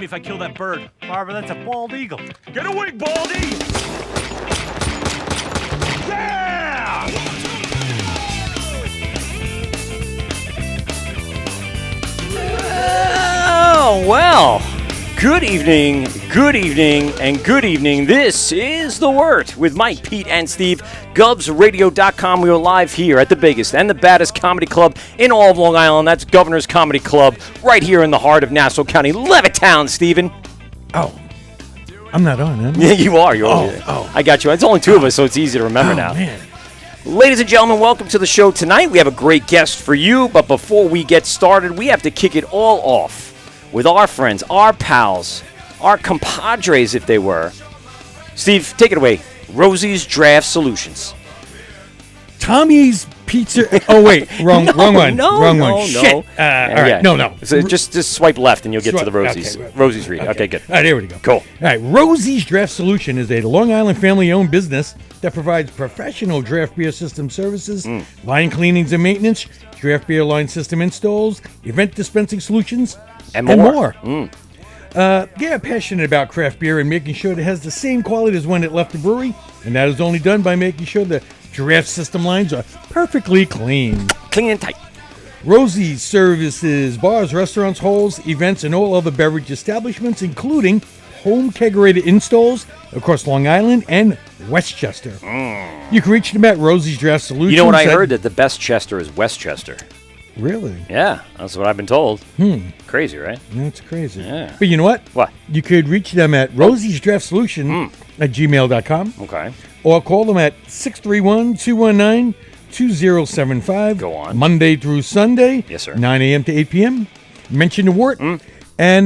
If I kill that bird. Barbara, that's a bald eagle. Get away, Baldy! Yeah! Oh, well. Good evening, and good evening. This is The Wort with Mike, Pete, and Steve. GubsRadio.com. We are live here at the biggest and the baddest comedy club in all of Long Island. That's Governor's Comedy Club, right here in the heart of Nassau County, Levittown, Stephen. Oh, I'm not on, am I? Yeah, you are. You're on. I got you. It's only two of us, so it's easy to remember now. Man. Ladies and gentlemen, welcome to the show tonight. We have a great guest for you, but before we get started, we have to kick it all off with our friends, our pals, our compadres, if they were. Steve, take it away. Rosie's Draft Solutions. Tommy's Pizza. Oh, wait. Wrong one. No, Wrong no, one. no. Shit. All right. No. So just swipe left and you'll get to the Rosie's. Okay, Rosie's Read. Okay, good. All right, there we go. Cool. All right. Rosie's Draft Solution is a Long Island family-owned business that provides professional draft beer system services, line cleanings and maintenance, draft beer line system installs, event dispensing solutions, and more. Yeah, passionate about craft beer and making sure it has the same quality as when it left the brewery, and that is only done by making sure the draft system lines are perfectly clean. Clean and tight. Rosie's services bars, restaurants, halls, events, and all other beverage establishments, including home kegerated installs across Long Island and Westchester. You can reach them at Rosie's Draft Solutions. You know what I heard? That the best Chester is Westchester. Really? Yeah, that's what I've been told. Crazy, right? That's crazy. Yeah. But you know what? What? You could reach them at Rosie's Draft Solution at gmail.com. Okay. Or call them at 631-219-2075. Go on. Monday through Sunday. Yes, sir. 9 a.m. to 8 p.m. Mention the Wort. And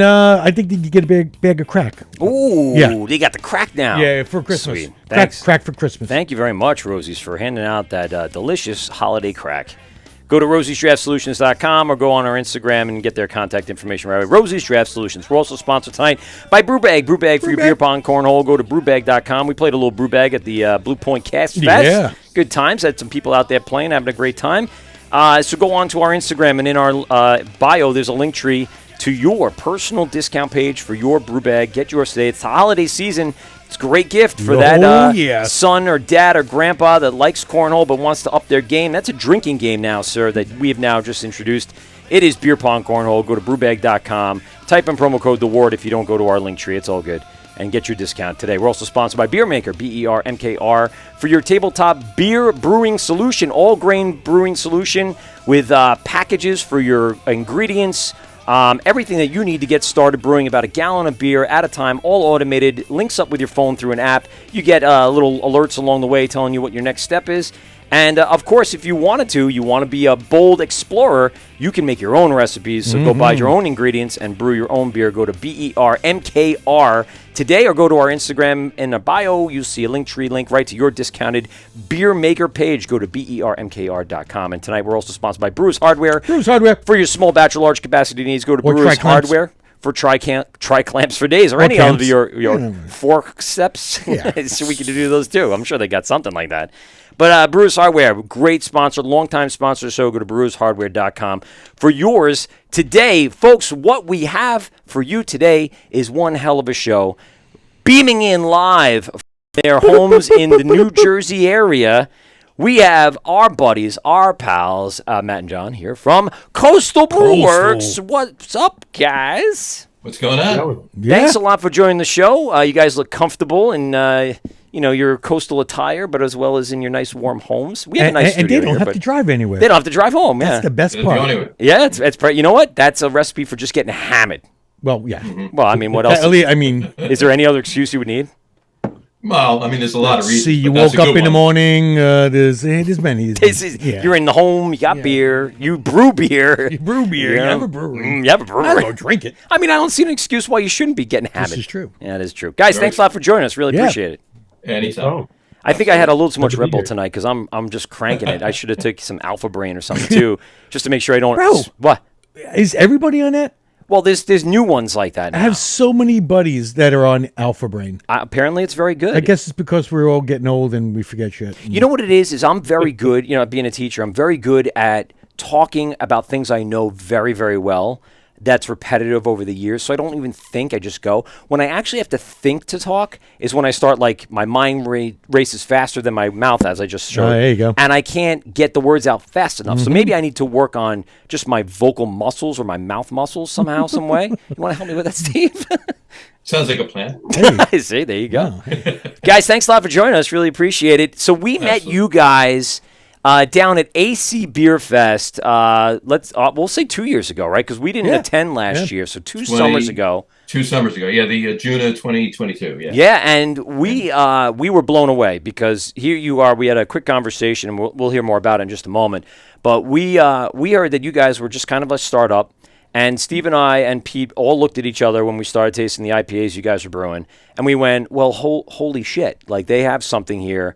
I think that you get a bag of crack. Ooh, Yeah. they got the crack now. Yeah, for Christmas. Sweet. Thanks. Crack for Christmas. Thank you very much, Rosie's, for handing out that delicious holiday crack. Go to rosiesdraftsolutions.com or go on our Instagram and get their contact information right away. Rosie's Draft Solutions. We're also sponsored tonight by Brewbag. Brewbag for your beer pong cornhole. Go to brewbag.com. We played a little Brewbag at the Blue Point Cast Fest. Yeah. Good times. Had some people out there playing, having a great time. So go on to our Instagram, and in our bio, there's a link tree to your personal discount page for your Brewbag. Get yours today. It's the holiday season. It's a great gift for that son or dad or grandpa that likes cornhole but wants to up their game. That's a drinking game now, sir, that we have now just introduced. It is beer pong cornhole. Go to brewbag.com. Type in promo code THEWARD if you don't go to our link tree. It's all good. And get your discount today. We're also sponsored by Beer Maker, BERMKR, for your tabletop beer brewing solution, all-grain brewing solution with packages for your ingredients, everything that you need to get started brewing about a gallon of beer at a time, all automated, links up with your phone through an app. You get little alerts along the way telling you what your next step is. And, of course, if you wanted to, you want to be a bold explorer, you can make your own recipes. So go buy your own ingredients and brew your own beer. Go to BERMKR today or go to our Instagram. In the bio, you'll see a link tree link right to your discounted Beer Maker page. Go to BERMKR.com. And tonight we're also sponsored by Brews Hardware. Brews Hardware. For your small batch or large capacity needs, go to Or Brews tri-clamps. Hardware. For tri-clamps for days or any clamps. of your forceps. Yeah. So we can do those too. I'm sure they got something like that. But Brewers Hardware, great sponsor, longtime sponsor. So go to brewershardware.com for yours today. Folks, what we have for you today is one hell of a show. Beaming in live from their homes in the New Jersey area, we have our buddies, our pals, Matt and John here from Coastal Brew Works. What's up, guys? What's going on? Yeah. Thanks a lot for joining the show. You guys look comfortable in your coastal attire, but as well as in your nice warm homes. We have a nice and studio they don't here, have but to drive anywhere. they don't have to drive home. Yeah, That's the best Doesn't go part. anywhere. yeah. It's you know what? That's a recipe for just getting hammered. Well, yeah. Well, I mean, what else? I mean, Is there any other excuse you would need? Well, I mean, there's a lot of reasons. see, you but that's woke a up good in the one. morning. There's many. Yeah. You're in the home. You got beer. You brew beer. You brew beer. Yeah. You have a brewery. You have a brewery. I don't drink it. I mean, I don't see an excuse why you shouldn't be getting hammered. This is true. Yeah, that is true. Guys, thanks a lot for joining us. Really Yeah. appreciate it. Anytime. Oh, I think I had a little too much Good to Red be Bull here. tonight because I'm just cranking it. I should have taken some Alpha Brain or something too, just to make sure I don't. Bro. What? Is everybody on that? Well, there's new ones like that I now. have so many buddies that are on Alpha Brain. Apparently, it's very good. I guess it's because we're all getting old and we forget shit. You know what it is I'm very good, being a teacher, I'm very good at talking about things I know very, very well that's repetitive over the years. So I don't even think, I just go. When I actually have to think to talk is when I start, like, my mind races faster than my mouth, as I just showed. There you go. And I can't get the words out fast enough. So maybe I need to work on just my vocal muscles or my mouth muscles somehow, some way. You want to help me with that, Steve? Sounds like a plan. I see. There you go. Guys, thanks a lot for joining us. Really appreciate it. So we met you guys down at AC Beer Fest. We'll say 2 years ago, right? Because we didn't attend last year. So 2 summers ago. 2 summers ago. Yeah, the June of 2022. Yeah. Yeah, and we were blown away because here you are. We had a quick conversation, and we'll hear more about it in just a moment. But we heard that you guys were just kind of a startup. And Steve and I and Pete all looked at each other when we started tasting the IPAs you guys were brewing. And we went, well, holy shit. Like, they have something here.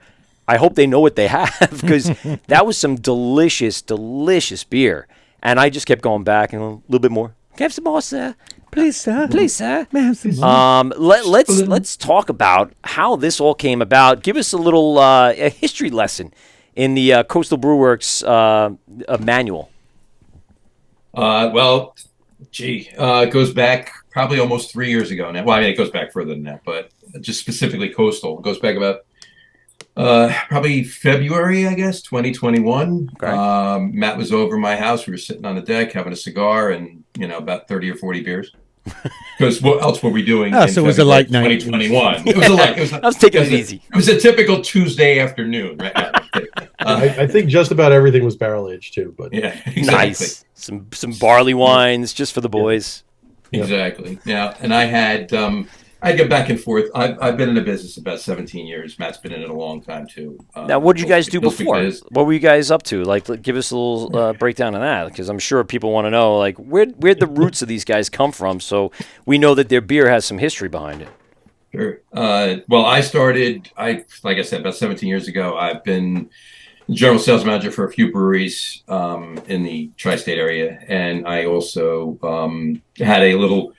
I hope they know what they have because that was some delicious, delicious beer. And I just kept going back and a little bit more. Can I have some more, sir? Please, sir. Please, sir. May I have some more? Let's talk about how this all came about. Give us a little a history lesson in the Coastal Brew Works manual. It goes back probably almost 3 years ago now. Well, I mean, it goes back further than that, but just specifically Coastal. It goes back about probably February, I guess, 2021. Okay. Matt was over my house. We were sitting on the deck having a cigar and, about 30 or 40 beers. Because what else were we doing? Oh, so it was a light night. 2021. It was a light. I was taking it easy. It was a typical Tuesday afternoon, right? I think just about everything was barrel aged too. But Yeah, exactly. Nice. Some barley wines just for the boys. Exactly. Yeah, and I get back and forth. I've been in the business about 17 years. Matt's been in it a long time too. Now, what did you guys do Those before? because- What were you guys up to? Like, give us a little breakdown of that, because I'm sure people want to know, like, where'd the roots of these guys come from, so we know that their beer has some history behind it. Sure. I started, like I said, about 17 years ago. I've been general sales manager for a few breweries in the tri-state area, and I also had a little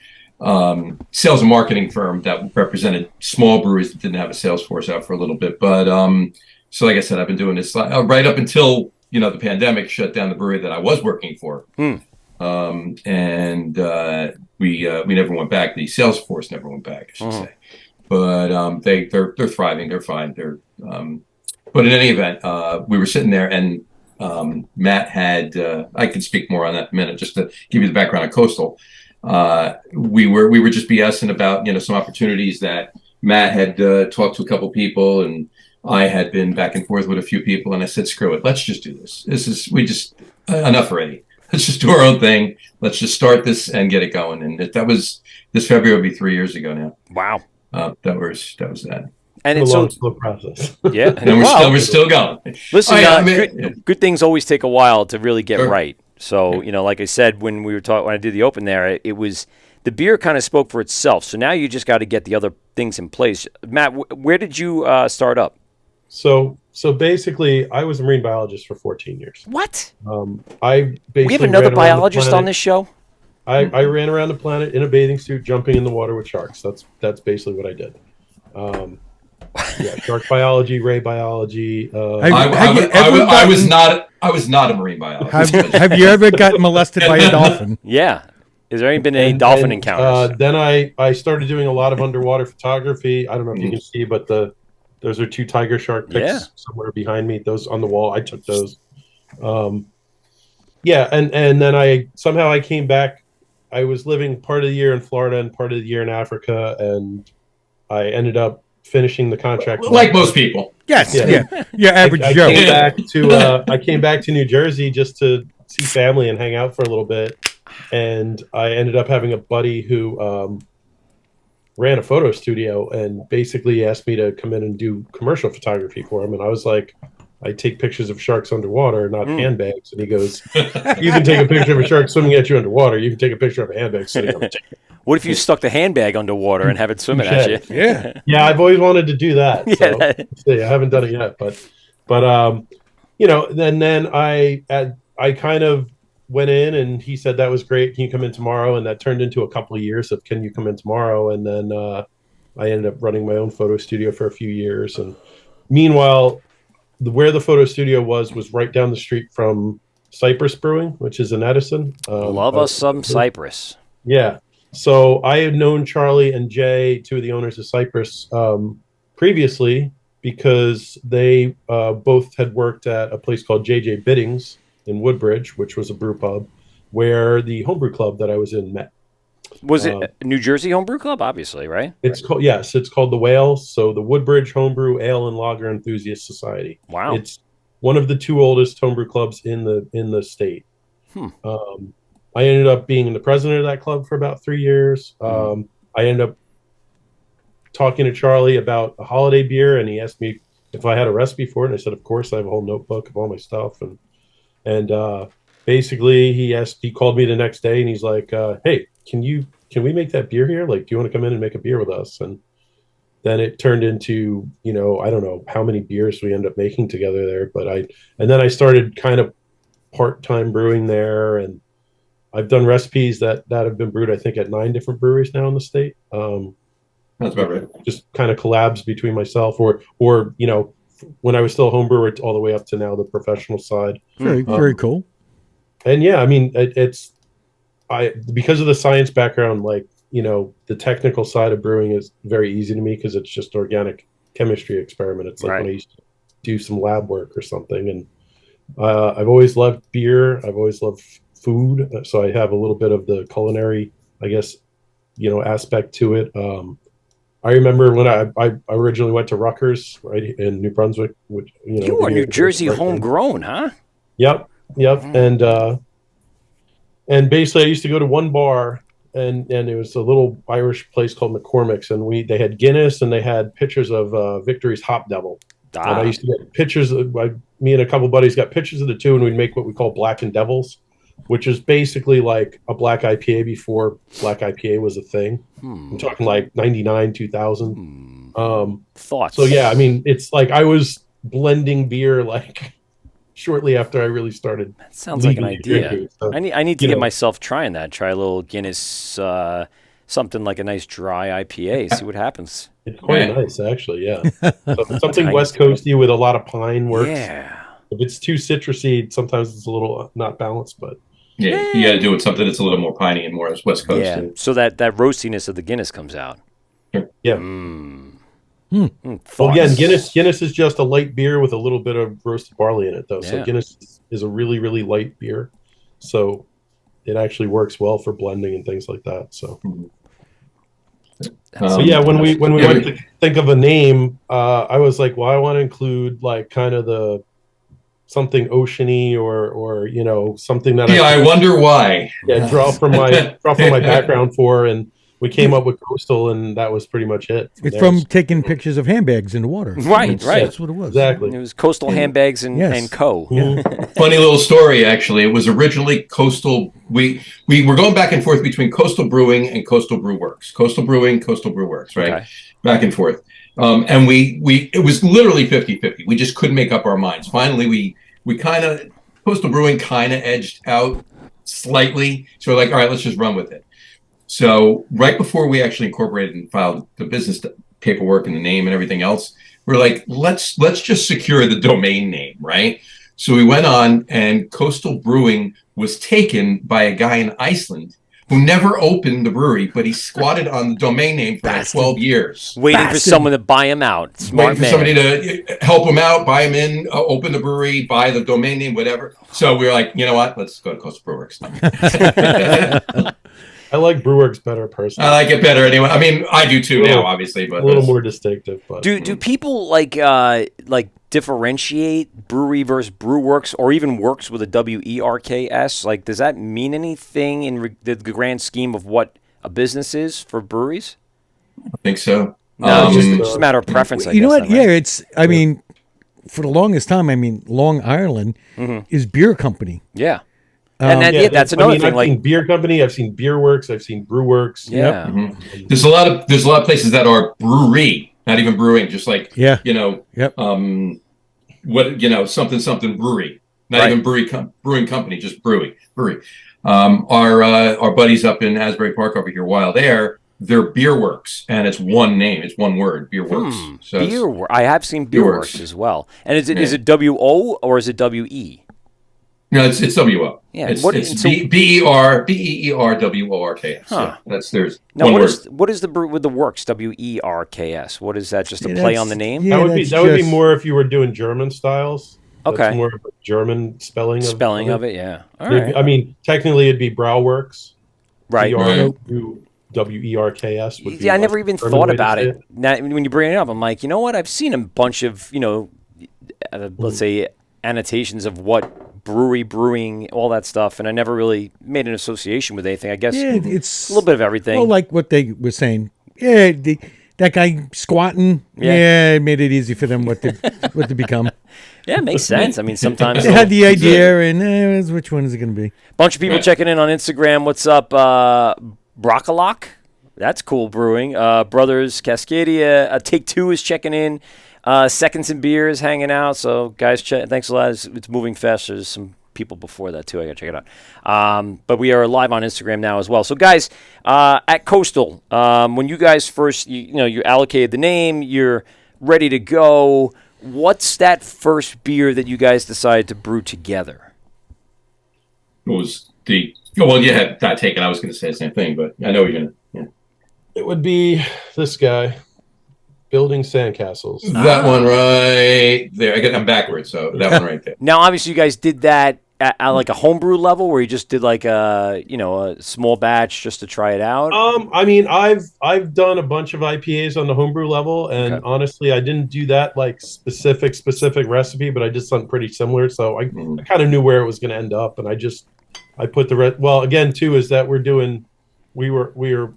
sales and marketing firm that represented small breweries that didn't have a sales force out for a little bit. But so like I said, I've been doing this right up until the pandemic shut down the brewery that I was working for. And we never went back. The sales force never went back, I should say. But they're thriving. They're fine. But in any event, we were sitting there, and Matt had. I could speak more on that in a minute, just to give you the background on Coastal. We were just BSing about some opportunities that Matt had talked to a couple people, and I had been back and forth with a few people, and I said, "Screw it, let's just do this. Enough already. Let's just do our own thing. Let's just start this and get it going." And that was this February will be 3 years ago now. Wow. That was that. And a it's long, so, slow process. yeah. And we're still going. Listen, yeah. good things always take a while to really get Sure. right. So, like I said, when I did the open there, it was the beer kind of spoke for itself. So now you just got to get the other things in place. Matt, where did you start up? So basically, I was a marine biologist for 14 years. What? I basically We have another ran around the biologist on planet. this show? I ran around the planet in a bathing suit, jumping in the water with sharks. That's basically what I did. Shark biology, ray biology. I was not a marine biologist. Have you ever gotten molested by a dolphin? Yeah. Has there been any dolphin encounters? Then I started doing a lot of underwater photography. I don't know if you can see, but those are 2 tiger shark pics somewhere behind me. Those on the wall. I took those. And then I came back I was living part of the year in Florida and part of the year in Africa, and I ended up finishing the contract. Like most people. Yes, Yeah. yeah, average I Joe. came back to New Jersey just to see family and hang out for a little bit, and I ended up having a buddy who ran a photo studio and basically asked me to come in and do commercial photography for him. And I was like, I take pictures of sharks underwater, not handbags. And he goes, you can take a picture of a shark swimming at you underwater. You can take a picture of a handbag sitting on the table. What if you stuck the handbag underwater and have it swimming at you? Yeah. Yeah, I've always wanted to do that. So I haven't done it yet, but you know, then I kind of went in, and he said that was great. Can you come in tomorrow? And that turned into a couple of years of can you come in tomorrow? And then I ended up running my own photo studio for a few years. And meanwhile, where the photo studio was right down the street from Cypress Brewing, which is in Edison. Love us some Cypress. Yeah. So I had known Charlie and Jay, two of the owners of Cypress, previously because they both had worked at a place called JJ Biddings in Woodbridge, which was a brew pub, where the homebrew club that I was in met. Was it New Jersey Homebrew Club? Obviously, right? It's called it's called the Whale. So the Woodbridge Homebrew Ale and Lager Enthusiast Society. Wow. It's one of the two oldest homebrew clubs in the state. I ended up being the president of that club for about 3 years. I ended up talking to Charlie about a holiday beer, and he asked me if I had a recipe for it. And I said, of course, I have a whole notebook of all my stuff. And basically he called me the next day, and he's like, hey, can we make that beer here? Like, do you want to come in and make a beer with us? And then it turned into, I don't know how many beers we ended up making together there, and then I started kind of part-time brewing there, and I've done recipes that have been brewed, I think, at 9 different breweries now in the state. That's about right. Just kind of collabs between myself or when I was still a home brewer all the way up to now the professional side. Very cool. And yeah, I mean, because of the science background, the technical side of brewing is very easy to me because it's just organic chemistry experiment. It's like when I used to do some lab work or something. And I've always loved beer. I've always loved food. So I have a little bit of the culinary, I guess, aspect to it. I remember when I originally went to Rutgers, right, in New Brunswick, which, you are New Jersey homegrown, huh? Yep. And basically I used to go to one bar, and it was a little Irish place called McCormick's, and they had Guinness, and they had pictures of Victory's Hop Devil. And I used to get pictures me and a couple buddies got pictures of the two, and we'd make what we call Black and Devils, which is basically like a black IPA before black IPA was a thing. I'm talking like 99, 2000. Thoughts? So yeah, I mean, it's like I was blending beer like shortly after I really started. That sounds like an idea. Drinking, so, I need to get myself trying that. Try a little Guinness, something like a nice dry IPA. See what happens. It's quite nice, actually. Yeah, so something West Coasty with a lot of pine works. Yeah. If it's too citrusy, sometimes it's a little not balanced, but yeah, you got to do it something that's a little more piney and more West Coast. Yeah, so that roastiness of the Guinness comes out. Yeah. Well, again, Guinness is just a light beer with a little bit of roasted barley in it, though. So Guinness is a really, really light beer. So it actually works well for blending and things like that. So, yeah, when we went to think of a name, I was like, well, I want to include like kind of the something oceany or something that I wonder why. Yeah, draw from my background for, and we came up with Coastal, and that was pretty much it. It's from taking pictures of handbags in the water. Right. That's what it was. Exactly. It was Coastal Handbags and Co. Yeah. Funny little story, actually. It was originally Coastal. We were going back and forth between Coastal Brewing and Coastal Brew Works. Coastal Brewing, Coastal Brew Works, right? Okay. Back and forth. And it was literally 50-50. We just couldn't make up our minds. Finally, we kind of, Coastal Brewing kind of edged out slightly. So we're like, all right, let's just run with it. So right before we actually incorporated and filed the business paperwork and the name and everything else, we're like, let's just secure the domain name, right? So we went on, and Coastal Brewing was taken by a guy in Iceland who never opened the brewery, but he squatted on the domain name for like 12 years. Waiting for someone to buy him out. Smart Waiting for man. somebody to help him out, buy him in, open the brewery, buy the domain name, whatever. So we were like, you know what? Let's go to Coastal Brew Works. I like Brewworks better personally. I like it better anyway. I mean, I do too now, Little- obviously, but a little more distinctive. But Do people like differentiate brewery versus brew works, or even works with a WERKS? Like, does that mean anything in the grand scheme of what a business is for breweries? I think so. No, it's just a matter of preference. I You know guess, what? then, right? Yeah, it's. I mean, for the longest time, I mean, Long Island is beer company. Yeah. And that's another thing. I've Like, seen Beer Company, I've seen Beer Works, I've seen Brew Works. yeah. There's a lot of places that are brewery, not even brewing, just like Yeah. Yep. Something brewery, not Right. even brewing company, just brewery. Our buddies up in Asbury Park over here, Wild Air, they're Beer Works, and it's one name, it's one word, Beer Works. So it's- I have seen Beer Beer Works Works. as well. And is it WO or is it WE? No, it's WO. Yeah, It's, what- it's so- BERWORKS. Huh. Yeah, there's Now, one word. what is the brew with the works? WERKS. What is that? Just a Yeah, play that's- on the name? yeah. That would be just- more if you were doing German styles. That's Okay. more of a German spelling Spelling of it, yeah. All It'd right. be- I mean, technically it'd be Brauworks. Right. WERKS would be Yeah, I like never even the German thought way to about say it. Now, when you bring it up, I'm like, you know what? I've seen a bunch of, let's say, annotations of what brewing, all that stuff, and I never really made an association with anything. I guess Yeah, it's a little bit of everything. Well, like what they were saying. Yeah, that guy squatting. Yeah. Yeah, it made it easy for them what to become. Yeah, it makes sense. I mean, sometimes They had the idea, and which one is it going to be? bunch of people checking in on Instagram. What's up, Broccolock? That's cool brewing. Brothers Cascadia. Take Two is checking in. Seconds and Beers hanging out. So, guys, thanks a lot. It's moving fast. There's some people before that, too. I got to check it out. But we are live on Instagram now as well. So, guys, at Coastal, when you guys first, you allocated the name, you're ready to go. What's that first beer that you guys decided to brew together? It was you had that taken. I was going to say the same thing, but I know you're going to. Yeah. It would be this guy, building sandcastles. That one right there. I'm backwards, so that one right there. Now, obviously, you guys did that at like a homebrew level, where you just did like a small batch just to try it out. I mean, I've done a bunch of IPAs on the homebrew level, and Okay. honestly, I didn't do that like specific recipe, but I did something pretty similar. So I kind of knew where it was going to end up, and I put the well again too is that we were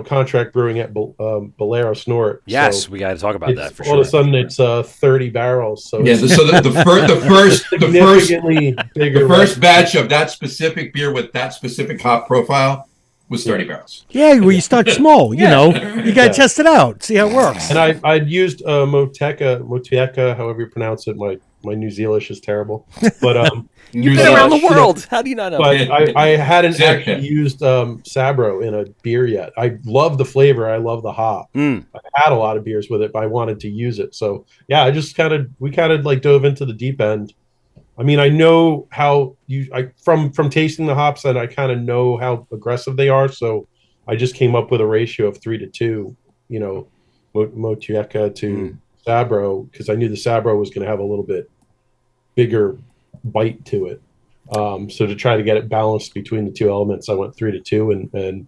contract brewing at Bolero Snort. Yes, so we got to talk about that for all of a sure. sudden it's 30 barrels. So Yeah. it's So the significantly bigger. first batch of that specific beer with that specific hop profile was 30 barrels. Yeah, well, you start small. You got to test it out, see how it works. And I'd used Motueka, however you pronounce it. My New Zealand is terrible, but You've been around the world. How do you not know? but I hadn't Yeah. actually used Sabro in a beer yet. I love the flavor. I love the hop. Mm. I've had a lot of beers with it, but I wanted to use it. So yeah, we kind of like dove into the deep end. I mean, I know how from tasting the hops, and I kind of know how aggressive they are. So I just came up with a ratio of 3-2. Motueka to Sabro, because I knew the Sabro was going to have a little bit bigger bite to it. So to try to get it balanced between the two elements, I went 3-2, and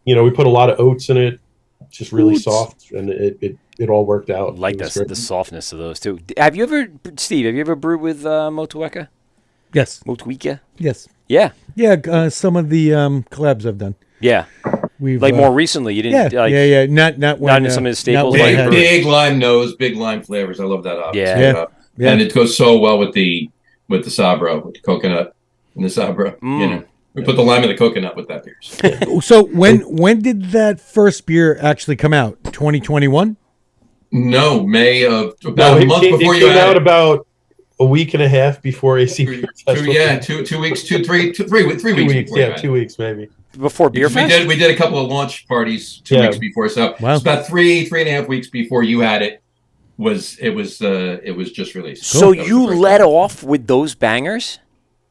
we put a lot of oats in it, just really soft, and it all worked out. I like It was the great. softness of those too. Steve? Have you ever brewed with Motueka? Yes, Motueka? yes, Yeah, yeah. Some of the collabs I've done. yeah. We've Like more recently, you didn't. Yeah, like, yeah. Not when, not in some of the staples not when I like had- Big lime nose, big lime flavors. I love that hop. Yeah. Yeah. Yeah. And it goes so well with the Sabro, with the coconut and the Sabro. We put the lime and the coconut with that beer. So when did that first beer actually come out? 2021. No, May of No, about a month before it you came had out it. about a week and a half before AC Beer Festival. 2 weeks, 3 weeks. 3 weeks. 2 weeks, before you yeah, had 2 it. weeks maybe. before Beer We Fest. did a couple of launch parties 2 Yeah. weeks before. So Wow. it's about 3.5 weeks before you had it. It was just released. So That was you the first let time. off with those bangers?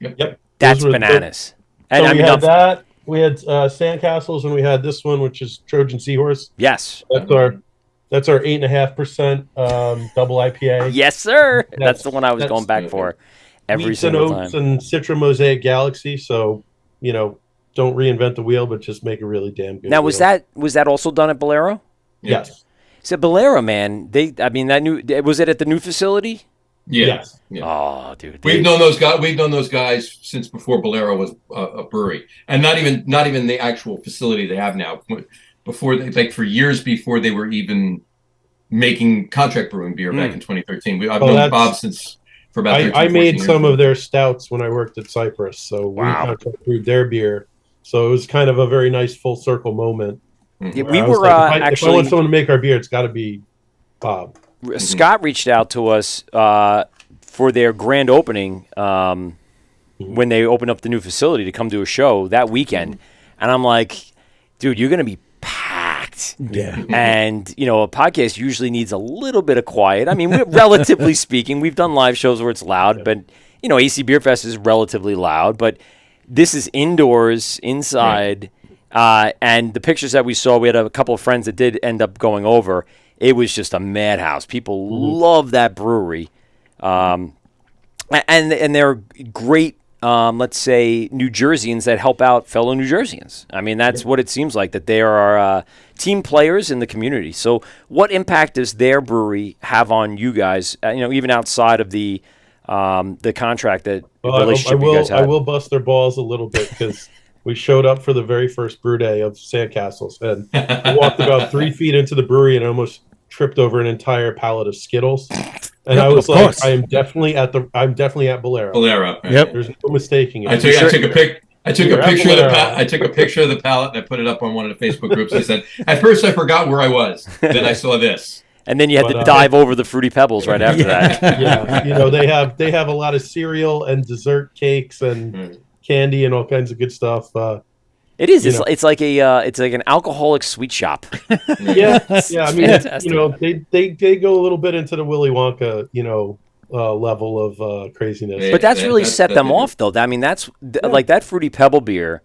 Yep. That's Those were the- bananas. So And I we mean, had that. We had Sandcastles, and we had this one, which is Trojan Seahorse. yes, That's our 8.5% double IPA. yes, sir. That's the one I was that's- going back for every Wheats and single oats time. and Citra Mosaic Galaxy. So don't reinvent the wheel, but just make a really damn good. Now, wheel. was that also done at Bolero? Yes. So Bolero, man, was it at the new facility? Yeah. Yes. Yeah. Oh, dude, We've known those guys. We've known those guys since before Bolero was a brewery, and not even the actual facility they have now. Before for years before they were even making contract brewing beer back in 2013. I've known Bob for about 13, I made 14 some years. of their stouts when I worked at Cypress, so we Wow. contract brewed their beer. So it was kind of a very nice full circle moment. Yeah, where we I was were like, if I actually. want someone to make our beer, it's got to be Bob. Scott reached out to us for their grand opening when they opened up the new facility to come to a show that weekend, and I'm like, dude, you're gonna be packed. Yeah. And a podcast usually needs a little bit of quiet. I mean, relatively speaking, we've done live shows where it's loud, but AC Beer Fest is relatively loud, but this is indoors, inside. And the pictures that we saw, we had a couple of friends that did end up going over. It was just a madhouse. People love that brewery. And they're great, let's say, New Jerseyans that help out fellow New Jerseyans. I mean, that's what it seems like, that they are team players in the community. So what impact does their brewery have on you guys, even outside of the contract relationship you guys had? I will bust their balls a little bit because we showed up for the very first brew day of Sandcastles, and I walked about 3 feet into the brewery and I almost tripped over an entire pallet of Skittles. And I was like, I'm definitely at Bolero. Bolero. Right? Yep. There's no mistaking it. I took a picture of the pallet and I put it up on one of the Facebook groups. I said, at first I forgot where I was. Then I saw this. And then you had to dive over the Fruity Pebbles right after that. Yeah, they have a lot of cereal and dessert cakes and candy and all kinds of good stuff. It is. It's like an alcoholic sweet shop. Yeah. I mean, they go a little bit into the Willy Wonka, level of craziness. But that's really set them off, though. I mean, like that Fruity Pebble beer,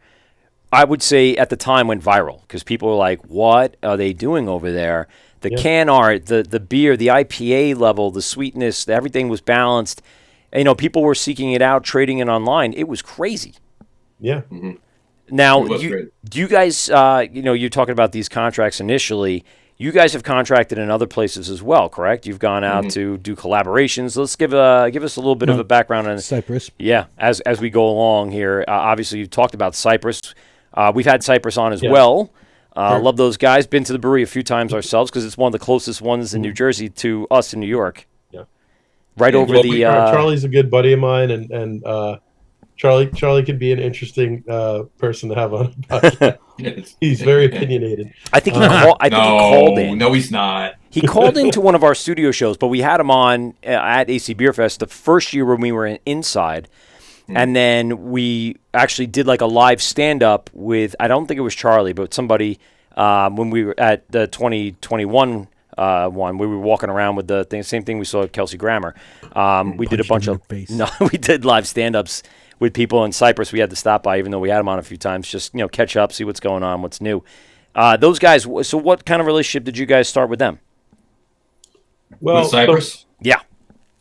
I would say at the time went viral because people were like, "What are they doing over there?" The can art, the beer, the IPA level, the sweetness, everything was balanced. And, people were seeking it out, trading it online. It was crazy. Yeah. Mm-hmm. Now, do you guys, you're talking about these contracts initially. You guys have contracted in other places as well, correct? You've gone out to do collaborations. Let's give us a little bit of a background on Cypress. Yeah, as we go along here. Obviously, you've talked about Cypress. We've had Cypress on as well. Love those guys. Been to the brewery a few times ourselves because it's one of the closest ones in New Jersey to us in New York. Yeah, over the. Charlie's a good buddy of mine, and Charlie could be an interesting person to have on. He's very opinionated. I think he called in. No, he's not. He called into one of our studio shows, but we had him on at AC Beer Fest the first year when we were inside. And then we actually did like a live stand-up with, I don't think it was Charlie, but somebody when we were at the 2021 one, we were walking around with the same thing we saw at Kelsey Grammer. We did a bunch of, we did live stand-ups with people in Cyprus. We had to stop by, even though we had them on a few times, just, catch up, see what's going on, what's new. Those guys, so what kind of relationship did you guys start with them? Well, with Cyprus? Yeah.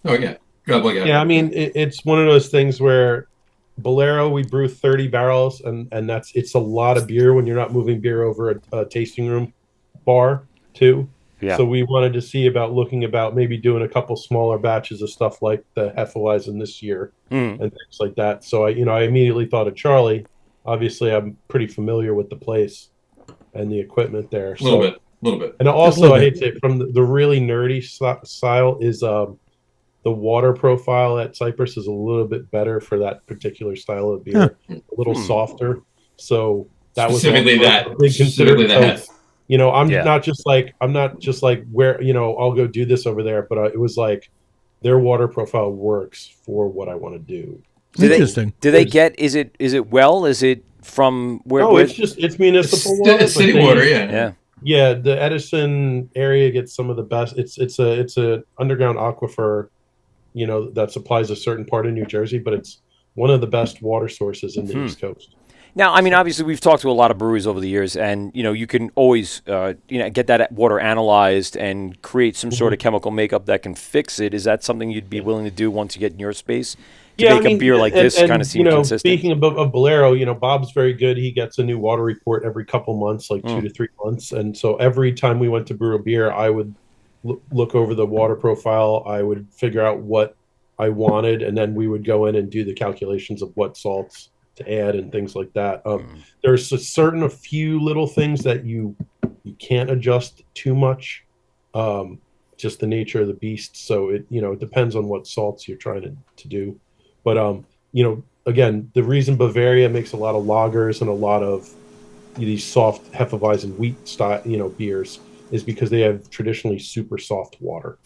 Oh, yeah. Yeah, I mean, it's one of those things where Bolero, we brew 30 barrels, and it's a lot of beer when you're not moving beer over a tasting room bar, too. Yeah. So we wanted to see about maybe doing a couple smaller batches of stuff like the Hefeweizen this year and things like that. So I immediately thought of Charlie. Obviously, I'm pretty familiar with the place and the equipment there. A little bit. And also, I hate to say, from the really nerdy style is the water profile at Cypress is a little bit better for that particular style of beer, a little softer. So that was specifically that. I'm not just like where I'll go do this over there, but it was like their water profile works for what I want to do. Interesting. Do they get? Is it well? Is it from where? No, it's municipal water. It's city water. Yeah. Yeah, the Edison area gets some of the best. It's a underground aquifer, that supplies a certain part of New Jersey, but it's one of the best water sources in the East Coast. Now, I mean, obviously, we've talked to a lot of breweries over the years, and you can always get that water analyzed and create some sort of chemical makeup that can fix it. Is that something you'd be willing to do once you get in your space? to make a beer like this kind of seem consistent. Speaking of Bolero, Bob's very good. He gets a new water report every couple months, like 2 to 3 months. And so every time we went to brew a beer, I would look over the water profile. I would figure out what I wanted, and then we would go in and do the calculations of what salts to add and things like that. There's a few little things that you can't adjust too much. Just the nature of the beast. So it depends on what salts you're trying to do. But again, the reason Bavaria makes a lot of lagers and a lot of these soft Hefeweizen wheat style beers is because they have traditionally super soft water.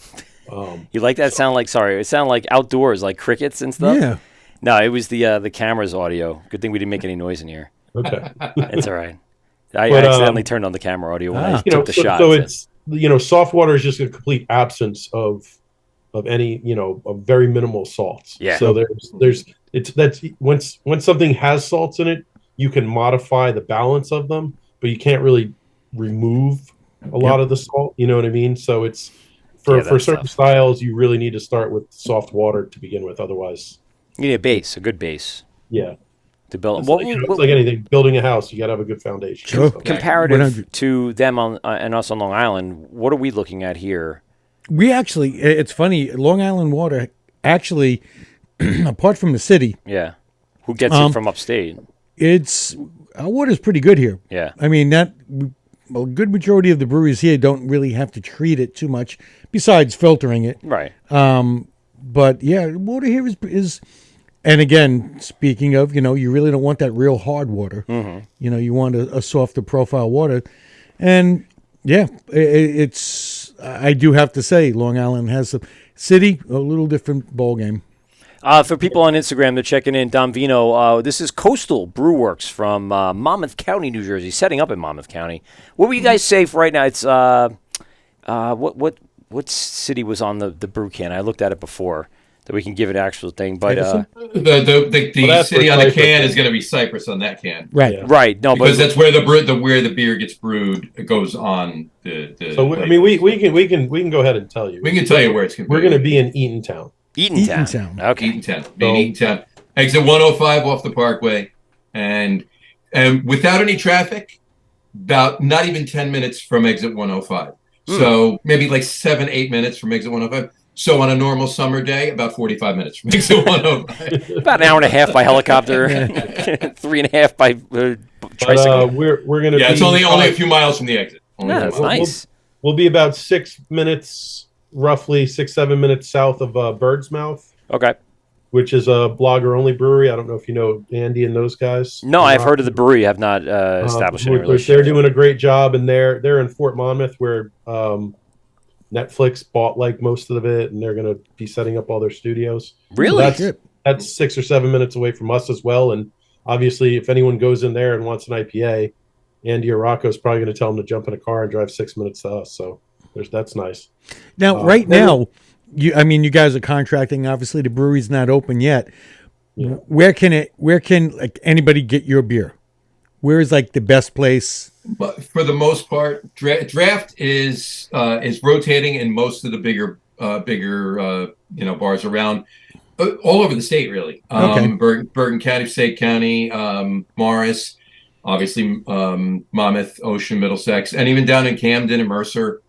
You like that sound like, sorry, it sounded like outdoors, like crickets and stuff? Yeah. No, it was the camera's audio. Good thing we didn't make any noise in here. Okay. It's all right. I accidentally turned on the camera audio when I took the shot. So it's, soft water is just a complete absence of any, of very minimal salts. Yeah. So that's once something has salts in it, you can modify the balance of them, but you can't really remove a lot of the salt. You know what I mean? So it's for certain styles, you really need to start with soft water to begin with. Otherwise, you need a good base. Yeah. To build. It's like anything, building a house, you got to have a good foundation. Sure. So. Comparative to them and us on Long Island, what are we looking at here? We actually, it's funny, Long Island water actually, apart from the city, who gets it from upstate? Our water's pretty good here. Yeah. I mean, a good majority of the breweries here don't really have to treat it too much, besides filtering it. Right. But yeah, water here is. And again, speaking of, you really don't want that real hard water. Mm-hmm. You want a softer profile water. And yeah, I do have to say, Long Island has a city, a little different ballgame. For people on Instagram, they're checking in. Don Vino, this is Coastal Brew Works from Monmouth County, New Jersey, setting up in Monmouth County. What would you guys say for right now? It's what city was on the brew can? I looked at it before. That we can give it actual thing, but the city on the can is going to be Cyprus on that can, right? Yeah. Right. No, because that's where the beer gets brewed. It goes on the. So we can go ahead and tell you. We can tell you where it's going. We're going to be in Eatontown. Eatontown. Okay. Eatontown. Exit 105 off the Parkway, and without any traffic, about not even 10 minutes from exit 105. So maybe like 7-8 minutes from exit 105. So on a normal summer day, about 45 minutes from exit 105. About an hour and a half by helicopter, 3.5 by tricycle. We're going to. Yeah, it's only a few miles from the exit. That's nice. We'll be about 6 minutes, roughly 6-7 minutes south of Bird's Mouth. Okay. Which is a blogger-only brewery. I don't know if you know Andy and those guys. No, I've heard of the brewery. I have not established any relationship. They're doing a great job, and they're in Fort Monmouth, where Netflix bought like most of it, and they're going to be setting up all their studios. Really? So that's 6 or 7 minutes away from us as well. And obviously, if anyone goes in there and wants an IPA, Andy or Rocco is probably going to tell them to jump in a car and drive 6 minutes to us. So that's nice. Now, right now, you guys are contracting. Obviously, the brewery's not open yet. Yeah. Where can like anybody get your beer? Where is like the best place? But for the most part, draft is rotating in most of the bigger bars around all over the state, really. Bergen County, Passaic County, Morris, obviously Monmouth, Ocean, Middlesex, and even down in Camden and Mercer.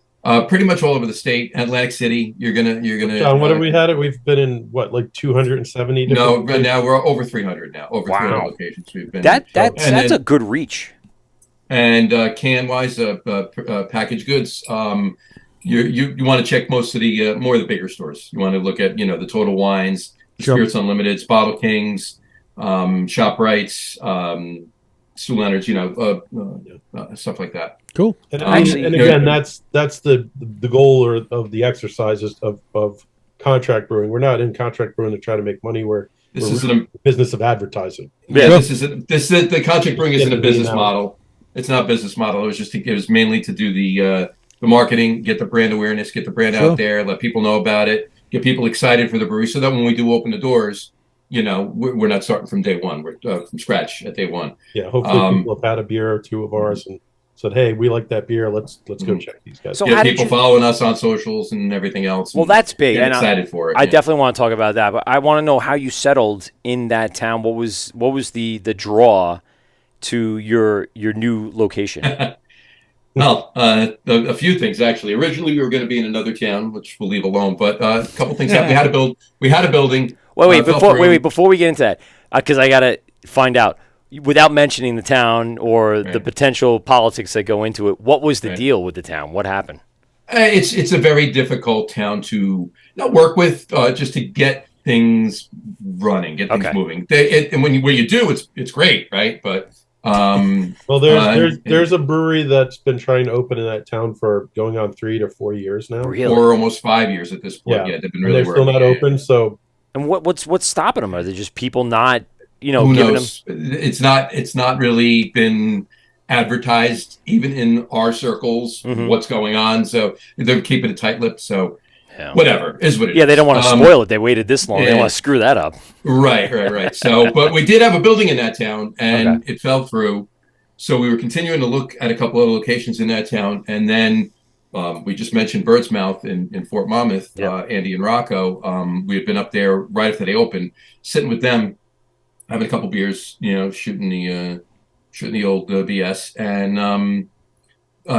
Pretty much all over the state. Atlantic City, you're gonna. John, what have we had? We've been in like 270. No, but now we're over 300 now. Over 300 locations we've been. That's a good reach. And can wise, packaged goods. You want to check most of the more of the bigger stores. You want to look at the Total Wines, Spirits Unlimiteds, Bottle Kings, ShopRights, Sue Leonard's, stuff like that. Cool. And again, that's the goal of the exercises of contract brewing. We're not in contract brewing to try to make money. We're a business of advertising. Yeah, the contract brewing isn't a business model. It's not a business model. It was mainly to do the marketing, get the brand awareness, get the brand out there, let people know about it, get people excited for the brewery, so that when we do open the doors, we're not starting from day one. We're from scratch at day one. Yeah, hopefully people have had a beer or two of ours and said, "Hey, we like that beer. Let's go check these guys." So Yeah, how did people you? following us on socials and everything else. Well, and that's big, getting and excited for it. I yeah. definitely want to talk about that. But I want to know how you settled in that town. What was the draw to your new location? Well, a few things actually. Originally, we were going to be in another town, which we'll leave alone. But a couple things happened. We had a building. Fell through. Before we get into that, because I gotta find out without mentioning the town or the Right. potential politics that go into it. What was the Right. deal with the town? What happened? It's a very difficult town to not work with, just to get things running, get things Okay. moving. And when you do, it's great, right? But Well, there's a brewery that's been trying to open in that town for going on 3 to 4 years now. Really? or almost 5 years at this point. Yeah, Yeah, they've been and really they're still working. not open. So And what's stopping them? Are they just people not Who giving them? knows? It's not really been advertised even in our circles Mhm. what's going on. So they're keeping it tight-lipped. So Yeah. whatever is what it is. Yeah, they don't want to spoil it. They waited this long. They don't yeah. want to screw that up. Right. So, but we did have a building in that town, and Okay. it fell through. So we were continuing to look at a couple of locations in that town, and then we just mentioned Bird's Mouth in Fort Monmouth. Yeah. Andy and Rocco. We had been up there right after they opened, sitting with them, having a couple beers, shooting the old BS, and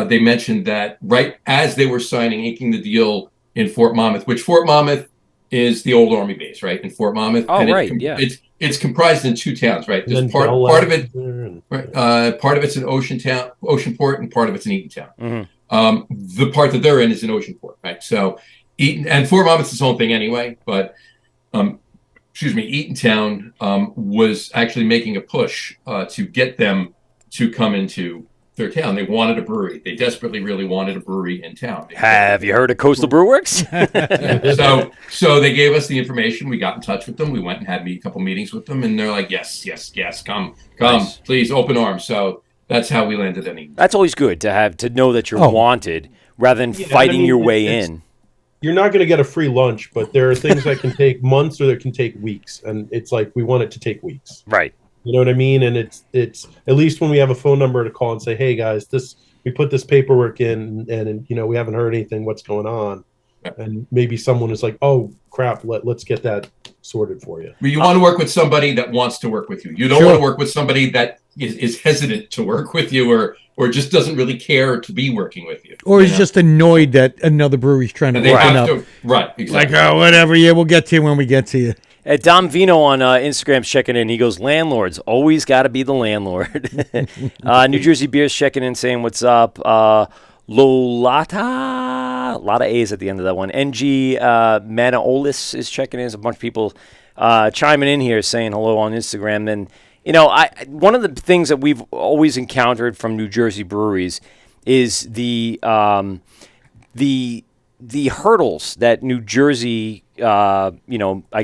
they mentioned that right as they were inking the deal in Fort Monmouth, which Fort Monmouth is the old Army base, right? In Fort Monmouth. Oh, and right, yeah. It's comprised in two towns, right? and then There's part Bell of it, there and- right? Part of it's in Oceanport, and part of it's in Eatontown. Mhm. The part that they're in is in Oceanport, right? So Eaton and Fort Monmouth's its own thing anyway, but Eatontown was actually making a push to get them to come into their town. They wanted a brewery. They desperately, really wanted a brewery in town. Have you heard of Coastal Brew Works? So they gave us the information. We got in touch with them. We went and had a couple meetings with them, and they're like, yes, come, Nice. please, open arms. So that's how we landed in Eaton. That's always good to know that you're Oh. wanted rather than Yeah, fighting I mean, your way it's- in. You're not going to get a free lunch, but there are things that can take months or that can take weeks, and it's like we want it to take weeks. Right. You know what I mean? And it's at least when we have a phone number to call and say, "Hey guys, we put this paperwork in, and we haven't heard anything. What's going on?" Yeah. And maybe someone is like, "Oh crap, let's get that sorted for you." But you want to work with somebody that wants to work with you. You don't Sure. want to work with somebody that is hesitant to work with you, or just doesn't really care to be working with you. Or you is know? just annoyed that another brewery's trying to And they open have up. to, right? Like, Exactly. oh, whatever. Yeah, we'll get to you when we get to you. Dom Vino on Instagram's checking in. He goes, landlords, always got to be the landlord. New Jersey Beer's checking in saying, what's up? Lolata, a lot of A's at the end of that one. NG Manaolis is checking in. There's a bunch of people chiming in here saying hello on Instagram. And, one of the things that we've always encountered from New Jersey breweries is the hurdles that New Jersey, I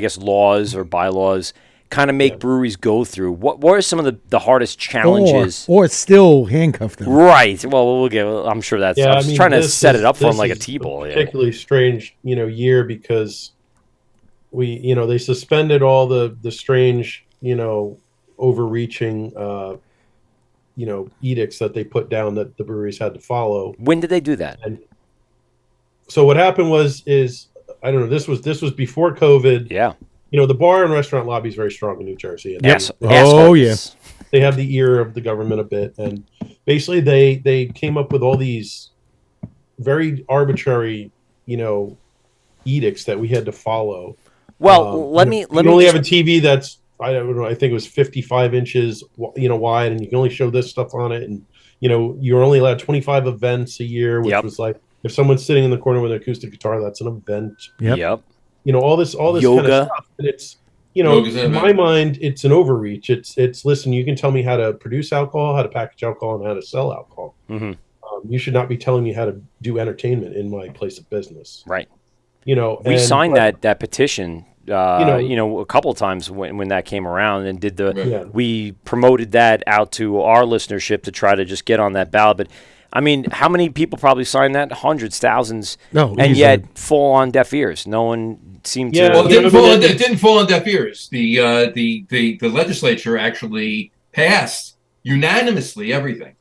guess laws or bylaws kind of make breweries go through. What are some of the hardest challenges? Or still handcuff them. Right. Well, we'll get. I'm sure that's. Yeah, I was trying to set it up for him like a this is T-ball. Yeah. Particularly strange, year because they suspended all the strange, overreaching, edicts that they put down that the breweries had to follow. When did they do that? And so what happened is I don't know. This was before COVID. Yeah. The bar and restaurant lobby is very strong in New Jersey. And Yes. Oh, yeah. they have the ear of the government a bit, and basically they came up with all these very arbitrary, edicts that we had to follow. Well, let me. You can only have a TV that's I don't know. I think it was 55 inches, wide, and you can only show this stuff on it. And you're only allowed 25 events a year, which Yep. was like if someone's sitting in the corner with an acoustic guitar, that's an event. Yep. All this kind Yoga. of stuff. And it's Yoga's an in my event. mind, it's an overreach. It's listen, you can tell me how to produce alcohol, how to package alcohol, and how to sell alcohol. Mm-hmm. You should not be telling me how to do entertainment in my place of business. Right. We signed that petition. A couple of times when that came around, and Yeah. we promoted that out to our listenership to try to just get on that ballot. But I mean, how many people probably signed that? Hundreds, thousands, No, and easily. yet fall on deaf ears. No one seemed Yeah, to. Well, it You know, didn't fall on deaf ears. The legislature actually passed unanimously everything.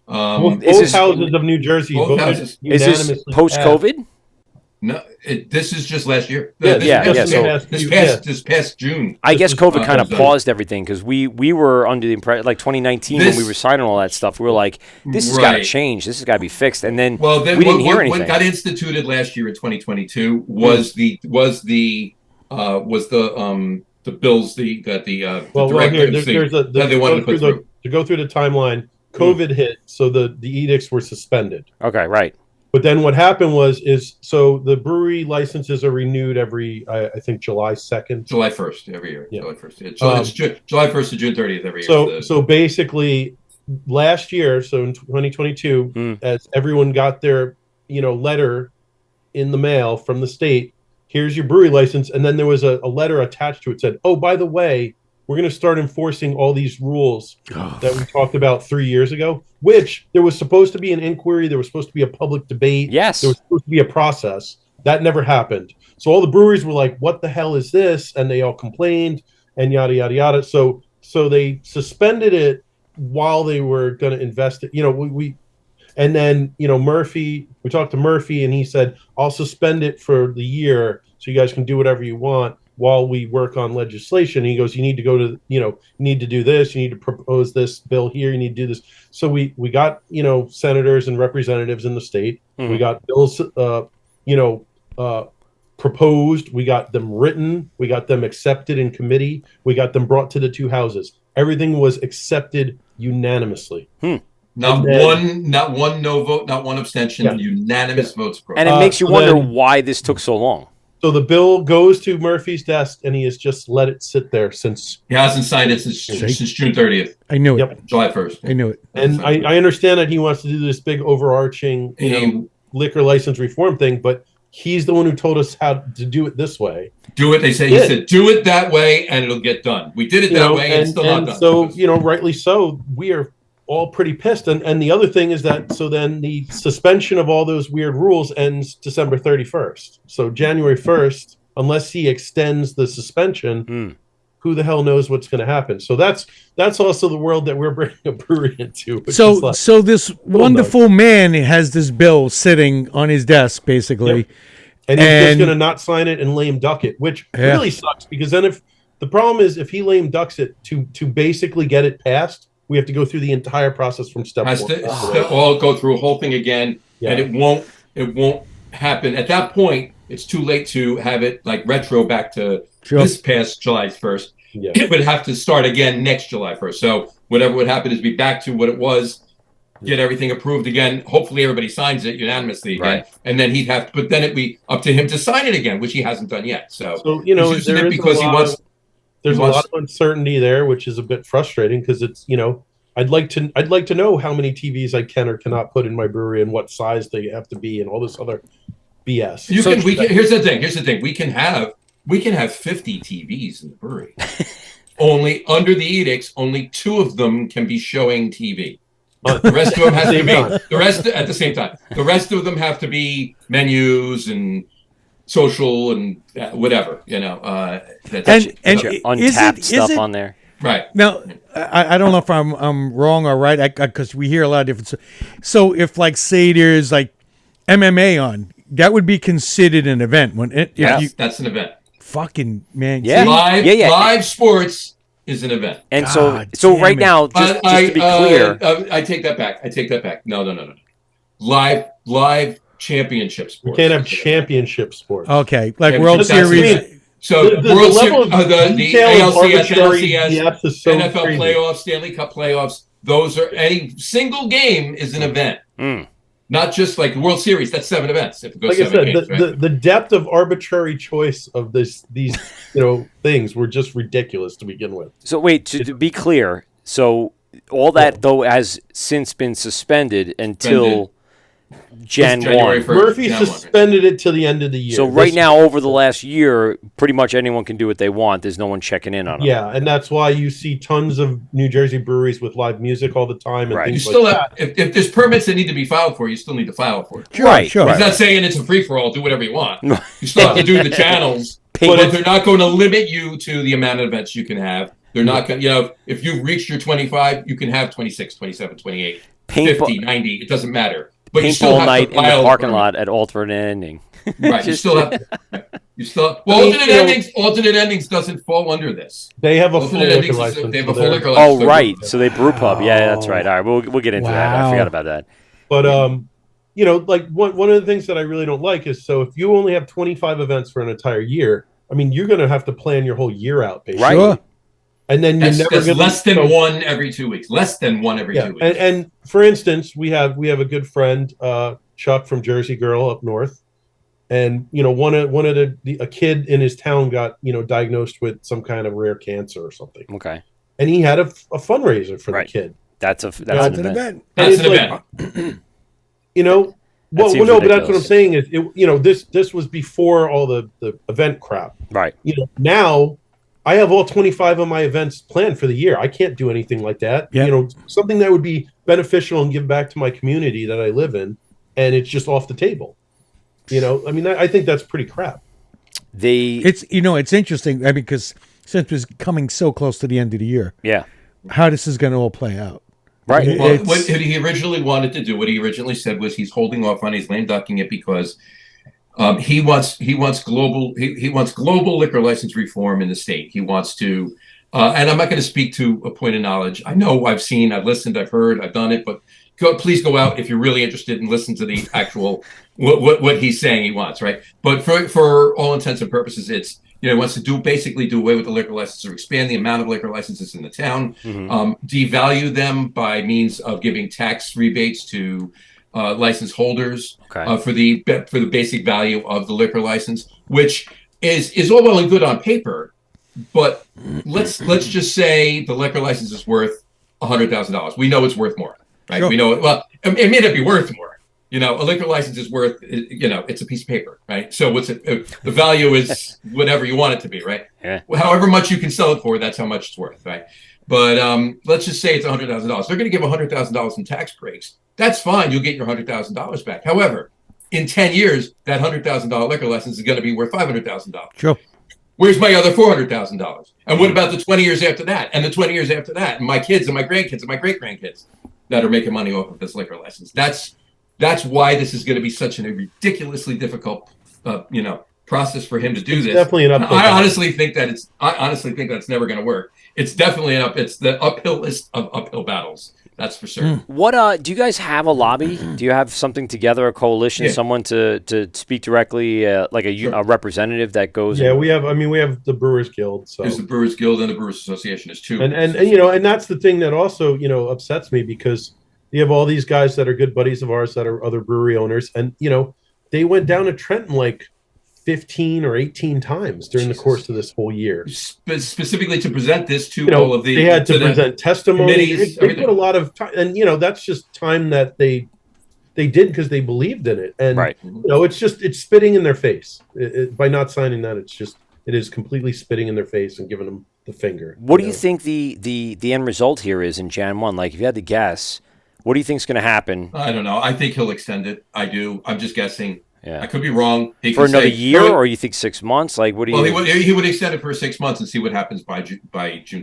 Both Is this- houses of New Jersey both voted houses. Is this unanimously post-COVID? No, this is just last year. Yeah, This past June. I guess COVID kind of was, paused everything because we were under the impression, like 2019 when we were signing all that stuff, we were like, this has got to Right. change. This has got to be fixed. And then Well, then we didn't hear what anything. got instituted last year in 2022 was the bills the Well, directives there's a that they wanted to put through. to go through the timeline. COVID hit, so the edicts were suspended. Okay, right. But then what happened so the brewery licenses are renewed every I think July 2nd. July 1st every year. Yeah. July 1st. It's July 1st to June 30th every year. So basically, last year, so in 2022, as everyone got their letter in the mail from the state, here's your brewery license, and then there was a letter attached to it said, oh, by the way, we're going to start enforcing all these rules that we talked about 3 years ago, which there was supposed to be an inquiry. There was supposed to be a public debate. Yes. There was supposed to be a process. That never happened. So all the breweries were like, what the hell is this? And they all complained and yada, yada, yada. So they suspended it while they were going to invest it. And then, Murphy, we talked to Murphy and he said, I'll suspend it for the year so you guys can do whatever you want while we work on legislation. And he goes, you need to go to, you need to do this. You need to propose this bill here. You need to do this. So we got, senators and representatives in the state. We got bills, proposed. We got them written. We got them accepted in committee. We got them brought to the two houses. Everything was accepted unanimously. Not one no vote, not one abstention, Yeah. unanimous votes. And it makes you wonder why this took so long. So the bill goes to Murphy's desk, and he has just let it sit there since. He hasn't signed it since June 30th, I knew it. Yep. July 1st. I knew it. And I understand that he wants to do this big overarching liquor license reform thing, but he's the one who told us how to do it this way. Do it. He said, do it that way, and it'll get done. We did it that way, and it's still not done. So, rightly so, we are all pretty pissed. And the other thing is that, so then the suspension of all those weird rules ends December 31st. So January 1st, unless he extends the suspension, who the hell knows what's going to happen? So that's also the world that we're bringing a brewery into. So this wonderful man has this bill sitting on his desk, basically. Yep. And he's just going to not sign it and lame duck it, which really sucks, because then if the problem is if he lame ducks it to basically get it passed, we have to go through the entire process from step one. All go through a whole thing again, and it won't happen. At that point, it's too late to have it like retro back to this past July 1st. Yeah. It would have to start again next July 1st. So whatever would happen is be back to what it was, get everything approved again. Hopefully everybody signs it unanimously again. Right. And then he'd have, but then it'd be up to him to sign it again, which he hasn't done yet. So there is there's a lot of uncertainty there, which is a bit frustrating because it's, I'd like to know how many TVs I can or cannot put in my brewery and what size they have to be and all this other BS. Here's the thing. We can have 50 TVs in the brewery. Only under the edicts, only 2 of them can be showing TV. The rest of them have to be at the same time. The rest of them have to be menus and social and whatever, untapped stuff on there. Right. Now, I don't know if I'm wrong or right, because we hear a lot of different. So if, like, say there's like MMA on, that would be considered an event. That's an event. Fucking man. Yeah. Live sports is an event. And so right now, just to be clear, I take that back. No. Live championship sports. We can't have championship sports. Okay, like World Series. So the World level of the detail of ALCS, arbitrary NLCS, depth is so NFL crazy. playoffs, Stanley Cup playoffs. Those are any single game is an event. Not just like World Series. That's 7 events. If it goes Like I 7 said, games, right? the depth of arbitrary choice of these things were just ridiculous to begin with. So wait, to be clear, so all that though has since been suspended until January 1st. Murphy Jan 1. suspended it till the end of the year. So right now, over the last year, pretty much anyone can do what they want. There's no one checking in on them. Yeah, and that's why you see tons of New Jersey breweries with live music all the time and Right. things You still like have, that. if there's permits that need to be filed for, you still need to file for it. Right. Sure. He's not saying it's a free for all. Do whatever you want. You still have to do the channels, Pay but it. they're not going to limit you to the amount of events you can have. They're not going. If you've reached your 25, you can have 26, 27, 28. Paintball, 50, 90, it doesn't matter. But you still paintball have night to in the file parking permit. lot at alternate ending. Right. You Just- still have. You still. Well, I mean, alternate you know- endings. Alternate endings doesn't fall under this. They have a full Alternate liquor endings. license. They have so a full they're- liquor license. Oh, They're right. brew- So they brew pub. Yeah, that's right. All right, we'll get into that. I Wow. forgot about that. But you know, like one of the things that I really don't like is, so if you only have 25 events for an entire year, I mean, you're going to have to plan your whole year out, basically. Right. Sure. And then you're never That's going less than one every 2 weeks. Less than one every 2 weeks. And for instance, we have a good friend, Chuck from Jersey Girl up north, and you know, one of a kid in his town got, you know, diagnosed with some kind of rare cancer or something, Okay. and he had a fundraiser for Right. the kid. That's an That's an event. event. And That's an it's event. You know, That seems no, but that's what I'm ridiculous. saying is, you know, this was before all the event crap. Right. You know, now I have all 25 of my events planned for the year. I can't do anything like that. Yeah. You know, something that would be beneficial and give back to my community that I live in, and it's just off the table. You know, I mean, I think that's pretty crap. It's it's interesting. I mean, because since it's coming so close to the end of the year, yeah. how this is going to all play out. Right. Well, It's- what he originally wanted to do, what he originally said was he's holding off on, he's lame ducking it because he wants global liquor license reform in the state. He wants to, and I'm not going to speak to a point of knowledge. I know, I've seen, I've listened, I've heard, I've done it, but please go out if you're really interested and listen to the actual what he's saying he wants, right? But for all intents and purposes, it's, you know, he wants to basically do away with the liquor license or expand the amount of liquor licenses in the town, devalue them by means of giving tax rebates to license holders for the basic value of the liquor license, which is all well and good on paper, but let's just say the liquor license is worth $100,000. We know it's worth more, right? Sure. We know it. Well, it may not be worth more. You know, a liquor license is worth, you know, it's a piece of paper, right? So what's it? The value is whatever you want it to be, right? Yeah. However much you can sell it for, that's how much it's worth, right? But let's just say it's $100,000. They're going to give $100,000 in tax breaks. That's fine. You'll get your $100,000 back. However, in 10 years, that $100,000 liquor license is going to be worth $500,000. Sure. Where's my other $400,000? And what about the 20 years after that? And the 20 years after that? And my kids and my grandkids and my great grandkids that are making money off of this liquor license. That's why this is going to be such a ridiculously difficult, process for him to do this. Definitely an uphill I battle. honestly think that's never going to work. It's definitely it's the uphill list of uphill battles. That's for certain. What do you guys have a lobby? Do you have something together, a coalition, Yeah. someone to speak directly, like a representative that goes? Yeah, we have the Brewers Guild. So There's the Brewers Guild and the Brewers Association is two. and you know, and that's the thing that also, you know, upsets me, because you have all these guys that are good buddies of ours that are other brewery owners, and you know, they went down to Trenton like 15 or 18 times during the course of this whole year. specifically to present this to You know, all of the they had to the present testimony. committees, They everything. put a lot of time, and you know, that's just time that they did because they believed in it. And Right. you know, it's spitting in their face. By not signing that, it is completely spitting in their face and giving them the finger. What do you think the end result here is in Jan 1? Like, if you had to guess, what do you think is going to happen I don't know. I think he'll extend it. I do. I'm just guessing. Yeah. I could be wrong. He for could another say- year, or you think 6 months? Like, what do you? Well, he would extend it for 6 months and see what happens by June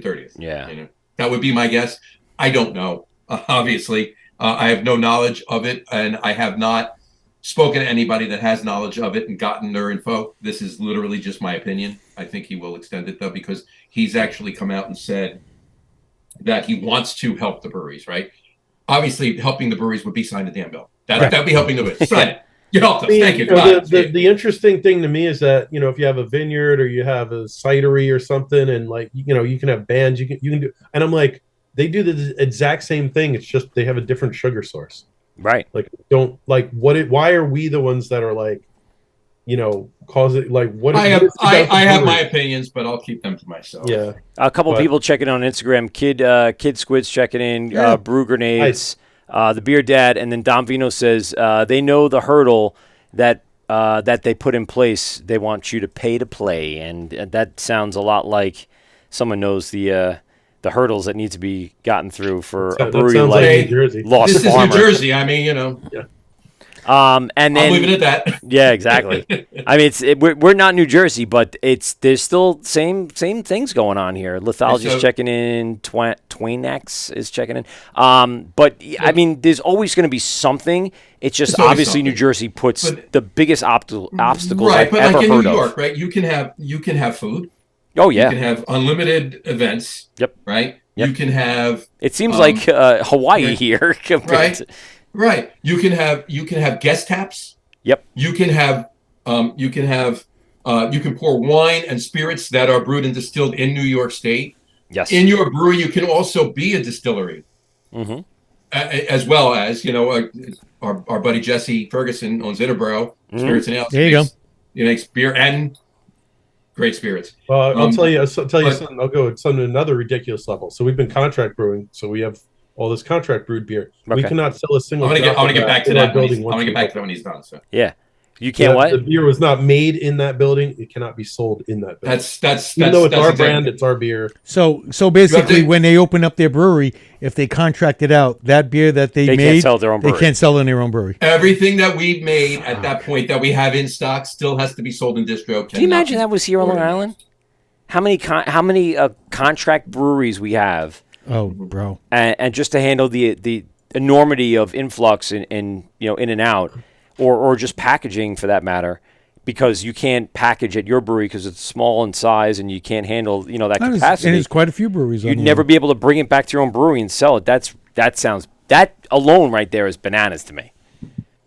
30th. Yeah. You know, that would be my guess. I don't know. Obviously, I have no knowledge of it, and I have not spoken to anybody that has knowledge of it and gotten their info. This is literally just my opinion. I think he will extend it though, because he's actually come out and said that he wants to help the breweries. Right? Obviously, helping the breweries would be sign the damn bill. That'd be helping the breweries. Sign it. You helped us. Thank you. You know, God. the interesting thing to me is that, you know, if you have a vineyard or you have a cidery or something, and like, you know, you can have bands, you can do, and I'm like, they do the exact same thing. It's just they have a different sugar source. Right. Like, don't like why are we the ones that are like, you know, cause it like what? I what is it about the have my brewery? opinions, but I'll keep them to myself. Yeah. A couple But- people checking on Instagram. Kid Squids checking in. Yeah. Brew Grenades. The Beer Dad, and then Dom Vino says they know the hurdle that they put in place. They want you to pay to play, and that sounds a lot like someone knows the hurdles that need to be gotten through for a That brewery sounds like like New Jersey. Lost This is Farmer. New Jersey. I mean, you know. And then I'll leave it at that. yeah, exactly. I mean, we're not New Jersey, but there's still same things going on here. Lithology's So- checking in. Twain-X is checking in. But I mean, there's always going to be something. It's just There's always obviously New something. Jersey puts But- the biggest obstacles Right, I've but ever like in heard New of. York, right? You can have food. Oh You yeah, can have unlimited events. Yep. Right. Yep. You can have it seems like Hawaii right. here compared Right. to. Right. You can have guest taps. Yep. You can have you can pour wine and spirits that are brewed and distilled in New York State. Yes. In your brewery, you can also be a distillery, Mm-hmm. as well as our buddy Jesse Ferguson owns Interborough Spirits and Ales. There you go. He makes beer and great spirits. I'll tell you but- something. I'll go to another ridiculous level. So we've been contract brewing. So we have all this contract brewed beer. We Okay. cannot sell a single. I'm drop gonna of get back to in our that. When building I'm once gonna we get back to open. that when he's done. So Yeah. You can't The what? beer was not made in that building. It cannot be sold in that building. that's Even though it's our exactly- brand, it's our beer. So basically, to- when they open up their brewery, if they contract it out, that beer that they They made, can't sell their own they brewery. can't sell in their own brewery. Everything that we've made at that point that we have in stock still has to be sold in distro. Can you imagine that was here on Long Island? How many contract breweries we have, Oh, bro. and just to handle the enormity of influx in in and out, or just packaging for that matter, because you can't package at your brewery because it's small in size and you can't handle that And capacity. there's quite a few breweries. You'd on never here. be able to bring it back to your own brewery and sell it. That alone right there is bananas to me.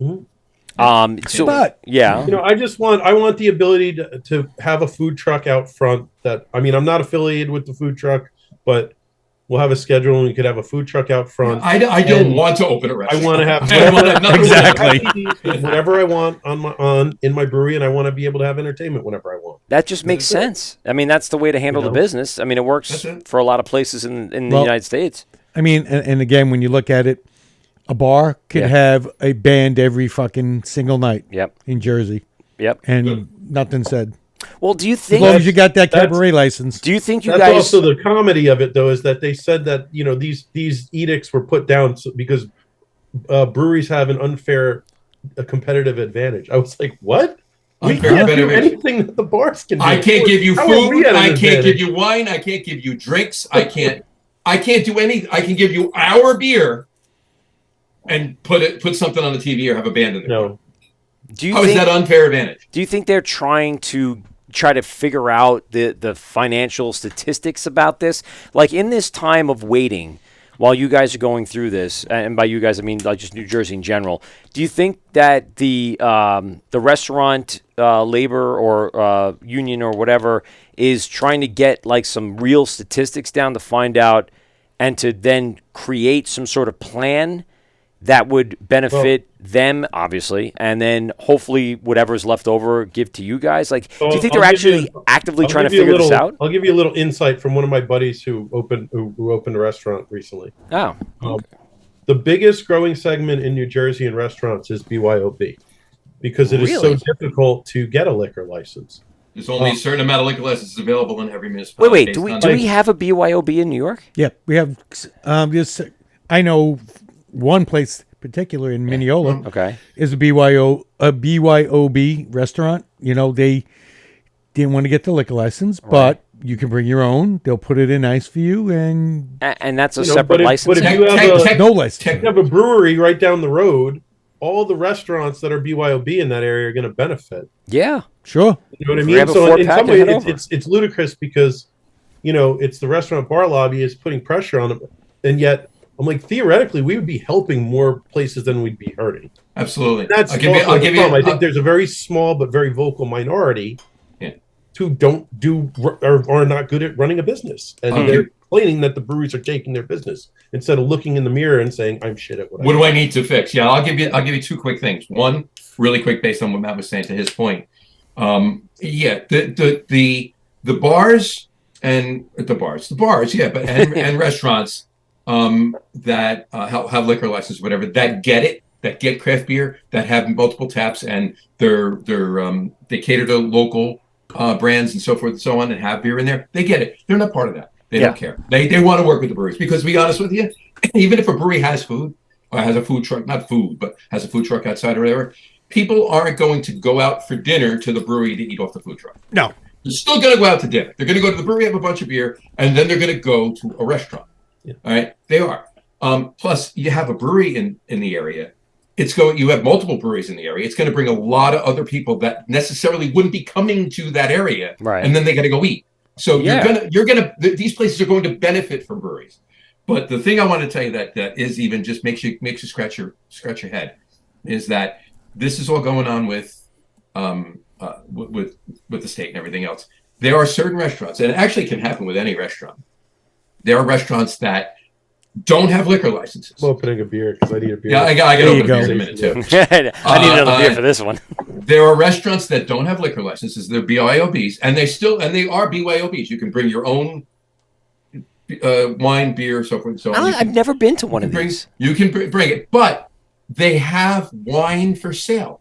So But- yeah, I want the ability to have a food truck out front. I'm not affiliated with the food truck, but we'll have a schedule and we could have a food truck out front. I don't And want to open a I restaurant. want to have I want to have nothing Exactly. whatever I want in my brewery, and I want to be able to have entertainment whenever I want. that just makes sense. I mean, that's the way to handle the business. I mean, it works That's it. for a lot of places in the Well, United States. I mean, and again, when you look at it, a bar could Yeah. have a band every fucking single night Yep. in Jersey, Yep. and nothing said. Well, do you As long think? as you got that that's- cabaret license. Do you think you That's guys? also the comedy of it, though, is that they said that these edicts were put down because breweries have an unfair competitive advantage. I was like, what? We Unfair can't do competitive advantage. anything that the bars can do. I can't give you How are we food. at an I can't advantage? give you wine. I can't give you drinks. I can't do any. I can give you our beer and put something on the TV or have a band in there. No. do you How is think? that unfair advantage? Do you think they're trying to figure out the financial statistics about this? Like in this time of waiting, while you guys are going through this, and by you guys I mean like just New Jersey in general, do you think that the restaurant labor or union or whatever is trying to get like some real statistics down to find out and to then create some sort of plan that would benefit them, obviously, and then hopefully whatever's left over give to you guys? Like, do you think they're actually actively trying to figure this out? I'll give you a little insight from one of my buddies who opened a restaurant recently. Oh, The biggest growing segment in New Jersey in restaurants is BYOB because it is so Really? difficult to get a liquor license. There's only a certain amount of liquor licenses available in every municipality. wait. based Do we on- do we have a BYOB in New York? Yeah, we have. This I know one place particular in Mineola Okay. is a BYOB restaurant. They didn't want to get the liquor license, but you can bring your own. They'll put it in ice for you, and And that's a You know, separate but if- license. but if you have a- no license. You have a brewery right down the road. All the restaurants that are BYOB in that area are going to benefit. Yeah. Sure. You know what I Grab mean? a So in four-pack some and ways, head over. it's ludicrous because it's the restaurant bar lobby is putting pressure on them, and yet I'm like theoretically we would be helping more places than we'd be hurting. Absolutely. That's I'll give you. also I'll the give you. problem. I think there's a very small but very vocal minority Yeah. who don't do or are not good at running a business, and Okay. they're complaining that the breweries are taking their business instead of looking in the mirror and saying, "I'm shit at What do I need to fix? Yeah, I'll give you two quick things. One, really quick, based on what Matt was saying to his point. Yeah, the bars and the bars, yeah, but and restaurants that have liquor license, whatever, that get craft beer, that have multiple taps, and they cater to local brands and so forth and so on, and have beer in there. They get it. They're not part of that. They don't care. They want to work with the breweries because, to be honest with you, even if a brewery has food, or has a food truck, not food, but has a food truck outside or whatever, people aren't going to go out for dinner to the brewery to eat off the food truck. No. They're still going to go out to dinner. They're going to go to the brewery, have a bunch of beer, and then they're going to go to a restaurant. Yeah. All right, they are. Plus, you have a brewery in the area. You have multiple breweries in the area. It's going to bring a lot of other people that necessarily wouldn't be coming to that area, Right. and then they got to go eat. So Yeah. these places are going to benefit from breweries. But the thing I want to tell you that is even just makes you scratch your head is that this is all going on with the state and everything else. There are certain restaurants, and it actually can happen with any restaurant. There are restaurants that don't have liquor licenses. I'm opening a beer because I need a beer. Yeah, I got There you open a beer go. in a minute too. I need another beer for this one. There are restaurants that don't have liquor licenses. They're BYOBs, and they are BYOBs. You can bring your own wine, beer, so forth and so on. I've never been to one of these. You can bring it, but they have wine for sale.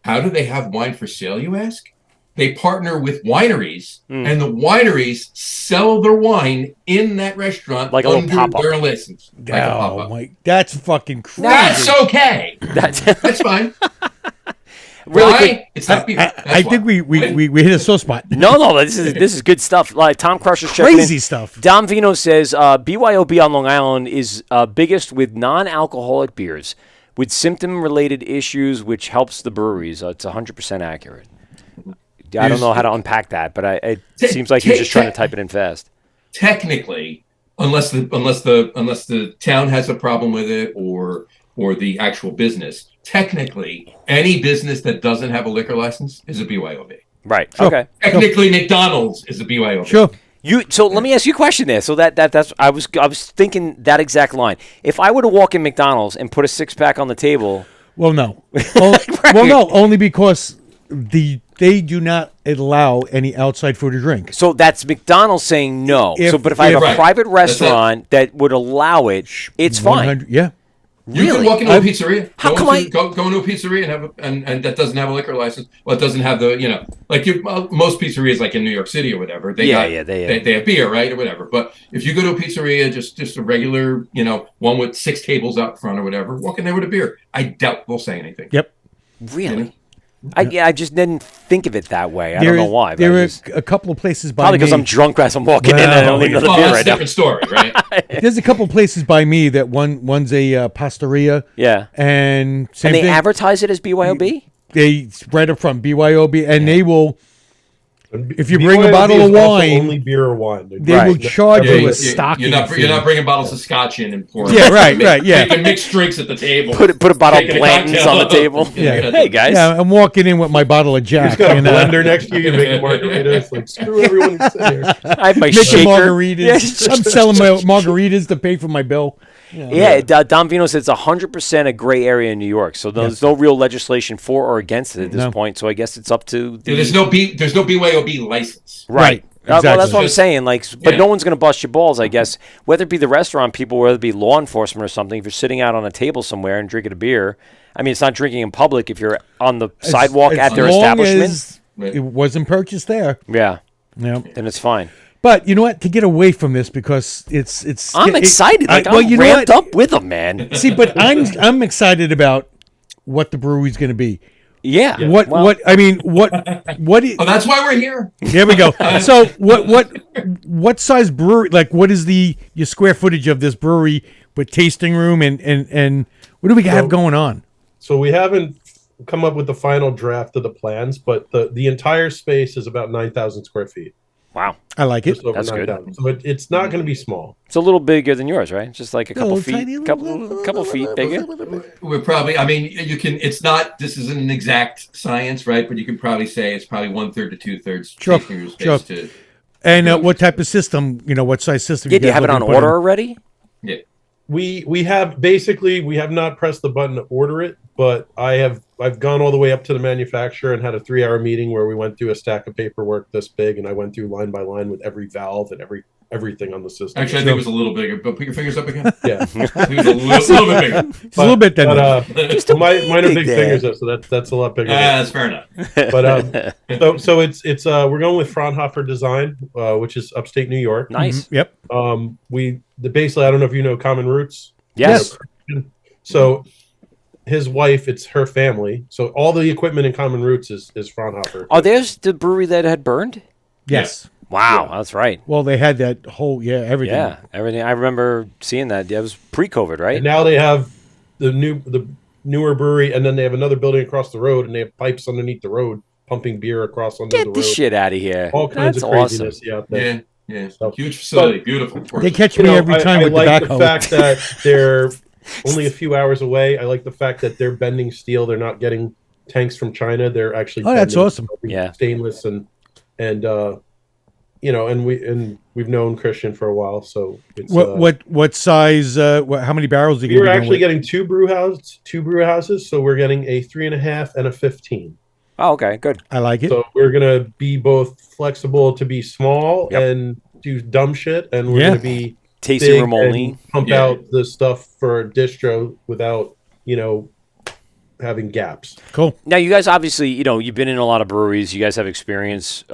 How do they have wine for sale, you ask? They partner with wineries, and the wineries sell their wine in that restaurant Like a little under pop-up. their license. Like a pop-up. Mike, that's fucking crazy. That's okay. That's fine. Really Why? quick. It's not beer. That's I why. think we hit a sore spot. No, this is good stuff. Like Tom Crusher's checking Crazy in. stuff. Dom Vino says BYOB on Long Island is biggest with non-alcoholic beers with symptom-related issues, which helps the breweries. It's 100% accurate. I don't know how to unpack that, but it seems like he's just trying to type it in fast. Technically, unless the town has a problem with it or the actual business, technically any business that doesn't have a liquor license is a BYOB. Right. Sure. Okay. Technically, McDonald's is a BYOB. Sure. So let me ask you a question there. So that's I was thinking that exact line. If I were to walk in McDonald's and put a 6-pack on the table, Well, no. Well, no, only because they do not allow any outside food or drink. so that's McDonald's saying no. If- But if I have a Right. private That's it. restaurant that would allow it, it's fine. 100 Yeah. You Really? can walk into a pizzeria. How go come into a pizzeria and have and that doesn't have a liquor license. Well, it doesn't have the most pizzerias like in New York City or whatever. They have beer, right, or whatever. But if you go to a pizzeria, just a regular, one with 6 tables out front or whatever, walk in there with a beer. I doubt they'll say anything. Yep. Really? I just didn't think of it that way. I don't know why. But There I are just- a couple of places by probably me. because I'm drunk as I'm walking in and I don't need another Well, beer that's right a now. different story, right? There's a couple of places by me that one's a pastaria. Yeah. And same And they thing. advertise it as BYOB? They right up front BYOB, and they will. If you bring a BYOB bottle of is also wine, only beer or wine. they Right. will charge Yeah, you a you- stocking You're fee. not bringing bottles of scotch in and pouring. Yeah, right, right, yeah. You can mix drinks at the table. Put a bottle of Taking a Blanton's cocktail. on the table. Yeah. Hey, guys. Yeah, I'm walking in with my bottle of Jack. He's got a and, blender next to you. You make a margarita. It's like, screw everyone who's in here. I have my making shaker. margaritas. Yeah. I'm selling my margaritas to pay for my bill. Dom Vino says it's 100% a gray area in New York, so there's no real legislation for or against it at this No. point. So I guess it's up to the There's no BYOB license. right. Well, Exactly. that's what I'm saying. But Yeah. no one's going to bust your balls, I guess. Whether it be the restaurant people, whether it be law enforcement or something. If you're sitting out on a table somewhere and drinking a beer, I mean, it's not drinking in public. If you're on the sidewalk at their as long establishment, as it wasn't purchased there. yeah, Yeah. then it's fine. But you know what? To get away from this, because it's I'm excited. I'm you know ramped what? up with them, man. See, but I'm excited about what the brewery's going to be. Yeah. What Well, I mean, what Oh, that's why we're here. there we go. So what size brewery, like what is your square footage of this brewery with tasting room and what do we have going on? So we haven't come up with the final draft of the plans, but the entire space is about 9,000 square feet. Wow. I like it. Just over That's good. 9,000. So it's not going to be small. It's a little bigger than yours, right? Just like a couple little feet, tiny couple feet bigger. We're probably. I mean, you can. It's not. This isn't an exact science, right? But you can probably say it's probably 1/3 to 2/3 Sure, tasting room space sure. to. And what type of system? What size system? Yeah, do you guys have it on looking to put order in? already? Yeah. We have not pressed the button to order it, but I've gone all the way up to the manufacturer and had a 3-hour meeting where we went through a stack of paperwork this big, and I went through line by line with every valve and everything on the system. Actually, I think it was a little bigger. But put your fingers up again. Yeah, It was a little bit bigger. It's a little bit then. But mine are big there. fingers, though, so that's a lot bigger. That's fair enough. But so it's we're going with Fraunhofer Design, which is upstate New York. Nice. Yep. Basically, I don't know if you know Common Roots. Yes. So his wife, it's her family. So all the equipment in Common Roots is Fraunhofer. Oh, there's the brewery that had burned? Yes. Wow, that's right. Well, they had that whole everything. Yeah, everything. I remember seeing that. It was pre-COVID, right? And now they have the newer brewery, and then they have another building across the road, and they have pipes underneath the road pumping beer across under the Get road. this shit out of here. All kinds That's of craziness. awesome. Out there. Yeah. So- Huge facility, beautiful. They catch me every time I with like the the backhoe. fact that they're only a few hours away. I like the fact that they're bending steel. They're not getting tanks from China. They're actually That's bending awesome. Yeah. stainless and we've known Christian for a while, so it's, What size? How many barrels are you we were going to actually getting two brew houses, so we're getting a 3.5 and a 15. Oh, okay, good. I like it. So we're gonna be both flexible to be small Yep. and do dumb shit, and we're Yeah. gonna be Tasting big room only. and pump Yeah. out the stuff for a distro without having gaps. Cool. Now, you guys obviously, you've been in a lot of breweries. You guys have experience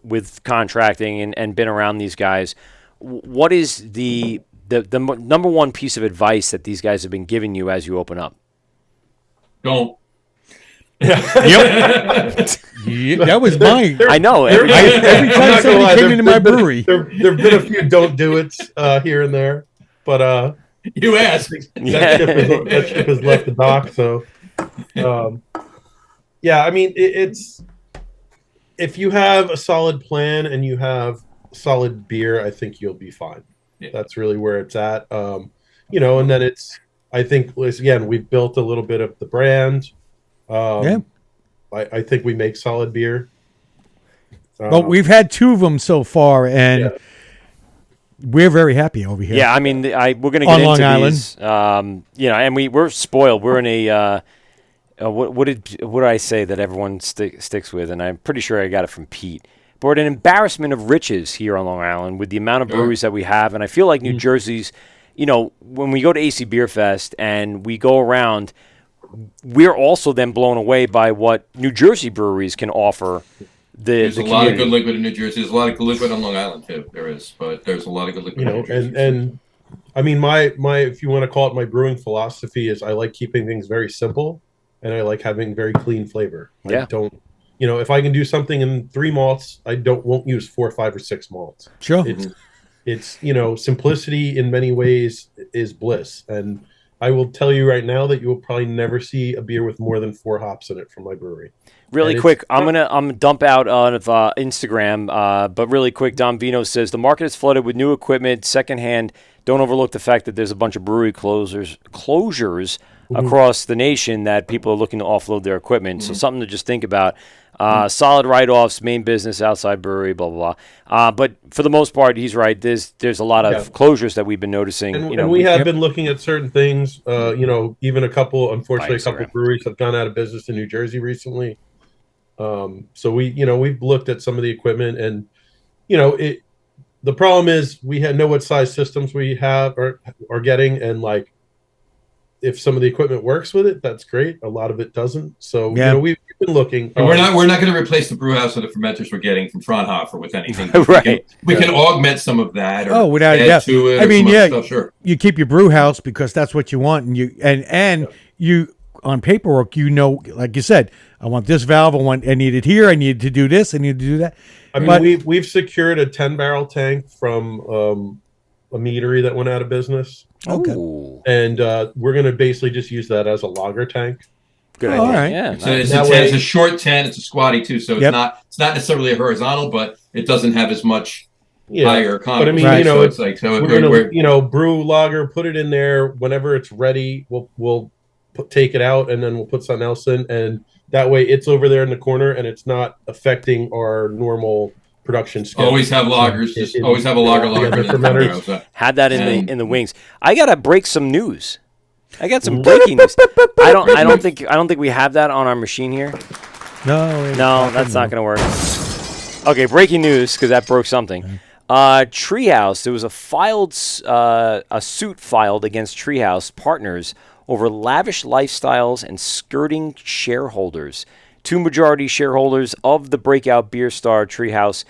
with contracting and been around these guys. What is the number one piece of advice that these guys have been giving you as you open up? Don't. Yep. That was mine. I know. Every I'm time not gonna somebody lie, came into my brewery, There've been a few don't do it here and there, but You asked. that ship has left the dock. So, I mean, it's if you have a solid plan and you have solid beer, I think you'll be fine. Yeah. That's really where it's at. And then I think, again, we've built a little bit of the brand. I think we make solid beer. well, we've had two of them so far, and we're very happy over here. Yeah, I mean, we're going to get On into Long Island. these. And we're spoiled. We're in a what did I say that everyone sticks with? And I'm pretty sure I got it from Pete. But we're at an embarrassment of riches here on Long Island with the amount of breweries that we have, and I feel like New Jersey's. When we go to AC Beer Fest and we go around, we're also then blown away by what New Jersey breweries can offer. There's the a lot of community. good liquid in New Jersey. There's a lot of good liquid on Long Island too. There is, but there's a lot of good liquid. in New Jersey. and I mean, my if you want to call it my brewing philosophy is I like keeping things very simple, and I like having very clean flavor. Yeah. I don't, if I can do something in 3 malts, I won't use 4, 5, or 6 malts. Sure. It's simplicity in many ways is bliss, and I will tell you right now that you will probably never see a beer with more than 4 hops in it from my brewery. Really And quick, I'm gonna dump out on Instagram, but really quick, Dom Vino says the market is flooded with new equipment, secondhand. Don't overlook the fact that there's a bunch of brewery closures across the nation that people are looking to offload their equipment. So something to just think about. Solid write-offs, main business, outside brewery, blah blah blah. But for the most part, he's right. There's a lot of closures that we've been noticing. And we have been looking at certain things. Even a couple breweries have gone out of business in New Jersey recently. So we've looked at some of the equipment, and the problem is we know what size systems we have are getting, and like if some of the equipment works with it, that's great. A lot of it doesn't. So we've been looking. But we're not going to replace the brew house or the fermenters we're getting from Fraunhofer with anything. Right. We can augment some of that. Or without add to it. I mean, stuff, sure. you keep your brew house because that's what you want, and you on paperwork, like you said, I want this valve. I need it here. I need to do this. I need to do that. I mean, we've secured a 10-barrel tank from a meadery that went out of business. Okay. Ooh, And we're going to basically just use that as a lager tank. good All idea. right. Yeah, So nice. it's a short 10. It's a squatty too. So it's not necessarily a horizontal, but it doesn't have as much higher But I economy. mean, Right. So it's like we're going to brew lager, put it in there. Whenever it's ready, we'll take it out, and then we'll put something else in. And that way it's over there in the corner, and it's not affecting our normal production schedule. always have lagers. Just always have a lager. the in the fermenters. so. Had that in the wings. I gotta break some news. I got some breaking news. I don't think we have that on our machine here. No, That's not going to work. Okay, breaking news because that broke something. Treehouse. There was a suit filed against Treehouse partners over lavish lifestyles and skirting shareholders. 2 majority shareholders of the breakout beer star Treehouse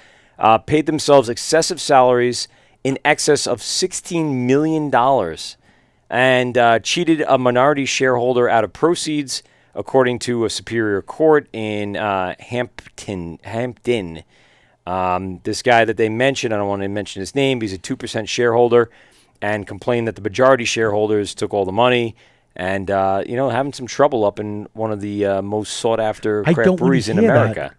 paid themselves excessive salaries in excess of $16 million. and cheated a minority shareholder out of proceeds, according to a superior court in Hampton. This guy that they mentioned, I don't want to mention his name, he's a 2% shareholder, and complained that the majority shareholders took all the money, and having some trouble up in one of the most sought after craft breweries in America.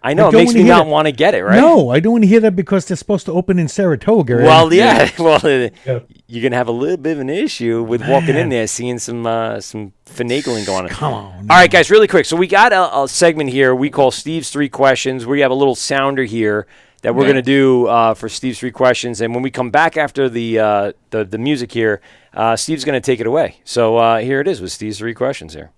I know, it makes me not want to get it, right? No, I don't want to hear that because they're supposed to open in Saratoga. Right? Well, yeah. Well, you're going to have a little bit of an issue with walking in there, seeing some finagling going on. Come on. All right, guys, really quick. So we got a segment here we call Steve's 3 Questions. We have a little sounder here that we're going to do for Steve's 3 Questions. And when we come back after the music here, Steve's going to take it away. So here it is with Steve's 3 Questions here.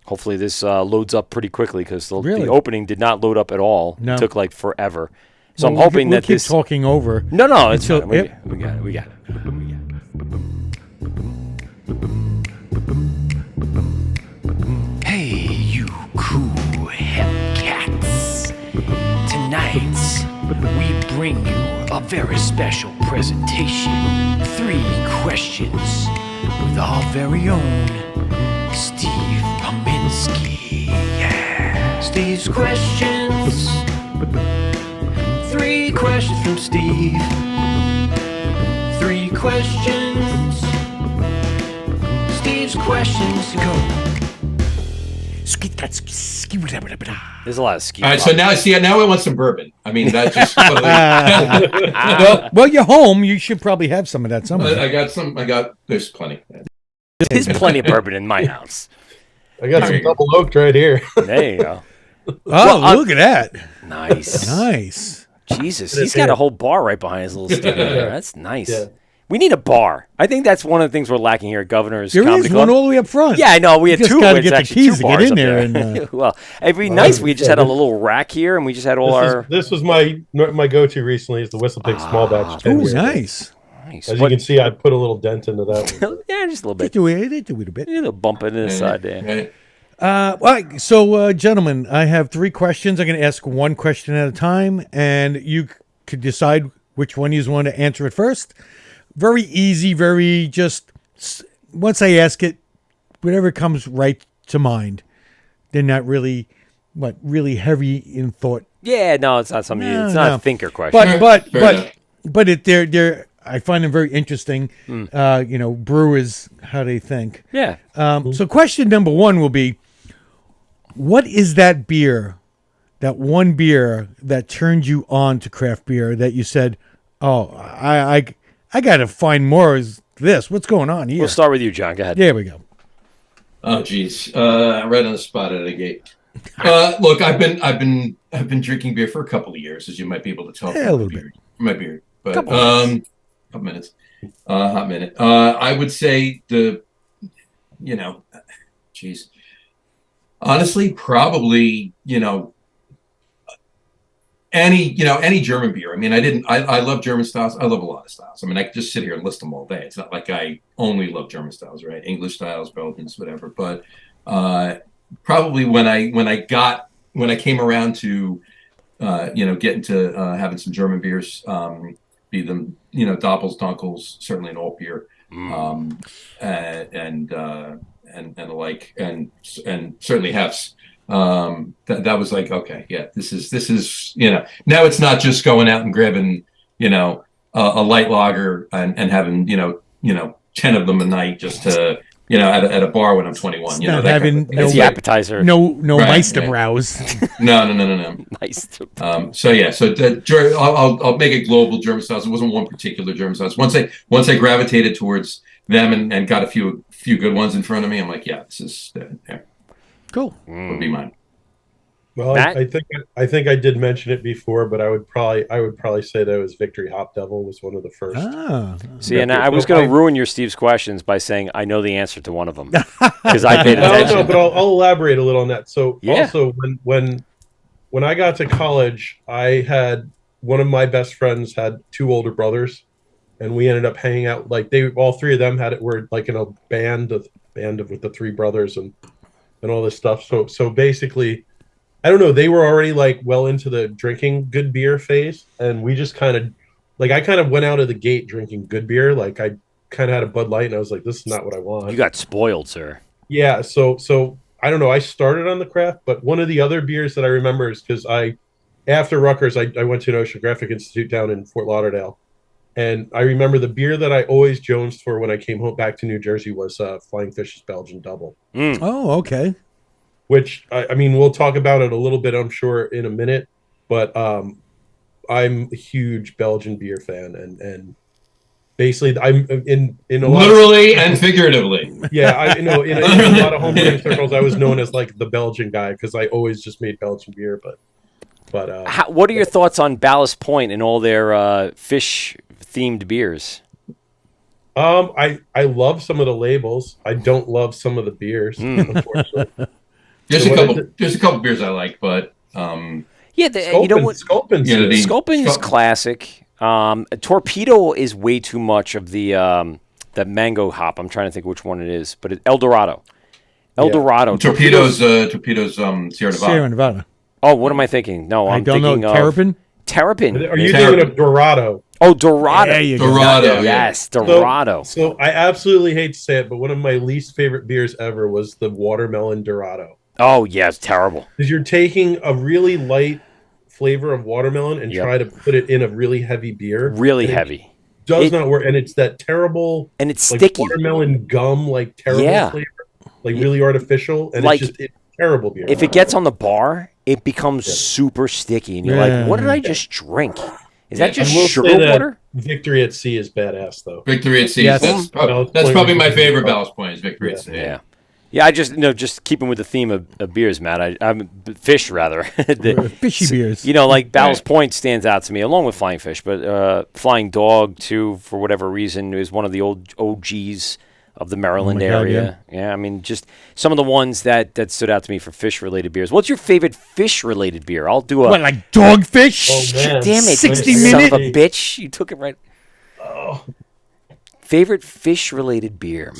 Hopefully this loads up pretty quickly because the opening did not load up at all. No. It took like forever. So I'm hoping we'll that keep this... talking over. No, it's So, fine. We got it. Hey, you cool hep cats. Tonight, we bring you a very special presentation. 3 questions with our very own Steve Pominski. Yeah. Steve's questions. 3 questions from Steve. 3 questions. Steve's questions. Go. There's a lot of ski. All right, so now I want some bourbon. I mean, that just well, you're home. You should probably have some of that somewhere. I got some. There's plenty. There's plenty of bourbon in my house. I got some double oaked right here. There you go. Oh, look at that. Nice. Nice. Jesus, he's got a whole bar right behind his little studio there. That's nice. Yeah. We need a bar. I think that's one of the things we're lacking here at Governor's There Comedy is Club. one all the way up front. Yeah, I know. We had You just 2. gotta It's get the actually keys 2 to get bars in up there there. and, well, it'd be nice if we just had a little rack here and we just had all our... This was my go-to recently is the Whistle Pig Small Batch. Oh, 10 year. nice. Nice. As you can see, I put a little dent into that one. Yeah, just a little bit. They do it a little bit. A little bump it in the side there. Right. All right, so, gentlemen, I have 3 questions. I'm going to ask one question at a time, and you could decide which one you want to answer it first. Very easy, very just, once I ask it, whatever comes right to mind. They're not really, really heavy in thought. Yeah, no, it's not something. No, it's not no. a thinker question. But they're I find them very interesting. Brewers, how they think. Yeah. So question number 1 will be, what is that beer, that one beer that turned you on to craft beer that you said, oh, I got to find more of this. What's going on here? We'll start with you, John. Go ahead. There we go. Oh, geez, right on the spot out of the gate. Look, I've been drinking beer for a couple of years, as you might be able to tell Yeah, a little bit. my beard, but Couple minutes, hot minute. I would say geez, honestly, probably any German beer. I mean, I love German styles. I love a lot of styles. I mean, I could just sit here and list them all day. It's not like I only love German styles, right? English styles, Belgians, whatever. But probably when I came around to get into having some German beers, be them Doppels, Dunkels, certainly an alt beer, and the like, and certainly Hefs. That was like, okay, yeah, this is now it's not just going out and grabbing a light lager and having 10 of them a night just to at a bar when I'm 21. Not having It's the appetizer. no Right, Meisterbrows. No. Nice. I'll make it global German styles. It wasn't one particular German styles. Once I gravitated towards them and got a few good ones in front of me, I'm like, yeah, this is there. Cool. Would be mine. Well, Matt? I think I did mention it before, but I would probably say that was Victory Hop Devil was one of the first. Ah. See, and I was going to ruin your Steve's questions by saying I know the answer to one of them because I paid attention. No, but I'll elaborate a little on that. So Yeah. also when I got to college, I had one of my best friends had 2 older brothers, and we ended up hanging out. Like all 3 of them were like in a band with the 3 brothers and all this stuff. So basically, I don't know, they were already like well into the drinking good beer phase, and we just I kind of went out of the gate drinking good beer. Like I kind of had a Bud Light, and I was like, this is not what I want. You got spoiled, sir. Yeah, so I don't know. I started on the craft, but one of the other beers that I remember is because after Rutgers, I went to an Oceanographic Institute down in Fort Lauderdale, and I remember the beer that I always jonesed for when I came home back to New Jersey was Flying Fish's Belgian Double. Oh, okay. Which I mean, we'll talk about it a little bit, I'm sure, in a minute. But I'm a huge Belgian beer fan, and basically, I'm in a lot Literally and figuratively. I know in a lot of homebrewing circles, I was known as like the Belgian guy because I always just made Belgian beer. But What are your thoughts on Ballast Point and all their fish-themed beers? I love some of the labels. I don't love some of the beers, unfortunately. There's a couple beers I like, but Yeah, you know what? Sculpin's Yeah, the- Sculpin's classic. Torpedo is way too much of the mango hop. I'm trying to think which one it is, but El Dorado. El Dorado. Torpedoes Sierra Sierra Nevada. Nevada. Oh, what am I thinking? No, I I'm don't thinking know. of Terrapin? Terrapin. Are you Terrapin. thinking of Dorado? Oh, Dorado. There you go. Dorado. Yeah. Yes, Dorado. So I absolutely hate to say it, but one of my least favorite beers ever was the watermelon Dorado. Oh, yeah, it's terrible. Because you're taking a really light flavor of watermelon and try to put it in a really heavy beer. Really And it heavy. does not work, and it's that terrible, And it's like sticky. watermelon gum, like terrible flavor, like really artificial, and Like, it's terrible beer. If it gets on the bar, it becomes super sticky, and you're like, "What did I just drink? Is that just I will sugar say that water?" Victory at Sea is badass, though. Victory at Sea. Yes. That's Ballast probably Point my was- favorite Ballast Point is Victory at Sea. Yeah. Yeah, I just keeping with the theme of beers, Matt. I'm fish rather. Fishy beers. You know, like Ballast Right. Point stands out to me, along with Flying Fish, but Flying Dog too, for whatever reason, is one of the old OGs of the Maryland Oh my God, area. Yeah, I mean, just some of the ones that stood out to me for fish-related beers. What's your favorite fish-related beer? I'll do a. What, like dogfish? Oh, man. Damn it! 60 you son of a minute? bitch! You took it right. Favorite fish-related beer?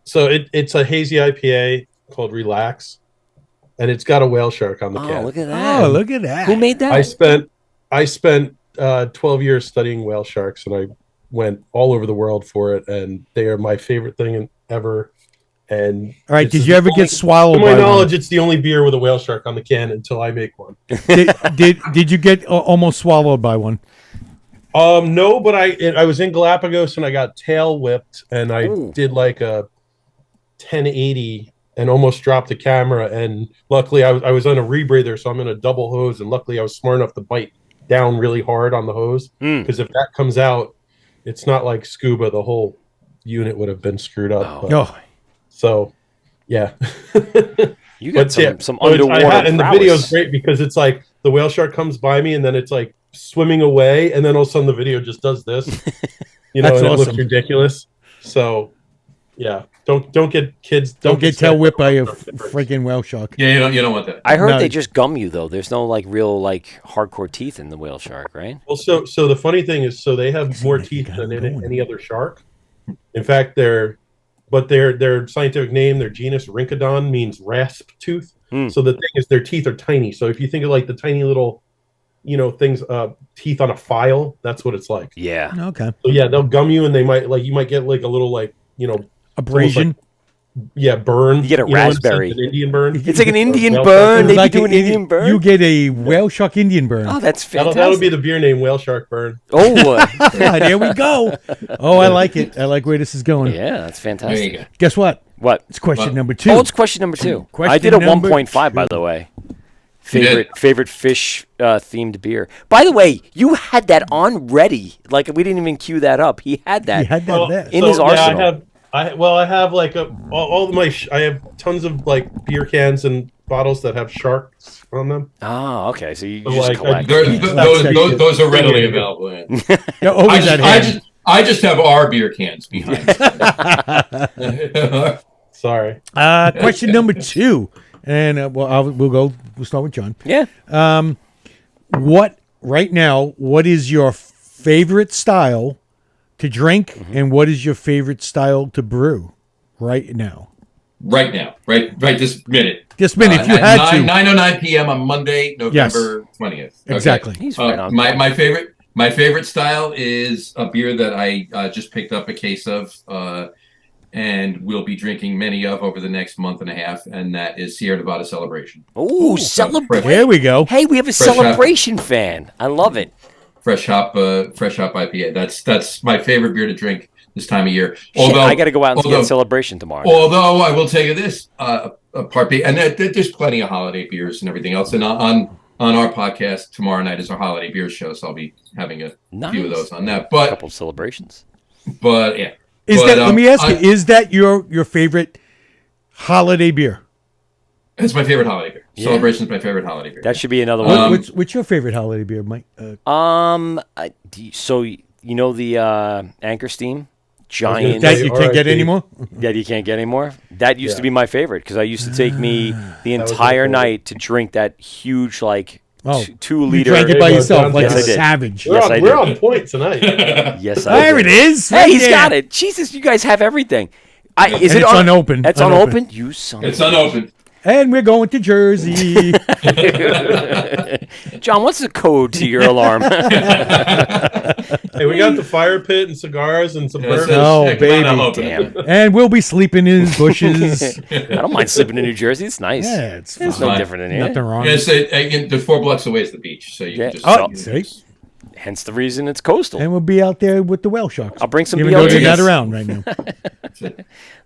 So it's a hazy IPA called Relax, and it's got a whale shark on the Oh, can. look at that! Oh, look at that. Who made that? I spent 12 years studying whale sharks, and I went all over the world for it, and they are my favorite thing ever. And All right, this did is you ever the only- get swallowed To my by knowledge, it's the only beer with a whale shark on the can until I make one. one? Did you get almost swallowed by one? No, but I was in Galapagos and I got tail whipped, and I did like a 1080 and almost dropped the camera. And luckily, I was on a rebreather, so I'm in a double hose, and luckily I was smart enough to bite down really hard on the hose, because if that comes out, it's not like scuba. The whole unit would have been screwed up. But- No. So, yeah. You got some So underwater and the prowess. video's great because it's like the whale shark comes by me, and then it's like swimming away, and then all of a sudden the video just does this, you know, That's and it looks awesome. ridiculous. So, yeah, don't get kids. Don't get tail sad. whipped by a freaking whale shark. Yeah, you don't want that. I heard No. they just gum you though. There's no like real like hardcore teeth in the whale shark, right? Well, so the funny thing is, so they have more like you teeth got than them going. any other shark. In fact, their scientific name, their genus Rhynchodon, means rasp tooth. So the thing is, their teeth are tiny. So if you think of like the tiny little, you know, things, teeth on a file, that's what it's like. Yeah. Okay. So yeah, they'll gum you, and they might you might get like a little like, you know, Abrasion. burn. You get a know, in sense, raspberry. an Indian burn. It's like an Indian Whale burn. shark They Like could do an Indian burn. You get a whale shark Indian burn. Oh, that's That'll fantastic. be the beer name, whale shark burn. Oh, Yeah, there we go. Oh, I like it. I like where this is going. yeah, that's There you fantastic. go. Guess what? What? It's question What? number 2. Oh, it's question number 2. Question I did a number 1.5, by 2. the way. did? Favorite fish themed beer. By the way, you had that on ready. Like we didn't even cue that up. He had that. You had that there. In his arsenal. I have like all of my I have tons of like beer cans and bottles that have sharks on them. Oh, okay. So you So, just like, collect. Those are readily available. Yeah. Yeah, always at hand. I just have our beer cans behind. Sorry. Question number 2. And we'll start with John. Yeah. What is your favorite style to drink, and what is your favorite style to brew right now? Right now, right this minute. This minute, if you had to. 9:09 p.m. on Monday, November 20th. Okay. Exactly. He's right on. My favorite My favorite style is a beer that I just picked up a case of, and we'll be drinking many of over the next month and a half, and that is Sierra Nevada Celebration. Oh, celebrate! There we go. Hey, we have a Fresh celebration fan. I love it. Fresh hop IPA. That's my favorite beer to drink this time of year. Shit, I got to go out and get a celebration tomorrow. Although I will tell you this, Part B, and there's plenty of holiday beers and everything else. And on our podcast tomorrow night is our holiday beer show, so I'll be having a few of those on that. But a couple of celebrations. But yeah, Let me ask you: is that your favorite holiday beer? It's my favorite holiday beer. Yeah. Celebration is my favorite holiday beer. That should be another one. What's your favorite holiday beer, Mike? So you know the Anchor Steam giant That you can't get anymore? that you can't get anymore. That used to be my favorite because I used to take me the entire night to drink that huge 2 liter. You drank it by yourself like Yes, a I did. savage. Yes, I We're did. on point tonight. Yes, I There did. it is. Hey, right he's there. got it. Jesus, you guys have everything. Is And it it's unopened. It's unopened. You son. It's of a- unopened. And we're going to Jersey. John, what's the code to your alarm? Hey, we got the fire pit and cigars and some bourbon. Oh, Come on, I'm baby. open. Damn. And we'll be sleeping in his bushes. I don't mind sleeping in New Jersey. It's nice. Yeah, it's It's fine. no different than here. Nothing wrong. Yeah, so, again, the 4 blocks away is the beach, so you Yeah. can just. Oh, you see? just- Hence the reason it's coastal. And we'll be out there with the whale sharks. I'll bring some Even though they're BLTs. not around right now.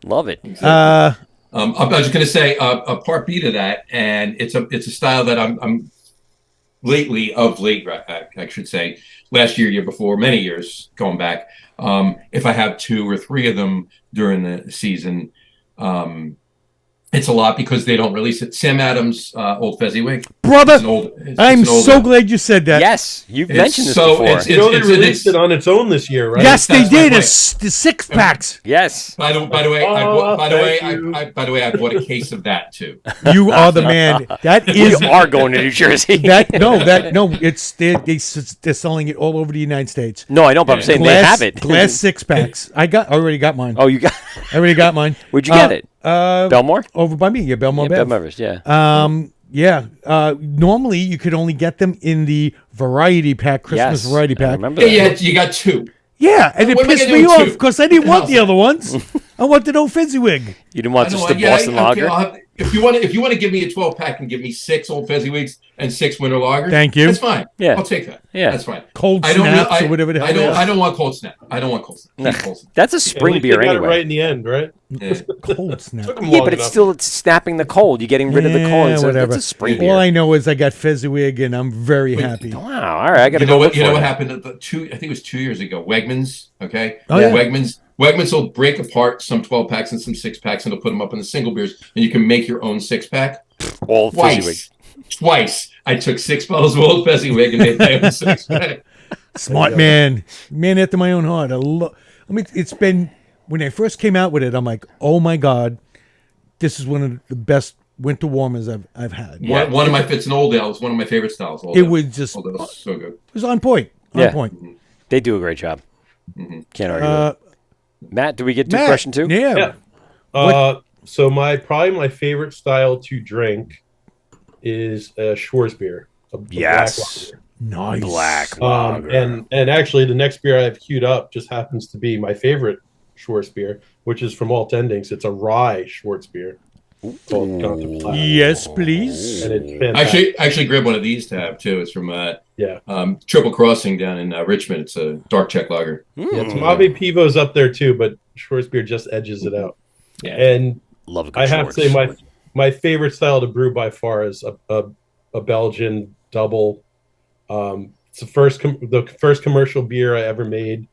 Love it. Uh, I was just going to say a Part B to that, and it's a style that I'm lately, I should say, last year before, many years going back. If I have 2 or 3 of them during the season, it's a lot because they don't release it. Sam Adams, Old Fezziwig. brother, It's I'm an old- so glad you said that. Yes, you've It's mentioned this so- before. it's- You know, they it's- released it on its own this year, right? Yes, they That's my did. point. The 6-packs. Yes. By the way, Oh, by the way, thank you. I bought a case of that too. You are the man. That We is are going to New Jersey. It's they're selling it all over the United States. No, I know, but I'm saying they have it. Glass 6-packs. I already got mine. Oh, you got. I already got mine. Where'd you get it? Belmore? Over by me. Yeah, Belmore Yeah, Bev. Belmore's, yeah. Normally you could only get them in the variety pack, Christmas Yes, variety I pack. remember Yeah, that. you got 2. Yeah, and it What am I pissed gonna me do with off 2? because I didn't want the other ones. I wanted Old Fezziwig. You didn't want I don't just the want- Boston okay, Lager? I'll have- if you want to give me a 12-pack and give me 6 Old Fezziwigs and 6 Winter Lagers, Thank you. That's fine. Yeah. I'll take that. Yeah. That's fine. Cold I don't. snaps or whatever the hell. they are. I don't want cold snap. I don't want cold snap. No. Keep cold snap. That's a At spring least beer they got anyway. it right in the end, right? Yeah. Cold snap. Took 'em Yeah, long but it's enough. still snapping the cold. You're getting rid of the cold. It's whatever. a spring All beer. I know is I got Fezziwig and I'm very happy. Wow. All right, I got to You go know what? look You for know it. what happened at the 2? I think it was 2 years ago. Wegmans. Okay. Oh, yeah. Wegmans will break apart some 12-packs and some 6-packs, and they'll put them up in the single beers, and you can make your own 6-pack. Old Fezziwig. Twice. I took 6 bottles of Old Fezziwig and made my own 6-pack. Smart man. Man after my own heart. It's been, when I first came out with it, I'm like, oh my God, this is one of the best winter warmers I've had. Yeah. One of my fits in Old Ale is one of my favorite styles. Old It Ale. was just, Old Ale is so good. it was on point. On Yeah. point. They do a great job. Can't argue with Uh, it. Matt, do we get to Matt, question 2? Yeah. Yeah. So probably my favorite style to drink is a Schwarzbier. A Yes. Nice. Black black lager. And actually, the next beer I have queued up just happens to be my favorite Schwarzbier, which is from Alt Endings. It's a rye Schwarzbier called Contemplate. Yes, please. And it's fantastic. Actually grabbed one of these to have too. It's from Yeah. Triple Crossing down in Richmond. It's a dark Czech lager. Yeah, Tmave Pivo's up there too, but Schwarzbier just edges it out. Yeah. And Love a good I have to Schwartz. say my favorite style to brew by far is a Belgian double. It's the first commercial beer I ever made.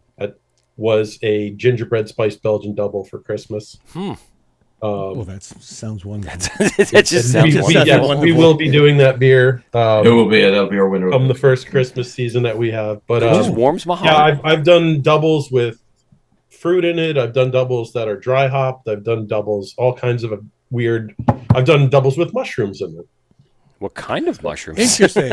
Was a gingerbread spiced Belgian double for Christmas. Well, that sounds wonderful. That just sounds we- wonderful. we will be doing that beer It will be. That'll be our winner. from the first Christmas season that we have. But It just warms my yeah, heart. I've done doubles with fruit in it. I've done doubles that are dry hopped. I've done doubles, all kinds of weird. I've done doubles with mushrooms in it. What kind of mushrooms? Interesting.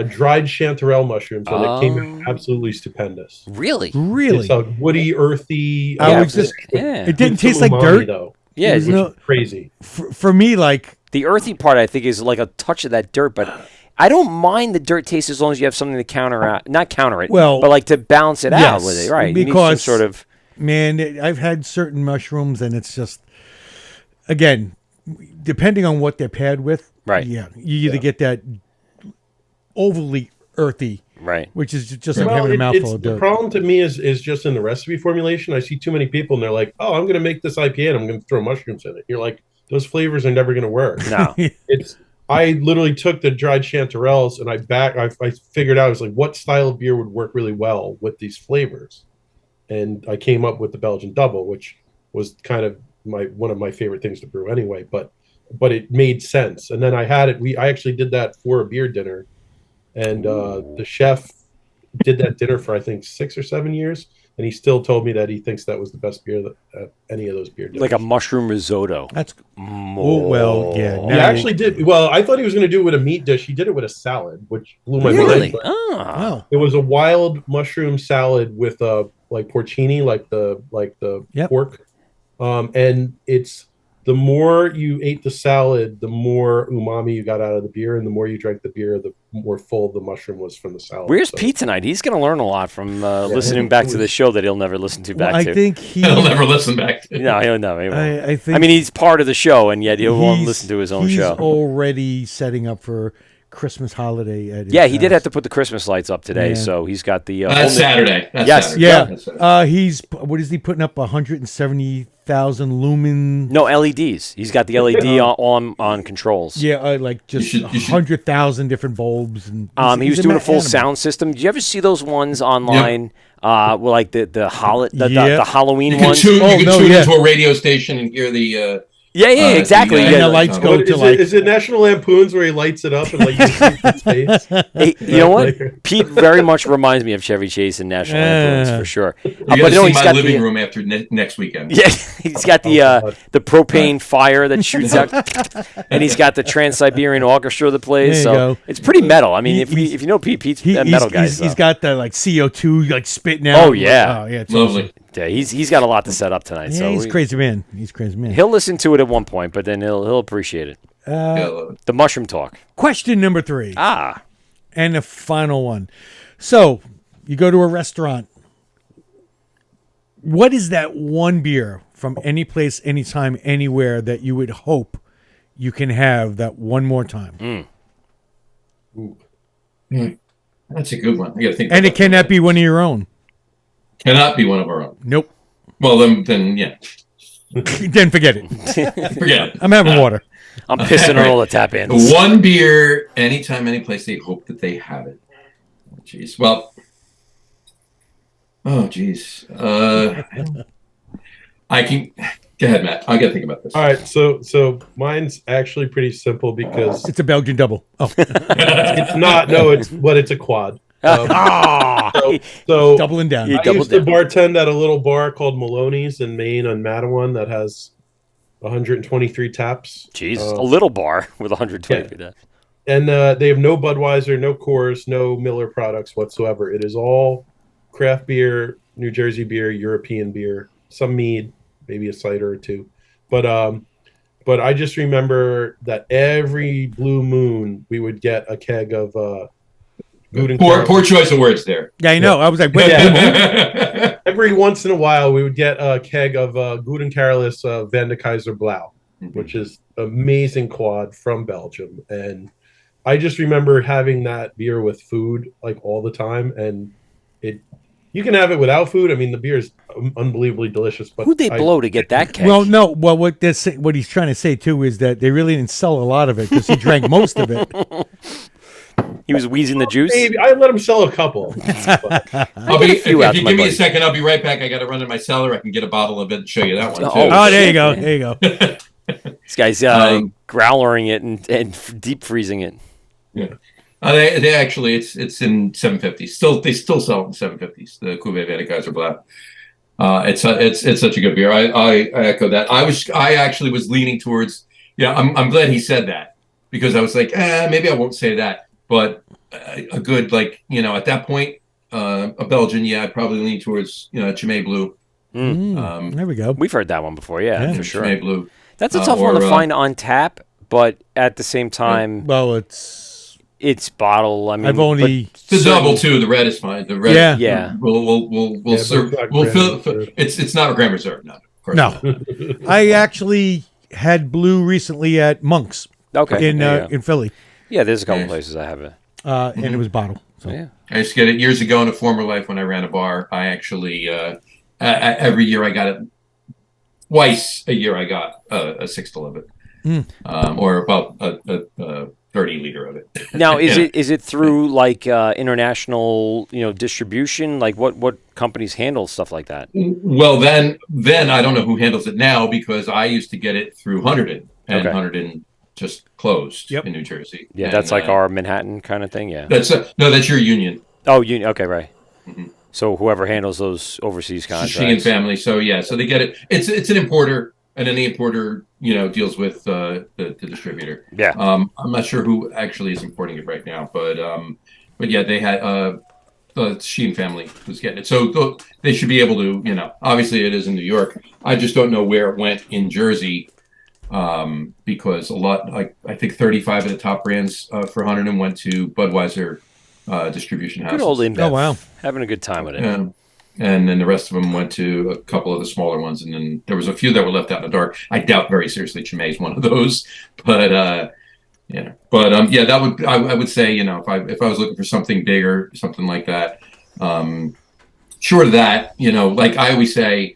Dried chanterelle mushrooms, and it came Oh. out absolutely stupendous. Really? Really? It's a woody, earthy. I Yeah, was just, Yeah. it didn't with some taste like umami, dirt. though. Yeah, It was Which no- is crazy. For me, like, the earthy part I think is like a touch of that dirt, but I don't mind the dirt taste as long as you have something to not counter it, Well, but like to balance it out yes, with it, right? You need some because- sort of. Man, I've had certain mushrooms, and it's just, again, depending on what they're paired with. Right. Yeah, you either get that overly earthy, Right. which is just like Well, having a mouthful of the dirt. problem to me is just in the recipe formulation. I see too many people, and they're like, "Oh, I'm going to make this IPA, and I'm going to throw mushrooms in it." You're like, those flavors are never going to work. No. It's. I literally took the dried chanterelles, and I figured out, I was like, what style of beer would work really well with these flavors, and I came up with the Belgian Double, which was kind of one of my favorite things to brew anyway. But it made sense, and then I had it. I actually did that for a beer dinner. And the chef did that dinner for, I think, 6 or 7 years. And he still told me that he thinks that was the best beer that any of those beer dinners. Like a mushroom risotto. That's well, yeah. He now actually did. Well, I thought he was going to do it with a meat dish. He did it with a salad, which blew my Really? mind. But Ah. it was a wild mushroom salad with like porcini, like the Yep. pork. And it's the more you ate the salad, the more umami you got out of the beer, and the more you drank the beer, the more full the mushroom was from the salad. Where's So- Pete tonight? He's going to learn a lot from listening back to the show that he'll never listen to Well, back I to. think he. I'll never listen back to it. No, he'll know. He won't. I think. I mean, he's part of the show, and yet he won't he's- listen to his own he's show. already setting up for Christmas holiday. At his Yeah, he did house. have to put the Christmas lights up today, Yeah. so he's got the. That's whole new- Saturday. That's Yes. Saturday. Yeah, That's Saturday. he's what is he putting up? 170,000 lumen. No LEDs. He's got the LED on controls. Yeah, like just You should- 100,000 different bulbs, and He was he's doing an a full animal. sound system. Did you ever see those ones online? With like the Yeah. Halloween You can ones. tune, Oh, you can no, tune yeah. into a radio station and hear the. Yeah, exactly. the, And Yeah, the lights go What, to is, like. is it National Lampoons where he lights it up and like you see his face? Hey, you know what? Like- Pete very much reminds me of Chevy Chase and National Lampoons for sure. You got to no, see he's my got living the, room after next weekend. Yeah, he's got God. the propane fire that shoots out, and he's got the Trans-Siberian Orchestra that plays. There you So go. it's pretty metal. I mean, He- if you know Pete, Pete's He- a metal guy. So. he's got the like CO2 like spitting out. Oh, yeah. Oh yeah, it's Lovely. awesome. Yeah, he's got a lot to set up tonight. Yeah, so he's crazy man. He's crazy man. He'll listen to it at one point, but then he'll appreciate it. Yeah, I love it. The mushroom talk. Question number 3, Ah, and the final one. So you go to a restaurant. What is that one beer from any place, anytime, anywhere that you would hope you can have that one more time? That's a good one. I got to think. And about it cannot be one of your own. Cannot be one of our own. Nope. Well, then yeah, Then forget it. forget it. I'm having water. I'm pissing on all the tap ins. One beer, anytime, any place. They hope that they have it. Jeez. Well. Oh, jeez. I can. Go ahead, Matt. I got to think about this. All right, so mine's actually pretty simple because It's a Belgian double. Oh, it's not. No, it's a quad. So doubling down. You I doubled used to down. bartend at a little bar called Maloney's in Maine on Matawan that has 123 taps. Jeez, a little bar with 120 for that. And they have no Budweiser, no Coors, no Miller products whatsoever. It is all craft beer, New Jersey beer, European beer, some mead, maybe a cider or two. But I just remember that every blue moon we would get a keg of Guten Poor choice of words there. Yeah, I know. I was like, wait, Yeah. Every once in a while, we would get a keg of Guten Carolus Van de Kaiser Blau, which is amazing quad from Belgium. And I just remember having that beer with food like all the time. And you can have it without food. I mean, the beer is unbelievably delicious. But Who'd they blow to get that keg? well, no. Well, what he's trying to say too is that they really didn't sell a lot of it because he drank most of it. He was wheezing the juice. Maybe I let him sell a couple. I'll be, if few out you to my give me a buddy. second, I'll be right back. I got to run in my cellar. I can get a bottle of it and show you that one too. Oh, Oh, there you go. There you go. This guy's growlering it and deep freezing it. Yeah. They actually it's in 750s. They still sell it in 750s. The Cuvée Van de Kaiser Blau. It's such a good beer. I echo that. I actually was leaning towards. Yeah, I'm glad he said that because I was like, maybe I won't say that. But a good at that point, a Belgian. Yeah, I'd probably lean towards Chimay Blue. There we go. We've heard that one before, yeah, Yeah. for sure. Chimay Blue. That's a tough one to or, find on tap, but at the same time, Well, it's It's bottle. I mean, I've only The double too. The red is fine. The red. Yeah. Yeah. We'll Yeah, serve. but it's not We'll Grand fill. Reserve. It's not a Grand Reserve. No. Of course no. not. I actually had blue recently at Monk's okay. in Philly, Yeah, there's a couple Nice. places I have it. and it was bottle. So. Yeah. I used to get it years ago in a former life when I ran a bar. I actually every year I got it. Twice a year I got a sixtel of it, or about a 30-liter of it. Now, is Yeah. it through like international distribution? Like what companies handle stuff like that? Well, then I don't know who handles it now because I used to get it through Hunterdon, and Okay. Hunterdon just closed Yep. in New Jersey. Yeah, And, that's like our Manhattan kind of thing. Yeah. That's no, that's your union. Oh, you okay? Right. So whoever handles those overseas Sheehan contracts. family. So yeah, so they get it. It's an importer, and then the importer deals with the distributor. Yeah. I'm not sure who actually is importing it right now, but yeah, they had the Sheehan family was getting it, so they should be able to. Obviously it is in New York. I just don't know where it went in Jersey, because a lot, like I think 35 of the top brands for Hunterdon went to Budweiser distribution houses. Good old InBev. Oh, wow. Having a good time with it. Yeah. And then the rest of them went to a couple of the smaller ones, and then there was a few that were left out in the dark. I doubt very seriously Chimay is one of those, but yeah. But yeah, that would I would say if I was looking for something bigger, something like that. Short of that, like I always say,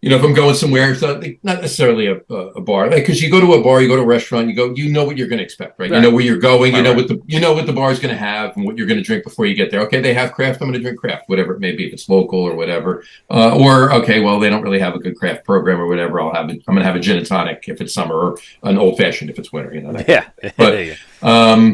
if I'm going somewhere, so not necessarily a bar, because you go to a bar, you go to a restaurant, you know what you're going to expect, right? You know where you're going, you know what the bar is going to have and what you're going to drink before you get there. Okay, they have craft, I'm going to drink craft, whatever it may be, if it's local or whatever. Or okay, well they don't really have a good craft program or whatever. I'm going to have a gin and tonic if it's summer, or an old fashioned if it's winter. Yeah. But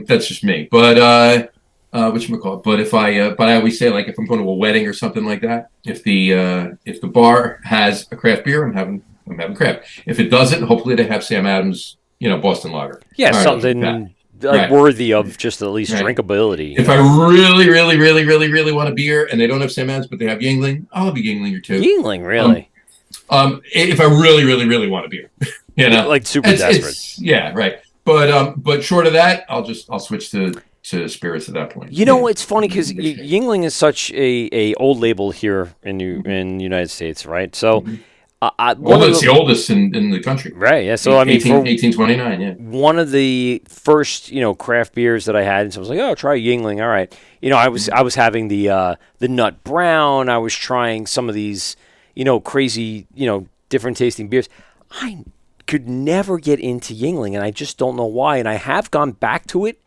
that's just me. But whatchamacallit? But I always say, like, if I'm going to a wedding or something like that, if the bar has a craft beer, I'm having craft. If it doesn't, hopefully they have Sam Adams, Boston Lager. Yeah, All right, something like like Right. worthy of just at least Right. drinkability. If I really, really, really, really, really want a beer and they don't have Sam Adams, but they have Yingling, I'll have a Yingling or two. Yingling, really? If I really, really, really want a beer, Like super desperate. Yeah, right. But short of that, I'll switch to spirits at that point. It's funny because Yingling is such a old label here in the United States, right? So, It's the oldest in the country. right? Yeah. So I mean, 1829. Yeah. one of the first craft beers that I had, and someone was like, "Oh, try Yingling." All right. I was having the nut brown. I was trying some of these crazy different tasting beers. I could never get into Yingling, and I just don't know why. And I have gone back to it.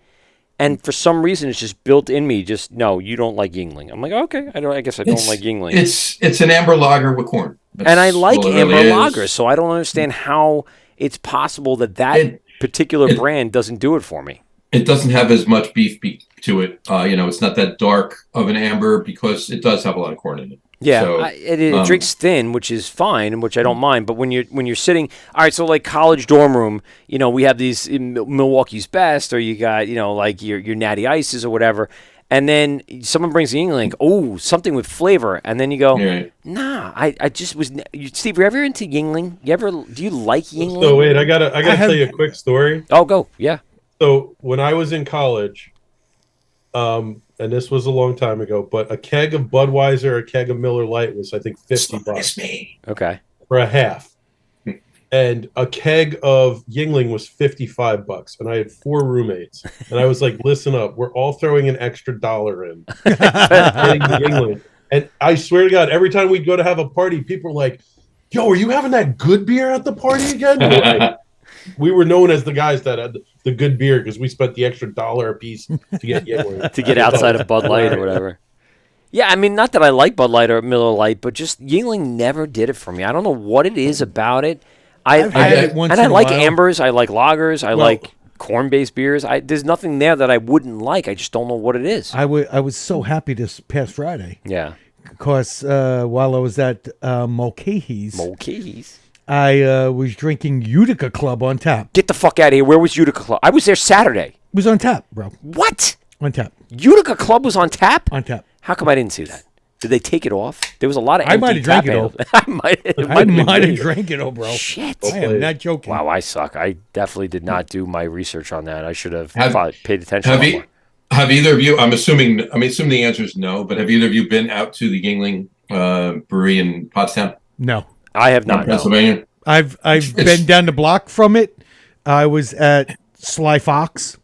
And for some reason, it's just built in me. Just no, you don't like Yingling. I'm like, okay, I guess I don't like Yingling. It's an amber lager with corn. And I like all it amber really is. lagers, so I don't understand how it's possible that particular brand doesn't do it for me. It doesn't have as much beef to it. It's not that dark of an amber because it does have a lot of corn in it. Yeah, So, it drinks thin, which is fine, and which I don't mind. But when you're sitting, all right, so like college dorm room, we have these in Milwaukee's Best, or you got like your Natty Ices or whatever, and then someone brings the Yingling, oh, something with flavor, and then you go, nah, I just was. Steve, you ever into Yingling? Do you like Yingling? So wait, I gotta tell you a quick story. Oh, go, yeah. So when I was in college, and this was a long time ago, but a keg of Budweiser, a keg of Miller Lite was, I think, $50 Okay. for a half. And a keg of Yingling was $55. And I had 4 roommates. And I was like, listen up, we're all throwing an extra $1 in. Getting the Yingling. And I swear to God, every time we'd go to have a party, people were like, yo, are you having that good beer at the party again? We were known as the guys that had the good beer because we spent the extra $1 a piece to get Yingling. To get outside of Bud Light or whatever. Yeah, I mean, not that I like Bud Light or Miller Lite, but just Yingling never did it for me. I don't know what it is about it. I've had it once and in I a like while. ambers. I like lagers. I like corn-based beers. There's nothing there that I wouldn't like. I just don't know what it is. I was so happy this past Friday Yeah. because while I was at Mulcahy's, Mulcahy's. I was drinking Utica Club on tap. Get the fuck out of here. Where was Utica Club? I was there Saturday. It was on tap, bro. What? On tap. Utica Club was on tap? On tap. How come I didn't see that? Did they take it off? There was a lot of I might empty have drank tap it handles. I might I have been might me. have drank it, oh, bro. Shit. I am not joking. Wow, I suck. I definitely did not do my research on that. I should have Have- paid attention Have a lot you, more. have either of you? I'm assuming the answer is no. But have either of you been out to the Yingling Brewery in Pottstown, No. I have not. No. Pennsylvania? I've been down the block from it. I was at Sly Fox.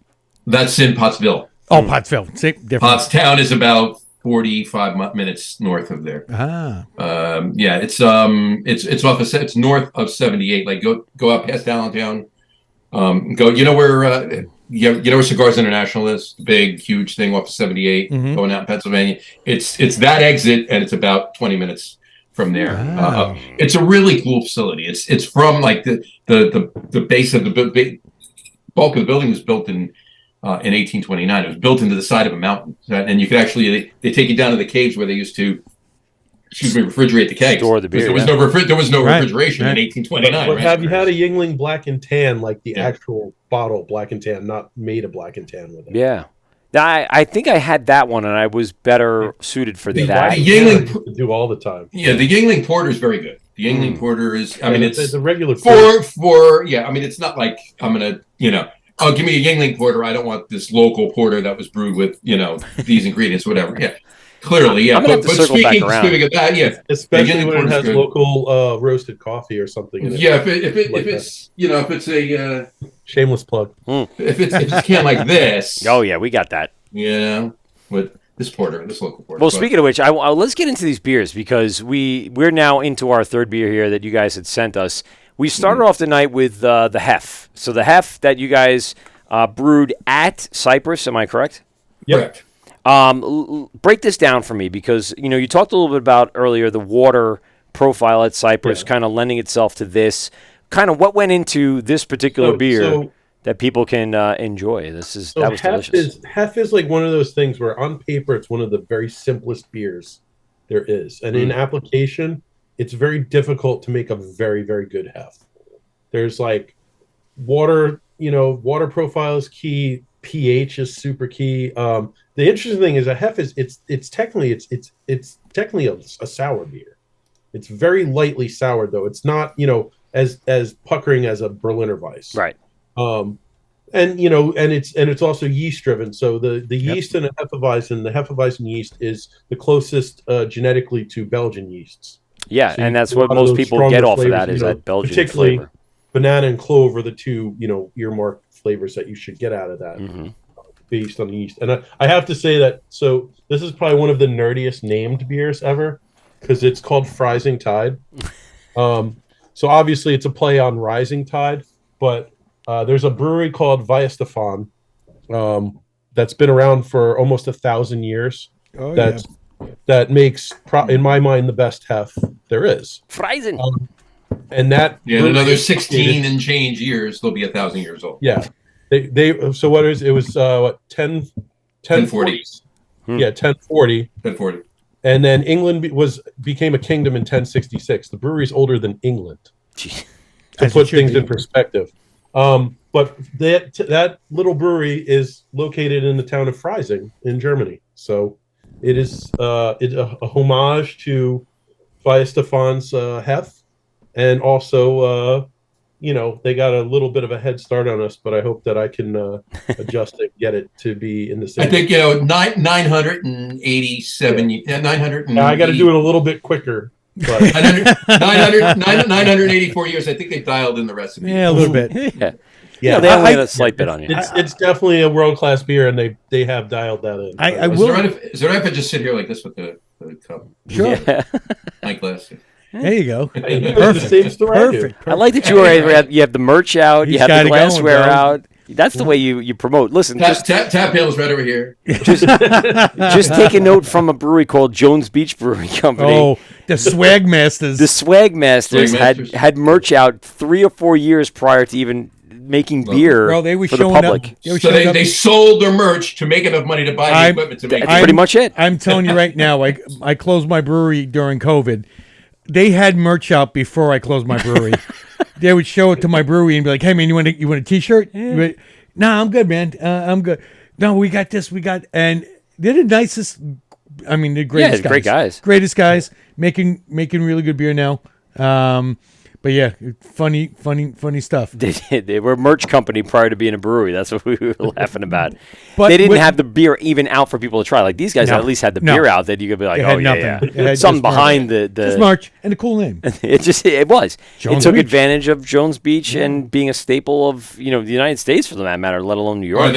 That's in Pottsville. Oh, Pottsville. Same, different. Pottstown is about 45 minutes north of there. Ah. Yeah, it's it's north of 78. Like go up past Allentown. Go. You know where you know where Cigars International is? The big, huge thing off of 78 going out in Pennsylvania. It's that exit, and it's about 20 minutes from there. Wow. It's a really cool facility. It's from like the base of the bulk of the building was built in 1829. It was built into the side of a mountain, and you could actually they take you down to the caves where they used to, refrigerate the kegs. Store the beer, There was yeah. there was no Right, refrigeration right. in 1829. But right? have you had a Yingling Black and Tan, like the Yeah. actual bottle Black and Tan, not made a Black and Tan with it? Yeah. I think I had that one, and I was better suited for The that. Black- Yingling- You do all the time. Yeah, the Yingling Porter is very good. The Yingling Porter is. I mean, it's a regular for yeah. I mean, it's not like I'm gonna oh, give me a Yingling Porter. I don't want this local porter that was brewed with these ingredients, whatever. Yeah, clearly, yeah. I'm gonna have to circle back around. Speaking of that, yeah, especially Yingling when it Porter's has good. local roasted coffee or something in it. Yeah, if Like it's if it's a Shameless plug. if it's can like this, Oh, yeah, we got that. with this local porter. Well, speaking of which, let's get into these beers because we're now into our third beer here that you guys had sent us. We started off the night with the Hef. So the Hef that you guys brewed at Cypress, am I correct? Correct. Break this down for me because you talked a little bit about earlier the water profile at Cypress kind of lending itself to this. Kind of what went into this particular beer that people can enjoy. That was delicious. Hef is like one of those things where on paper it's one of the very simplest beers there is, and in application it's very difficult to make a very, very good Hef. There's like water profile is key. pH is super key. The interesting thing is a Hef is it's technically a sour beer. It's very lightly soured though. It's not as puckering as a Berliner Weiss. Right. And it's also yeast driven. So the yeast in a Hefeweizen, the Hefeweizen yeast is the closest genetically to Belgian yeasts. Yeah, So and you that's get a what lot of most those people get stronger off of that flavors, is that Belgian particularly flavor. banana and clove are the two earmarked flavors that you should get out of that based on the yeast. And I have to say that this is probably one of the nerdiest named beers ever because it's called Freising Tide. So obviously it's a play on Rising Tide, but there's a brewery called Weihenstephan that's been around for almost 1,000 years. Oh, That makes, in my mind, the best Hef there is. Freisen. And that in another 16 and change years, they'll be 1,000 years old. Yeah, so what is it was 1040. Yeah, 1040. 1040. And then England became a kingdom in 1066. The brewery is older than England. Jeez. To As put it should things be. in perspective. But that little brewery is located in the town of Freising in Germany. So it is a homage to Weihenstephan's Hef, and also they got a little bit of a head start on us, but I hope that I can adjust and get it to be in the same. I think 987. 900. I got to do it a little bit quicker. But 984 years. I think they dialed in the recipe. Yeah, a little bit. Yeah, they only had a slight bit on you. It's definitely a world class beer, and they have dialed that in. I Is will. it right if I just sit here like this with the cup? Sure. Yeah. My glass. There you go. The same story I do. Perfect. I like that you have the merch out, you He's have got the it going, glassware bro. out. That's the way you promote. Listen, Tap pail's right over here. just take a note from a brewery called Jones Beach Brewing Company. Oh, the Swag Masters. The Swag Masters Swag Masters. had merch out 3 or 4 years prior to even making beer Bro, they were for the showing public. up. They were So showing up. they sold their merch to make enough money to buy the equipment to make That's pretty much it. I'm telling you right now, I closed my brewery during COVID. They had merch out before I closed my brewery. They would show it to my brewery and be like, "Hey man, you want a T-shirt?" No, I'm good, man. I'm good. No, we got this. And they're the nicest I mean, the greatest great guys. greatest guys, making really good beer now. But yeah, funny stuff. They were a merch company prior to being a brewery. That's what we were laughing about. But they didn't with- have the beer even out for people to try. Like these guys No. at least had the No. beer out that you could be like, They oh had yeah, nothing. yeah. It had Something just behind the Just March and a cool name. it was. Jones it took Beach. advantage of Jones Beach and being a staple of the United States for that matter, let alone New York. Are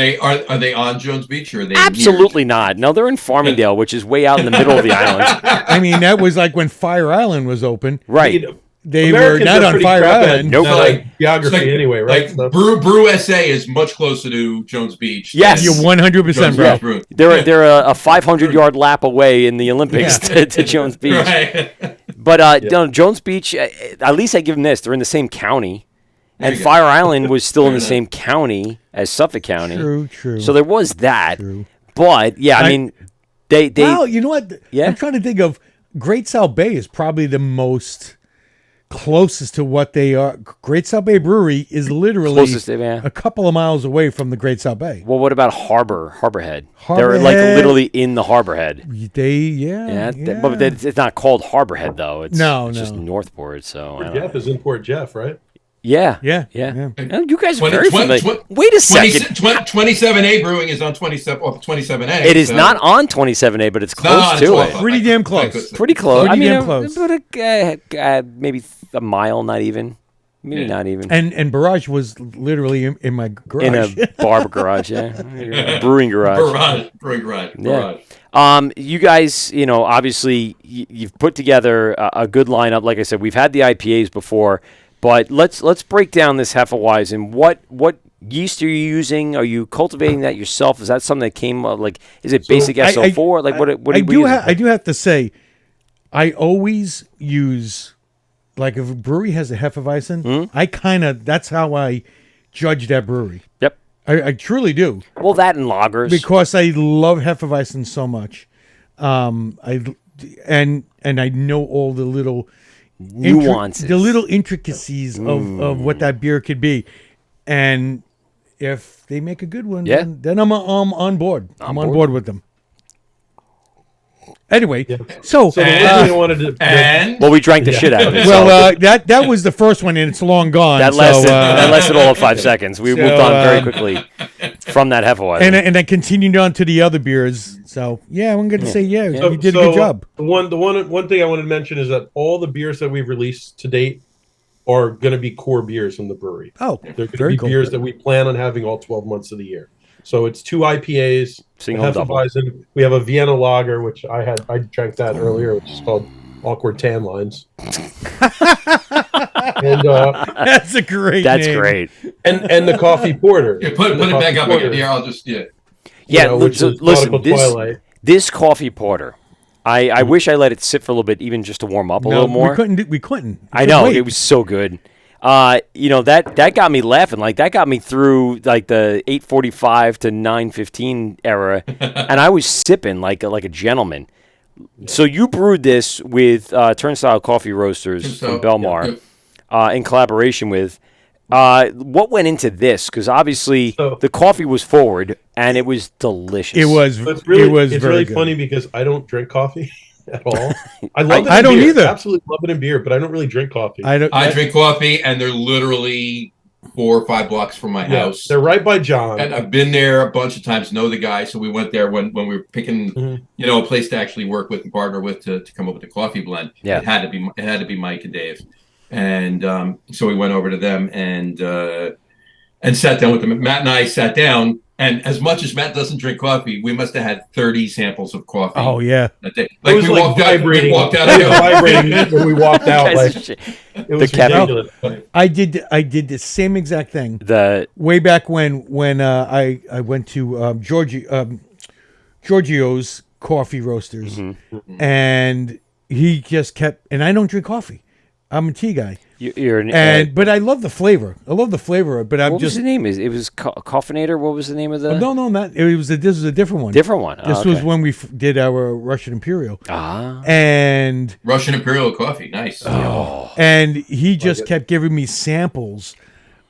they on Jones Beach or are they Absolutely not. No, they're in Farmingdale, which is way out in the middle of the island. I mean, that was like when Fire Island was open. Right. They Americans were not are on pretty Fire crap at Island. Nope. geography anyway, right? Like So- Brew SA is much closer to Jones Beach. Yes. You're 100%, Jones bro. Beach Brew. They're a 500-yard lap away in the Olympics to Jones Beach. Right. But Jones Beach, at least I give them this. They're in the same county. And you go. Fire Island was still in the enough. same county as Suffolk County. True. So there was that. True. But, yeah, I mean, they Well, you know what? Yeah. I'm trying to think of Great South Bay is probably the most closest to what they are. Great South Bay Brewery is literally Closest, yeah. a couple of miles away from the Great South Bay. well, what about Harborhead? They're Harborhead. like literally in the Harborhead. Yeah. But it's not called Harborhead, though. It's just No. Northport, so I don't Jeff know. is in Port Jeff, right? Yeah. Yeah. Oh, you guys are 20 very 20 familiar. Wait a second. 27A Brewing is on 27A. It is so- not on 27A, but it's No, close it's to off. it. Pretty damn close. Pretty close. Pretty I mean, damn close. but maybe a mile, not even. Maybe Yeah. not even. And Barrage was literally in my garage. In a barber garage, yeah. Brewing garage. Brewing garage. Yeah. Barrage. You guys, obviously you've put together a good lineup. Like I said, we've had the IPAs before, but let's break down this Hefeweizen. What yeast are you using? Are you cultivating that yourself? Is that something that came is it basic SO4? Like what are you using? I do have to say, I always use, like, if a brewery has a Hefeweizen, that's how I judge that brewery. Yep. I truly do, Well, that and lagers. because I love Hefeweizen so much. I know all the little Nuances. the little intricacies of what that beer could be, and if they make a good one, Yeah. then I'm on board. I'm on board. board with them. Anyway, so So the one thing I wanted to And Well, we drank the shit out of it. well, so that was the first one, and it's long gone. that so, lasted all of 5 seconds. We so, moved on very quickly from that Hefeweizen. and I continued on to the other beers. So yeah, I'm going to say you did a good job. The one thing I wanted to mention is that all the beers that we've released to date are going to be core beers from the brewery. Oh, They're going to very be cool. beers that we plan on having all 12 months of the year. So it's 2 IPAs, Single and double. Hefeweizen. We have a Vienna lager, which I drank that earlier, which is called Awkward Tan Lines. and That's a great. That's name. great. and the coffee porter. yeah, put The it coffee back up porter, again. Yeah, I'll just Yeah, which so is listen, Nautical this, Twilight. this coffee porter, I wish I let it sit for a little bit, even just to warm up a little more. We couldn't. We couldn't. I know, it was so good. That got me laughing. Like, that got me through, like, the 8:45 to 9:15 era, and I was sipping like a gentleman. So you brewed this with Turnstile Coffee Roasters from Belmar, in collaboration with. What went into this? Because obviously So- the coffee was forward and it was delicious. It was. It's really, it was it's very really good. funny because I don't drink coffee at all. I love it. I in don't beer. either. Absolutely love it in beer, but I don't really drink coffee. I don't. I drink coffee, and they're literally 4 or 5 blocks from my Yeah, house. they're right by John. And I've been there a bunch of times, know the guy. So we went there when we were picking, Mhm. a place to actually work with and partner with to come up with the coffee blend. Yeah. It had to be Mike and Dave. And so we went over to them and sat down with them. Matt and I sat down, and as much as Matt doesn't drink coffee, we must have had 30 samples of coffee. Oh yeah. That day. It Like was we like walked out. vibrating. We walked out. It was vibrating when we walked out. Guys, Like shit. it was caffeine. ridiculous. I did the same exact thing the way back when I went to Giorgio's Coffee Roasters, and he just kept. And I don't drink coffee. I'm a tea guy, you're an, but I love the flavor. I love the flavor of it. But I'm what was just the name? It was Coffinator. What was the name of the no, not it was. This was a different one. different one? This Oh, was okay. when we did our Russian Imperial, Ah. and Russian Imperial coffee. Nice. and he just kept giving me samples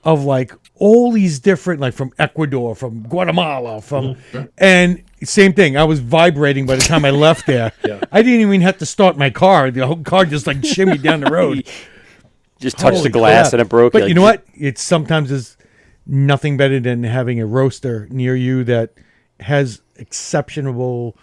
of like all these different, like from Ecuador, from Guatemala, from and Same thing. I was vibrating by the time I left there. Yeah. I didn't even have to start my car. The whole car just like shimmied down the road. Just touched Holy the glass crap. and it broke. But You're you like, know what? It's sometimes is nothing better than having a roaster near you that has exceptional,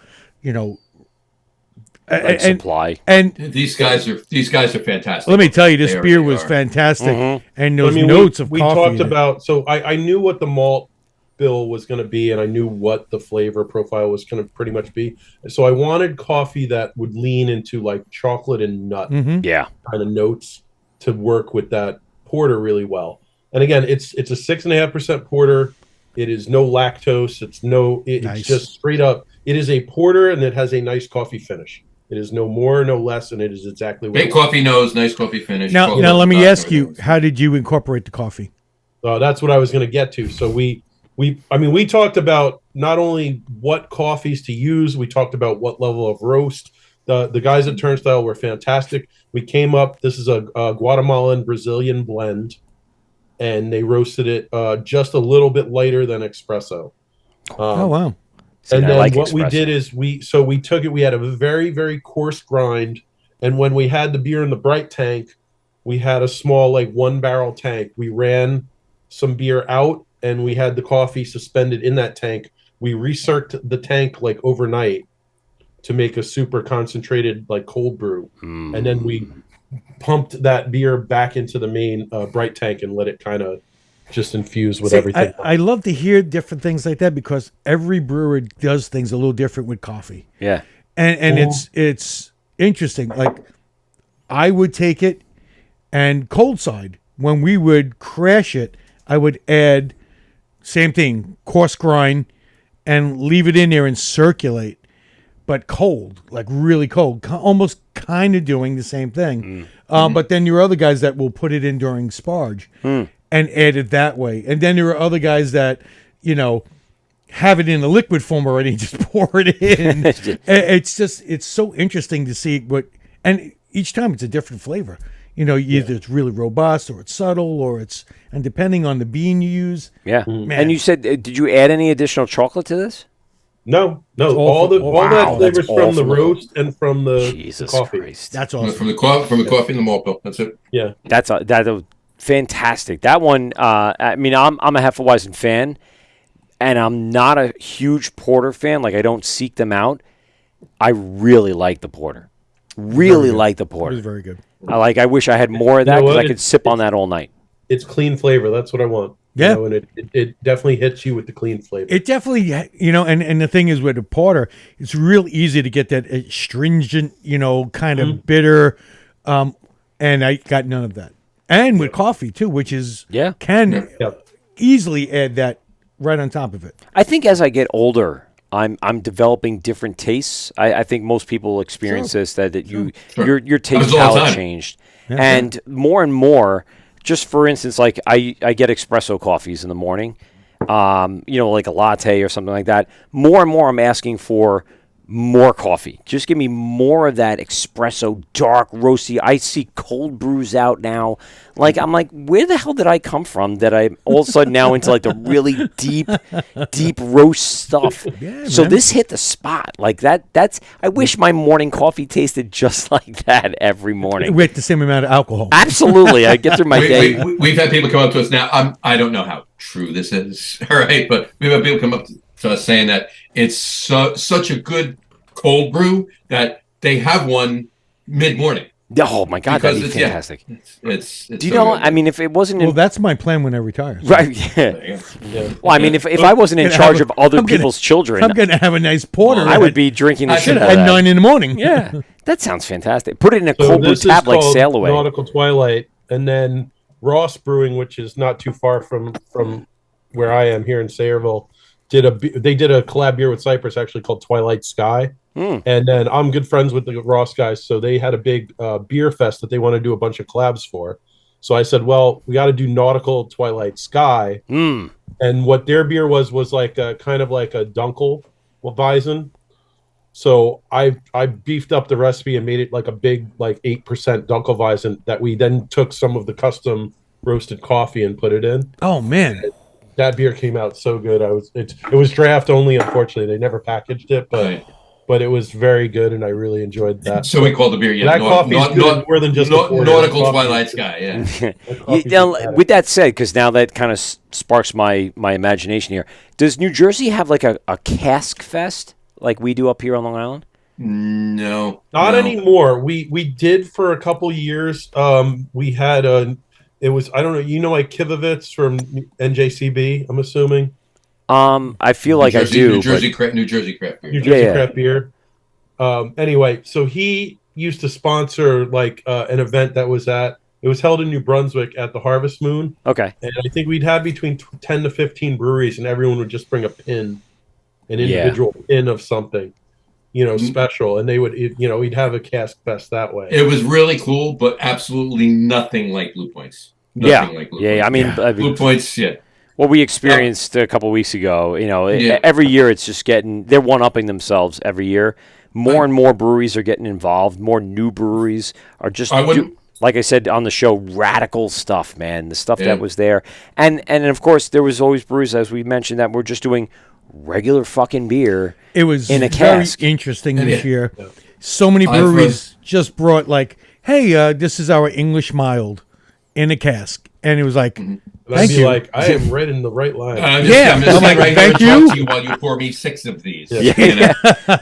like supply. And These guys are fantastic. let me tell you, this They beer already was are. fantastic, and I those mean, notes of we coffee. talked in it. about, so I knew what the malt bill was going to be, and I knew what the flavor profile was going to pretty much be. So I wanted coffee that would lean into like chocolate and nut Yeah. kind of notes to work with that porter really well. And again, it's a 6.5% porter. It is no lactose. It's Nice. just straight up. It is a porter, and it has a nice coffee finish. It is no more, no less, and it is exactly what Big coffee nose, nice coffee finish. Now, coffee let me top, ask you: everything. how did you incorporate the coffee? That's what I was going to get to. So we talked about not only what coffees to use, we talked about what level of roast. The guys at Turnstile were fantastic. We came up. This is a Guatemalan Brazilian blend, and they roasted it just a little bit lighter than espresso. Oh wow! See, And I then like what we espresso. did is we took it. We had a very, very coarse grind, and when we had the beer in the bright tank, we had a small like 1-barrel tank. We ran some beer out, and we had the coffee suspended in that tank. We recirced the tank like overnight to make a super concentrated like cold brew, and then we pumped that beer back into the main bright tank and let it kind of just infuse with See, everything. I love to hear different things like that because every brewer does things a little different with coffee, Yeah. and it's interesting. Like I would take it and cold side when we would crash it. I would add same thing, coarse grind, and leave it in there and circulate, but cold, like really cold, almost kind of doing the same thing. But then there are other guys that will put it in during sparge and add it that way. And then there are other guys that, have it in the liquid form already and just pour it in. It's so interesting to see and each time it's a different flavor. Either it's really robust or it's subtle and depending on the bean you use. Yeah. Man. And you said, did you add any additional chocolate to this? No, all all from- that wow, flavors that's all from the from the- roast and from the Jesus coffee. Christ. That's awesome. From the coffee and the malt bill. That's it. Yeah, That's fantastic. That one, I mean, I'm a Hefeweizen fan, and I'm not a huge porter fan. Like, I don't seek them out. I really like the porter. Really like the It was porter. very good. I wish I had more of that You know because what? I could sip on that all night. it's clean flavor. That's what I want. Yeah. And it definitely hits you with the clean flavor. It definitely, and the thing is with a porter, it's real easy to get that astringent, kind of bitter, and I got none of that. And with coffee too, which is can Yep. easily add that right on top of it. I think as I get older, I'm developing different tastes. I think most people experience this that your taste Happens all the palette time. changed, and more. Just for instance, like I get espresso coffees in the morning, like a latte or something like that. More and more, I'm asking for more coffee. Just give me more of that espresso, dark, roasty. I see cold brews out now. Like I'm like, where the hell did I come from that I'm all of a sudden now into like the really deep roast stuff? So man. this hit the spot. Like that's. I wish my morning coffee tasted just like that every morning. With the same amount of alcohol. Absolutely, I get through my day. We've had people come up to us now. I don't know how true this is, all right, but we've had people come up to us saying that it's such a good cold brew that they have one mid-morning. Oh my God, that'd be fantastic. It's Do you so know? good. I mean, if it wasn't in Well, that's my plan when I retire. right, yeah. There you go. Well, I mean, if I wasn't in gonna charge have of other I'm gonna- people's children, I'm going to have a nice porter. I would be drinking the I shit should out of at that. 9 in the morning. Yeah, that sounds fantastic. Put it in a So cold brew this is tap like called Sail Away. Nautical Twilight, and then Ross Brewing, which is not too far from where I am here in Sayreville, they did a collab beer with Cypress actually called Twilight Sky. And then I'm good friends with the Ross guys, so they had a big beer fest that they want to do a bunch of collabs for. So I said, well, we got to do Nautical Twilight Sky. And what their beer was like a kind of like a Dunkel Weizen. So I beefed up the recipe and made it like a big like 8% Dunkelweizen that we then took some of the custom roasted coffee and put it in. Oh, man. that beer came out so good. It was draft only. Unfortunately, they never packaged it, but it was very good, and I really enjoyed that. So we call the beer, That coffee's good more than just a porter. nautical That coffee twilight is- sky. Yeah. that coffee's Now, fantastic. with that said, because now that kind of sparks my imagination here, does New Jersey have like a cask fest like we do up here on Long Island? No, Not no. anymore. We did for a couple years. We had it was, I don't know, like Kivovitz from NJCB, I'm assuming. I feel like I do. New Jersey craft beer. New Jersey Yeah. craft beer. Anyway, so he used to sponsor like an event that it was held in New Brunswick at the Harvest Moon. Okay. And I think we'd have between 10 to 15 breweries, and everyone would just bring an individual pin of something, special. And they would, we'd have a cask fest that way. It was really cool, but absolutely nothing like Blue Points. Nothing like Blue Points. I mean, Blue Points, yeah. what we experienced a couple weeks ago, Yeah. every year it's just they're one-upping themselves every year. More and more breweries are getting involved. More new breweries are just, like I said on the show, radical stuff, man. The stuff that was there. And of course, there was always breweries, as we mentioned, that were just doing regular fucking beer. It was in a very cask. interesting this year. So many breweries just brought like, hey, this is our English mild in a cask. And it was like, And I'd thank be you. like, I am right in the right line. I'm Yeah. just I'm like, right thank here and you. talk to you while you pour me 6 of these. Yeah. You know?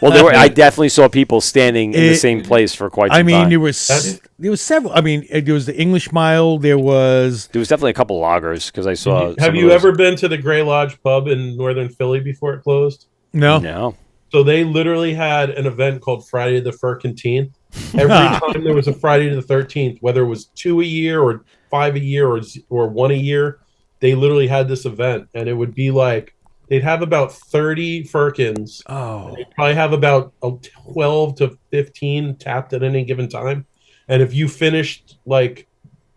Well, I definitely saw people standing in the same place for quite some I mean, time. there was several. I mean, there was the English mild. There was There was definitely a couple lagers because I saw. some Have of you those. ever been to the Gray Lodge pub in Northern Philly before it closed? no. No. So they literally had an event called Friday the 13th. Every time there was a Friday the 13th, whether it was 2 a year or 5 a year or 1 a year, they literally had this event, and it would be like they'd have about 30 firkins. Oh, They'd probably have about 12 to 15 tapped at any given time. And if you finished like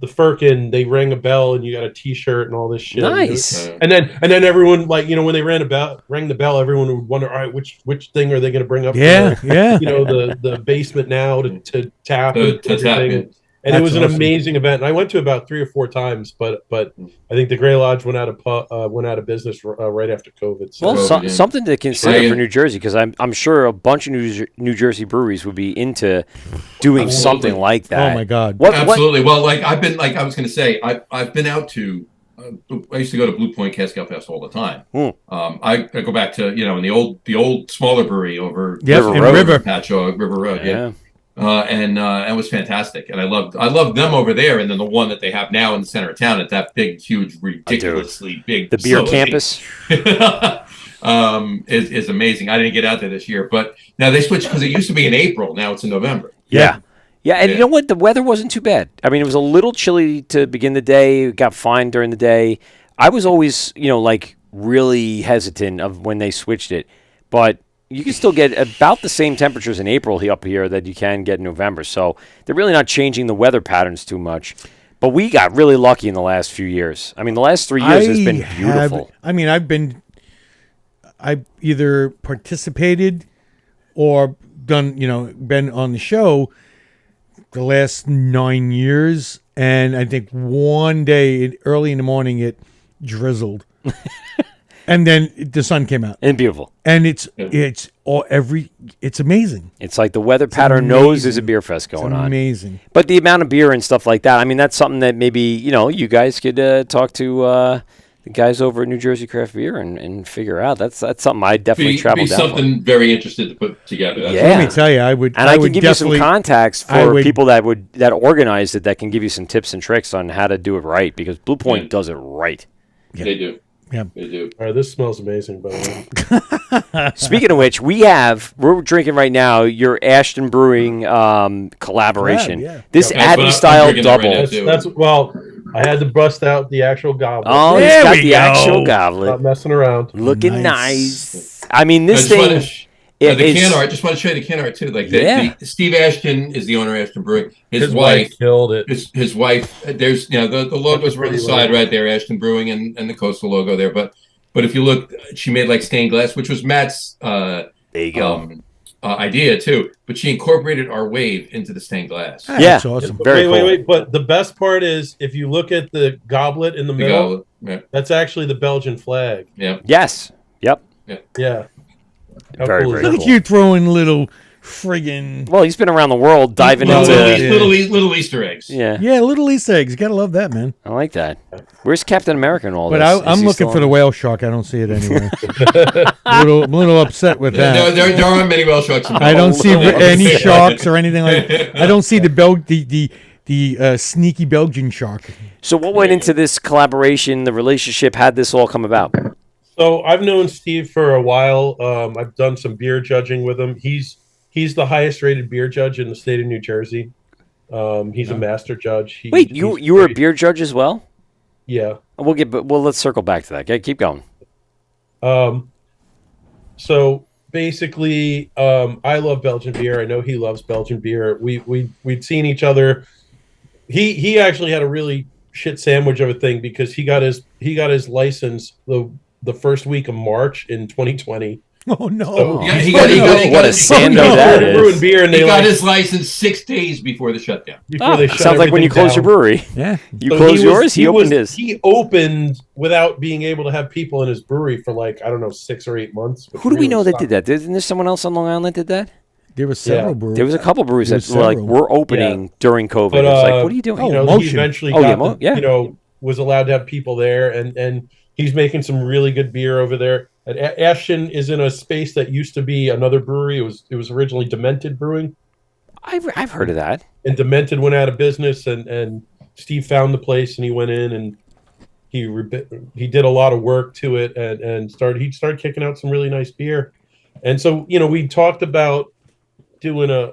the firkin, they rang a bell and you got a T-shirt and all this shit. Nice. And then everyone, like, when they rang the bell, everyone would wonder, all right, which thing are they going to bring up? yeah, For yeah. the basement now to tap and To tap, everything. yeah. And it That's was an awesome. amazing event. And I went to about 3 or 4 times, but I think the Gray Lodge went out of business right after COVID. So. Well, yeah. something to consider Yeah. for New Jersey, because I'm sure a bunch of New Jersey breweries would be into doing something like that. Oh my God. What? Absolutely. Well, I was going to say, I've been out to. I used to go to Blue Point Cask Ale Fest all the time. I go back to in the old smaller brewery over Yes, River in Road. River. Patchogue, River Road. Yeah. And it was fantastic, and I loved them over there, and then the one that they have now in the center of town at that big, huge, ridiculously big The beer facility. campus. is amazing. I didn't get out there this year, but now they switched because it used to be in April. Now it's in November. Yeah. Yeah, and Yeah. you know what? The weather wasn't too bad. I mean, it was a little chilly to begin the day. It got fine during the day. I was always, like really hesitant of when they switched it, but you can still get about the same temperatures in April up here that you can get in November. So they're really not changing the weather patterns too much. But we got really lucky in the last few years. I mean, the last 3 years has been beautiful. I've either participated or done, been on the show the last 9 years, and I think one day early in the morning it drizzled, and then the sun came out, And beautiful. and it's amazing. It's like the weather pattern knows there's a beer fest going on. Amazing. But the amount of beer and stuff like that, I mean, that's something that maybe, you guys could talk to the guys over at New Jersey Craft Beer and figure out. That's something I definitely travel Be down for. something very interested to put together. That's Yeah. Let me tell you, I would. And I can would give you some definitely- contacts I for would- people that organized it that can give you some tips and tricks on how to do it right, because Blue Point Yeah. does it right. They do. Yeah. They do. All right, this smells amazing, by the way. Speaking of which, we're drinking right now your Ashton Brewing collaboration. Collab, yeah. This That's what Abbey I'm style drinking that right double. now. That's well, I had to bust out the actual goblet. Oh, There he's got we the go. actual Not goblet. messing around. Looking Nice. nice. I mean, I this just wanna thing. sh- the is- can art. Just want to show you the can art too. Like Yeah. Steve Ashton is the owner of Ashton Brewing. His wife killed it. his wife. There's the logos right on the side right there, Ashton Brewing and the Coastal logo there. But if you look, she made like stained glass, which was Matt's There you go. idea too, but she incorporated our wave into the stained glass. Ah, Yeah. that's awesome. Very cool. Wait. But the best part is if you look at the goblet in the The middle, goblet. Yeah. that's actually the Belgian flag. Yeah. Yes. Yep. Yeah. How Very, cool very is Look that? at you throwing little friggin' Well, he's been around the world diving Well, into. Little Easter eggs. Yeah. yeah, little Easter eggs. Gotta love that, man. I like that. Where's Captain America and all But this? Is I'm he looking still for the on? whale shark. I don't see it anywhere. I'm a little upset with that. There aren't many whale sharks. I don't see little any upset. sharks or anything like that. I don't see the sneaky Belgian shark. So what went into this collaboration, the relationship? How'd this all come about? So I've known Steve for a while. I've done some beer judging with him. He's the highest rated beer judge in the state of New Jersey. He's a master judge. Wait, you were a beer judge as well? Yeah. Let's circle back to that. Okay, keep going. So basically, I love Belgian beer. I know he loves Belgian beer. We'd seen each other. He actually had a really shit sandwich of a thing because he got his license the first week of March in 2020. Oh no! So Yeah, he What a sando that started brewing is. beer, and He they got like his license 6 days before the shutdown. before they shut Sounds like when you everything close your down. brewery. Yeah. You So close yours, he opened his. He opened without being able to have people in his brewery for like, I don't know, 6 or 8 months. which Who do we really know that sucked. did that? Isn't there someone else on Long Island that did that? There were several Yeah. breweries. There was a couple breweries There that was were like, several. we're opening during COVID. But, It was like, what are you doing? oh, You know, Motion. he eventually Oh, got yeah, the, was allowed to have people there, and he's making some really good beer over there. And Ashton is in a space that used to be another brewery. It was originally Demented Brewing, I've heard of that. and Demented went out of business, and Steve found the place, and he went in and he did a lot of work to it, and started kicking out some really nice beer. And so we talked about doing a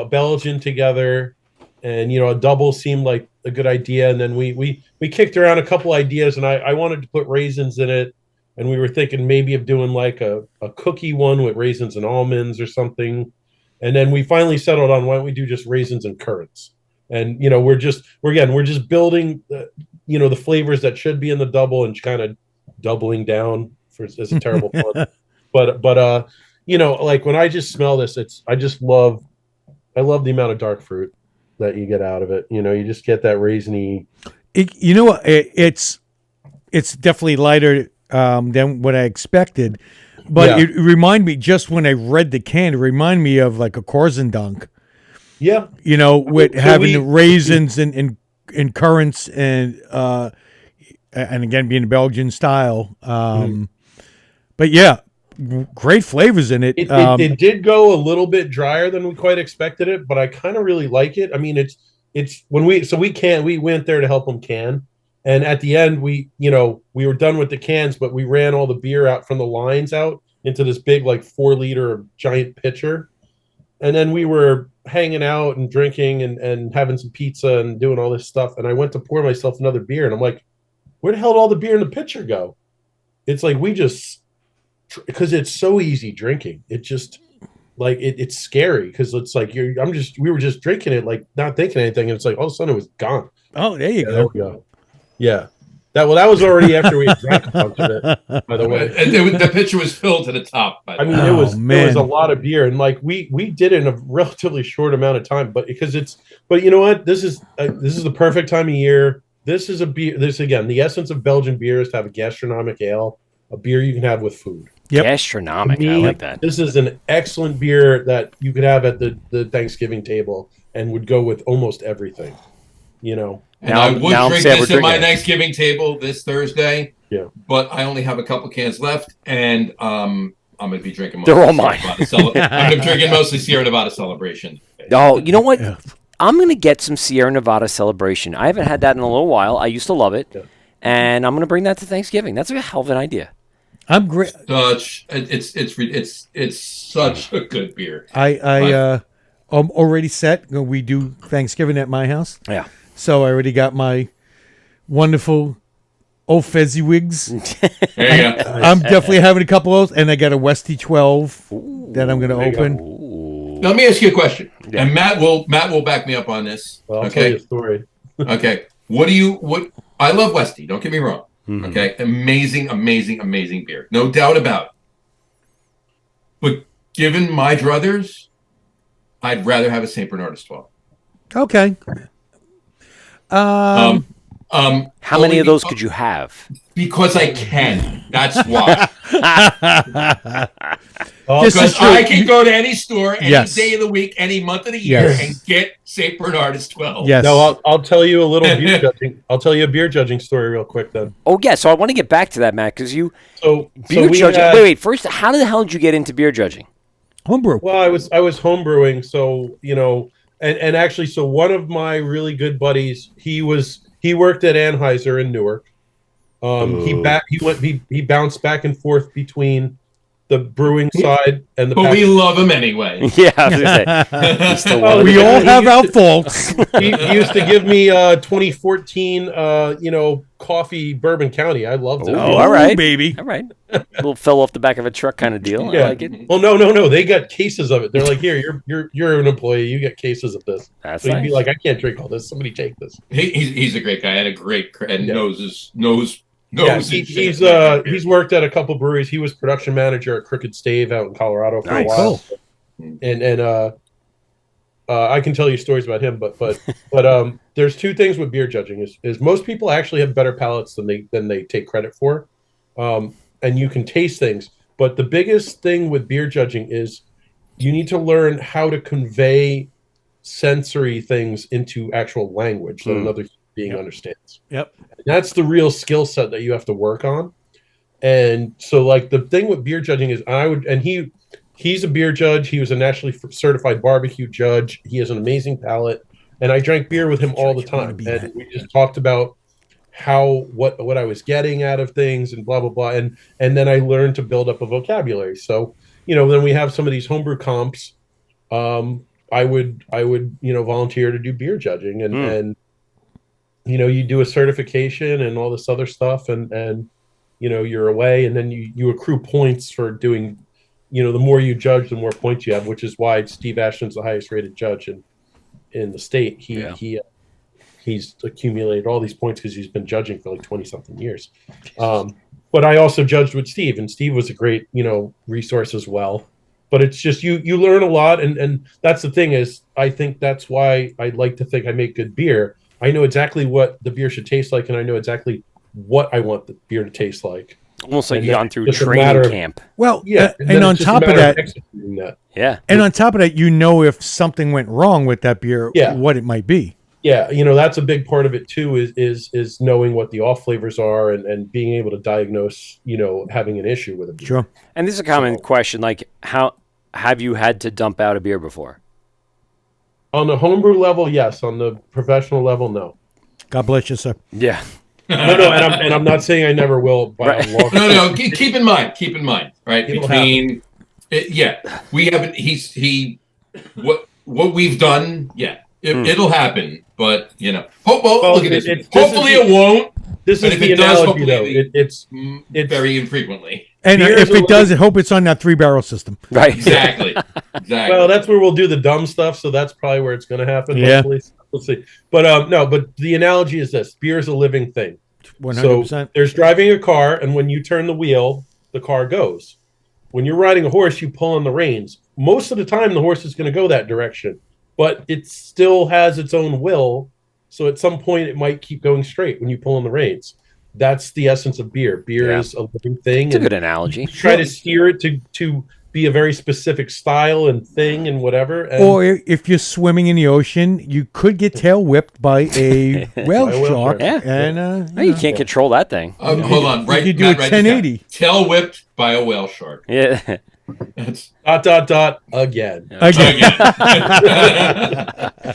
Belgian together, and a double seemed like a good idea. And then we kicked around a couple ideas, and I wanted to put raisins in it, and we were thinking maybe of doing like a cookie one with raisins and almonds or something. And then we finally settled on why don't we do just raisins and currants. And we're just building the flavors that should be in the double and kind of doubling down as a terrible pun. But like when I just smell this, I love the amount of dark fruit that you get out of it. You just get that raisiny. It's definitely lighter than what I expected, but Yeah. it reminded me, just when I read the can, it reminded me of like a Korzendonk. Yeah. With So having the raisins and currants and again being Belgian style. But yeah, great flavors in it. It did go a little bit drier than we quite expected it, but I kind of really like it. I mean, it's when we went there to help them can, and at the end we were done with the cans, but we ran all the beer out from the lines out into this big like 4-liter giant pitcher, and then we were hanging out and drinking and having some pizza and doing all this stuff. And I went to pour myself another beer, and I'm like, where the hell did all the beer in the pitcher go? It's like because it's so easy drinking. It just like it's scary because it's like we were just drinking it, like not thinking anything, and it's like all of a sudden it was gone. oh, there you There go. we go. Yeah. That was already after we had drank a bunch of it, by the way. The pitcher was filled to the top. I mean, Oh, there was a man. lot of beer, and like we did it in a relatively short amount of time, but you know what? This is the perfect time of year. This is a beer. This again, the essence of Belgian beer is to have a gastronomic ale, a beer you can have with food. Yep. Gastronomic. I like that. This is an excellent beer that you could have at the Thanksgiving table and would go with almost everything. And Now I I'm- would now I'm drink sad this we're at my drinking it. Thanksgiving table this Thursday. Yeah. But I only have a couple cans left, and I'm going to be drinking. They're all mostly mine. Sierra Nevada I'm drinking mostly Sierra Nevada Celebration. Oh, you know what? I'm going to get some Sierra Nevada Celebration. I haven't had that in a little while. I used to love it. Yeah. And I'm going to bring that to Thanksgiving. That's a hell of an idea. I'm great. It's such a good beer. I'm already set. We do Thanksgiving at my house, Yeah. so I already got my wonderful old Fezziwigs. There you go. I'm definitely having a couple of those, and I got a Westy 12 that I'm going to there you go. open. Now, let me ask you a question, Yeah. and Matt will back me up on this. Well, I'll tell you Okay, a story. okay. What I love Westy. Don't get me wrong. Okay, amazing beer, no doubt about it. But given my druthers, I'd rather have a St. Bernardus 12. Okay. How How many of those could you have? Because I can. That's why. This is Because true. I can go to any store any Yes. day of the week, any month of the year, Yes. and get St. Bernardus 12. Yes. No, I'll tell you a little beer judging. I'll tell you a beer judging story real quick then. Oh, yeah. So I want to get back to that, Matt, because you beer we judging. had- Wait. First, how the hell did you get into beer judging? Homebrew. Well, I was homebrewing, so and actually, so one of my really good buddies, he worked at Anheuser in Newark. He bounced back and forth between the brewing side and the. But we love him anyway. Yeah, I was gonna say. He's still one of We the- all have our faults. he used to give me 2014 coffee Bourbon County. I loved it. Oh, all right. baby. All right. Little fell off the back of a truck kind of deal. Yeah. I like it. Well, no. They got cases of it. They're like, here, you're an employee. You get cases of this. That's So you'd be nice. like, I can't drink all this. Somebody take this. He's a great guy and a great and Yeah. knows Yeah, his shit. he's worked at a couple breweries. He was production manager at Crooked Stave out in Colorado for a Nice. while. Cool. And I can tell you stories about him, but there's two things with beer judging is most people actually have better palates than they take credit for, and you can taste things. But the biggest thing with beer judging is you need to learn how to convey sensory things into actual language that another human being understands. Yep. That's the real skill set that you have to work on. And so, like, the thing with beer judging is he's a beer judge. He was a nationally certified barbecue judge. He has an amazing palate. And I drank beer with him all the time. And we just talked about what I was getting out of things and blah, blah, blah. And then I learned to build up a vocabulary. So, then we have some of these homebrew comps. I would volunteer to do beer judging and you do a certification and all this other stuff and you're away, and then you accrue points for doing, the more you judge, the more points you have, which is why Steve Ashton's the highest rated judge in the state. He's accumulated all these points because he's been judging for like 20 something years. But I also judged with Steve, and Steve was a great, resource as well. But it's just you learn a lot, and that's the thing is I think that's why I like to think I make good beer. I know exactly what the beer should taste like, and I know exactly what I want the beer to taste like. Almost like And you've then gone through just a training matter of- camp. Well, Yeah, and on top of that, executing that. Yeah. and on top of that, if something went wrong with that beer, Yeah. what it might be. Yeah, that's a big part of it too. Is knowing what the off flavors are and being able to diagnose, having an issue with a beer. Sure. And this is a common question, like how have you had to dump out a beer before? On the homebrew level, yes. On the professional level, no. God bless you, sir. Yeah. No, and I'm not saying I never will. By Right. a long No. Keep in mind, right? It'll We haven't. What we've done. Yeah, it'll happen. But look at this. Hopefully, it won't. This But is if the it does, analogy, though. hopefully It's very infrequently. And Beer if is a it does, I little- hope it's on that 3-barrel system. Right. Exactly. well, that's where we'll do the dumb stuff. So that's probably where it's going to happen. Yeah. Hopefully, we'll see. But no. But the analogy is this: beer is a living thing. 100%. So there's driving a car, and when you turn the wheel, the car goes. When you're riding a horse, you pull on the reins. Most of the time, the horse is going to go that direction, but it still has its own will. So at some point, it might keep going straight when you pull on the reins. That's the essence of beer. Beer Yeah. is a living thing. It's a and good analogy. try to steer it to be a very specific style and thing and whatever. And Or if you're swimming in the ocean, you could get tail whipped by a whale By a whale shark. shark. Yeah. And Hey, you can't control that thing. Hold on. Right. could do Matt, a write this down. 1080. Tail whipped by a whale shark. Yeah. That's again. again,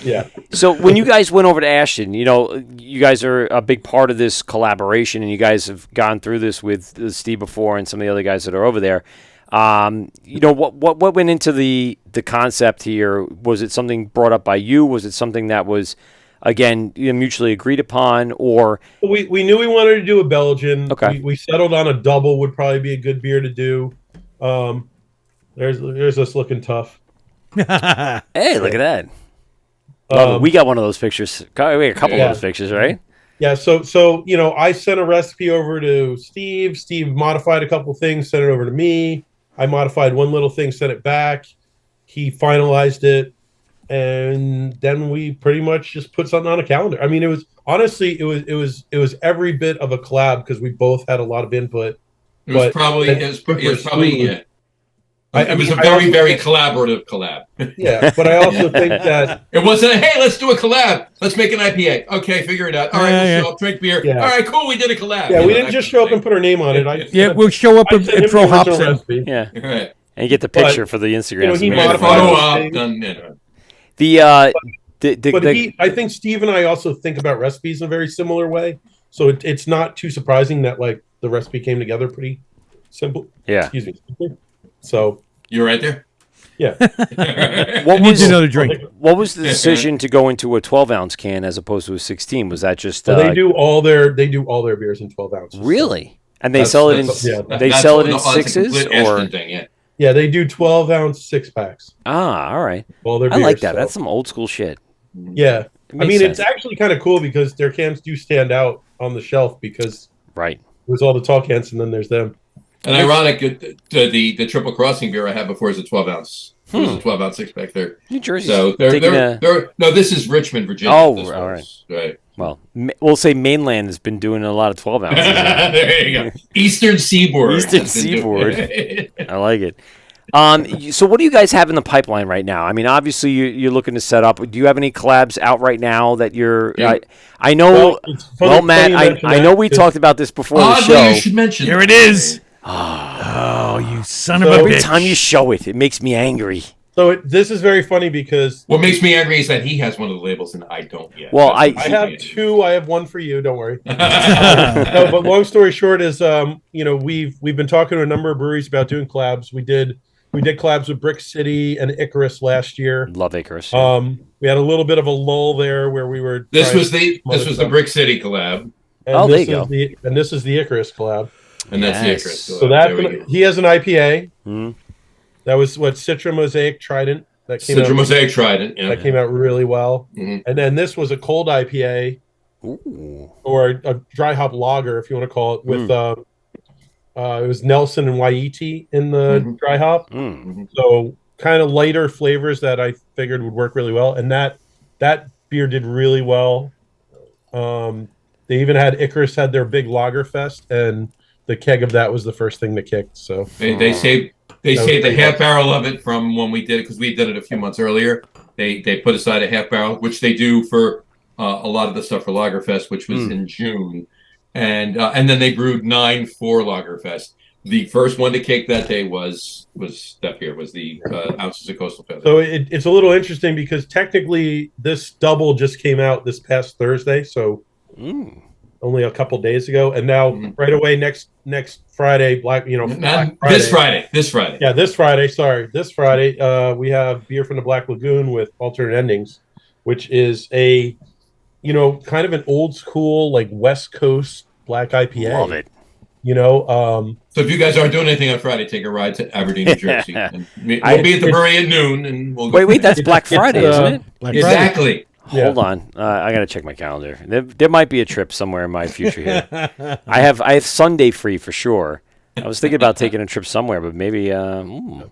Yeah. So when you guys went over to Ashton, you guys are a big part of this collaboration, and you guys have gone through this with Steve before and some of the other guys that are over there. What went into the concept here? Was it something brought up by you? Was it something that was, again, mutually agreed upon, or We knew we wanted to do a Belgian. Okay. We settled on a double would probably be a good beer to do. There's us looking tough. hey, look at that? Love it. We got one of those pictures. We got a couple Yeah. of those pictures, right? Yeah, so I sent a recipe over to Steve. Steve modified a couple things, sent it over to me. I modified one little thing, sent it back. He finalized it, and then we pretty much just put something on a calendar. I mean, it was honestly, it was every bit of a collab because we both had a lot of input. It was But probably it it was super probably smooth. yeah. It was mean, a very collaborative collab. Yeah, but I also think that It wasn't, hey, let's do a collab. Let's make an IPA. Okay, figure it out. All right, Yeah, we'll show up, drink beer. Yeah. All right, cool, we did a collab. yeah, You we know, didn't that just kind show of up and put our name on it. Yeah, we'll show up I and sent him throw the hops original in. recipe. Yeah, thing. Right. and you get the But, picture for the Instagram. you know, he It's We had a amazing. modified photo those op things. done. You know. The But I think Steve and I also think about recipes in a very similar way. So it's not too surprising that like the recipe came together pretty simple. yeah. Excuse me. Simply. So You're right there. yeah, What Needs was another drink. what was the decision to go into a 12-ounce can as opposed to a 16? Was that just so they do all their beers in 12 ounces. So, really? And they That's- sell it in that's- yeah, they That's sell what- it in no, that's a sixes complete or Ashton thing, yeah. yeah, they do 12-ounce 6-packs. all right. All their I beers, like that. so- That's some old school shit. yeah. It I makes mean, sense. it's actually kind of cool because their cans do stand out on the shelf because Right. there's all the tall cans and then there's them. And ironic, the Triple Crossing beer I had before is a 12-ounce. It was a 12-ounce 6-pack there. New Jersey's So taking a no, this is Richmond, Virginia. Oh, this all was, right. well, we'll say mainland has been doing a lot of 12 ounces. There you go. Eastern Seaboard. Eastern has been doing Seaboard. it. I like it. So what do you guys have in the pipeline right now? I mean, obviously you're looking to set up. Do you have any collabs out right now that you're? Yeah. I know. it's Well, funny Matt, you I mention know that we because- talked about this before the Oddly, show. you should mention Here that. it is. Oh, you son of a Every bitch. time you show it, it makes me angry. So this is very funny because What makes me angry is that he has one of the labels and I don't yet. Well, That's I what have makes me two. I have one for you. Don't worry. angry. No, but long story short is, we've been talking to a number of breweries about doing collabs. We did collabs with Brick City and Icarus last year. Love Icarus. We had a little bit of a lull there where we were. This trying was the some other this was the stuff. Brick City collab, And Oh, there this you is go. and this is the Icarus collab. and that's the Yes. Icarus. So There we go. he has an IPA. Mhm. That was what Citra Mosaic Trident that came Citra out. Mosaic Trident. Yeah. That came out really well. Mhm. And then this was a cold IPA Ooh. or a dry hop lager, if you want to call it, with it was Nelson and Waiti in the Mhm. dry hop. Mm. So kind of lighter flavors that I figured would work really well. And that beer did really well. They even had Icarus had their big lager fest, and the keg of that was the first thing that kicked. So They saved That was a pretty half awesome. barrel of it from when we did it because we did it a few months earlier. They put aside a half barrel, which they do for a lot of the stuff for Lagerfest, which was in June, and then they brewed 9 for Lagerfest. The first one to kick that day was that beer was the ounces of Coastal Feather. So it's a little interesting because technically this double just came out this past Thursday, so Mm. only a couple days ago, and now right away next Friday, Black Not Friday. this Friday. Yeah, this Friday. Sorry, this Friday. We have beer from the Black Lagoon with alternate endings, which is a kind of an old school like West Coast black IPA. Love it. So if you guys aren't doing anything on Friday, take a ride to Aberdeen, New Jersey. And we'll be at the brewery at noon, and we'll go. Wait, that's Black Friday, isn't it? Black Friday. Exactly. Yeah. Hold on, I gotta check my calendar. There might be a trip somewhere in my future here. I have Sunday free for sure. I was thinking about taking a trip somewhere, but maybe. Oh.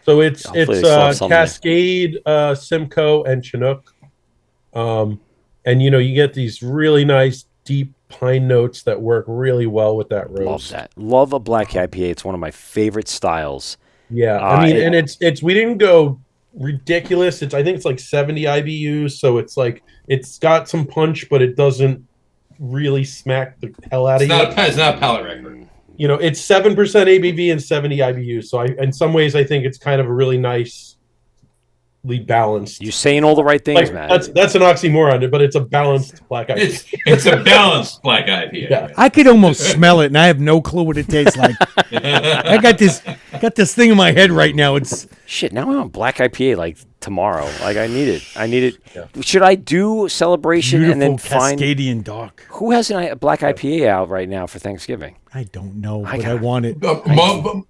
So it's Hopefully they still have something. Cascade, Simcoe, and Chinook, and you get these really nice deep pine notes that work really well with that roast. Love that. Love a black IPA. It's one of my favorite styles. Yeah, and it's we didn't go ridiculous. I think it's like 70 IBUs, so it's got some punch, but it doesn't really smack the hell out of you. It's not a palate record. It's 7% ABV and 70 IBUs. So in some ways, I think it's kind of a really nicely balanced. You're saying all the right things, Like, man. that's an oxymoron, but it's a balanced black IPA. It's a balanced black IPA. Yeah. I could almost smell it, and I have no clue what it tastes like. I got this thing in my head right now. It's Shit, now I want black IPA like tomorrow. Like I need it. Yeah. Should I do celebration beautiful and then find Cascadian dark. who has a black IPA out right now for Thanksgiving? I don't know, I but got I it. want it.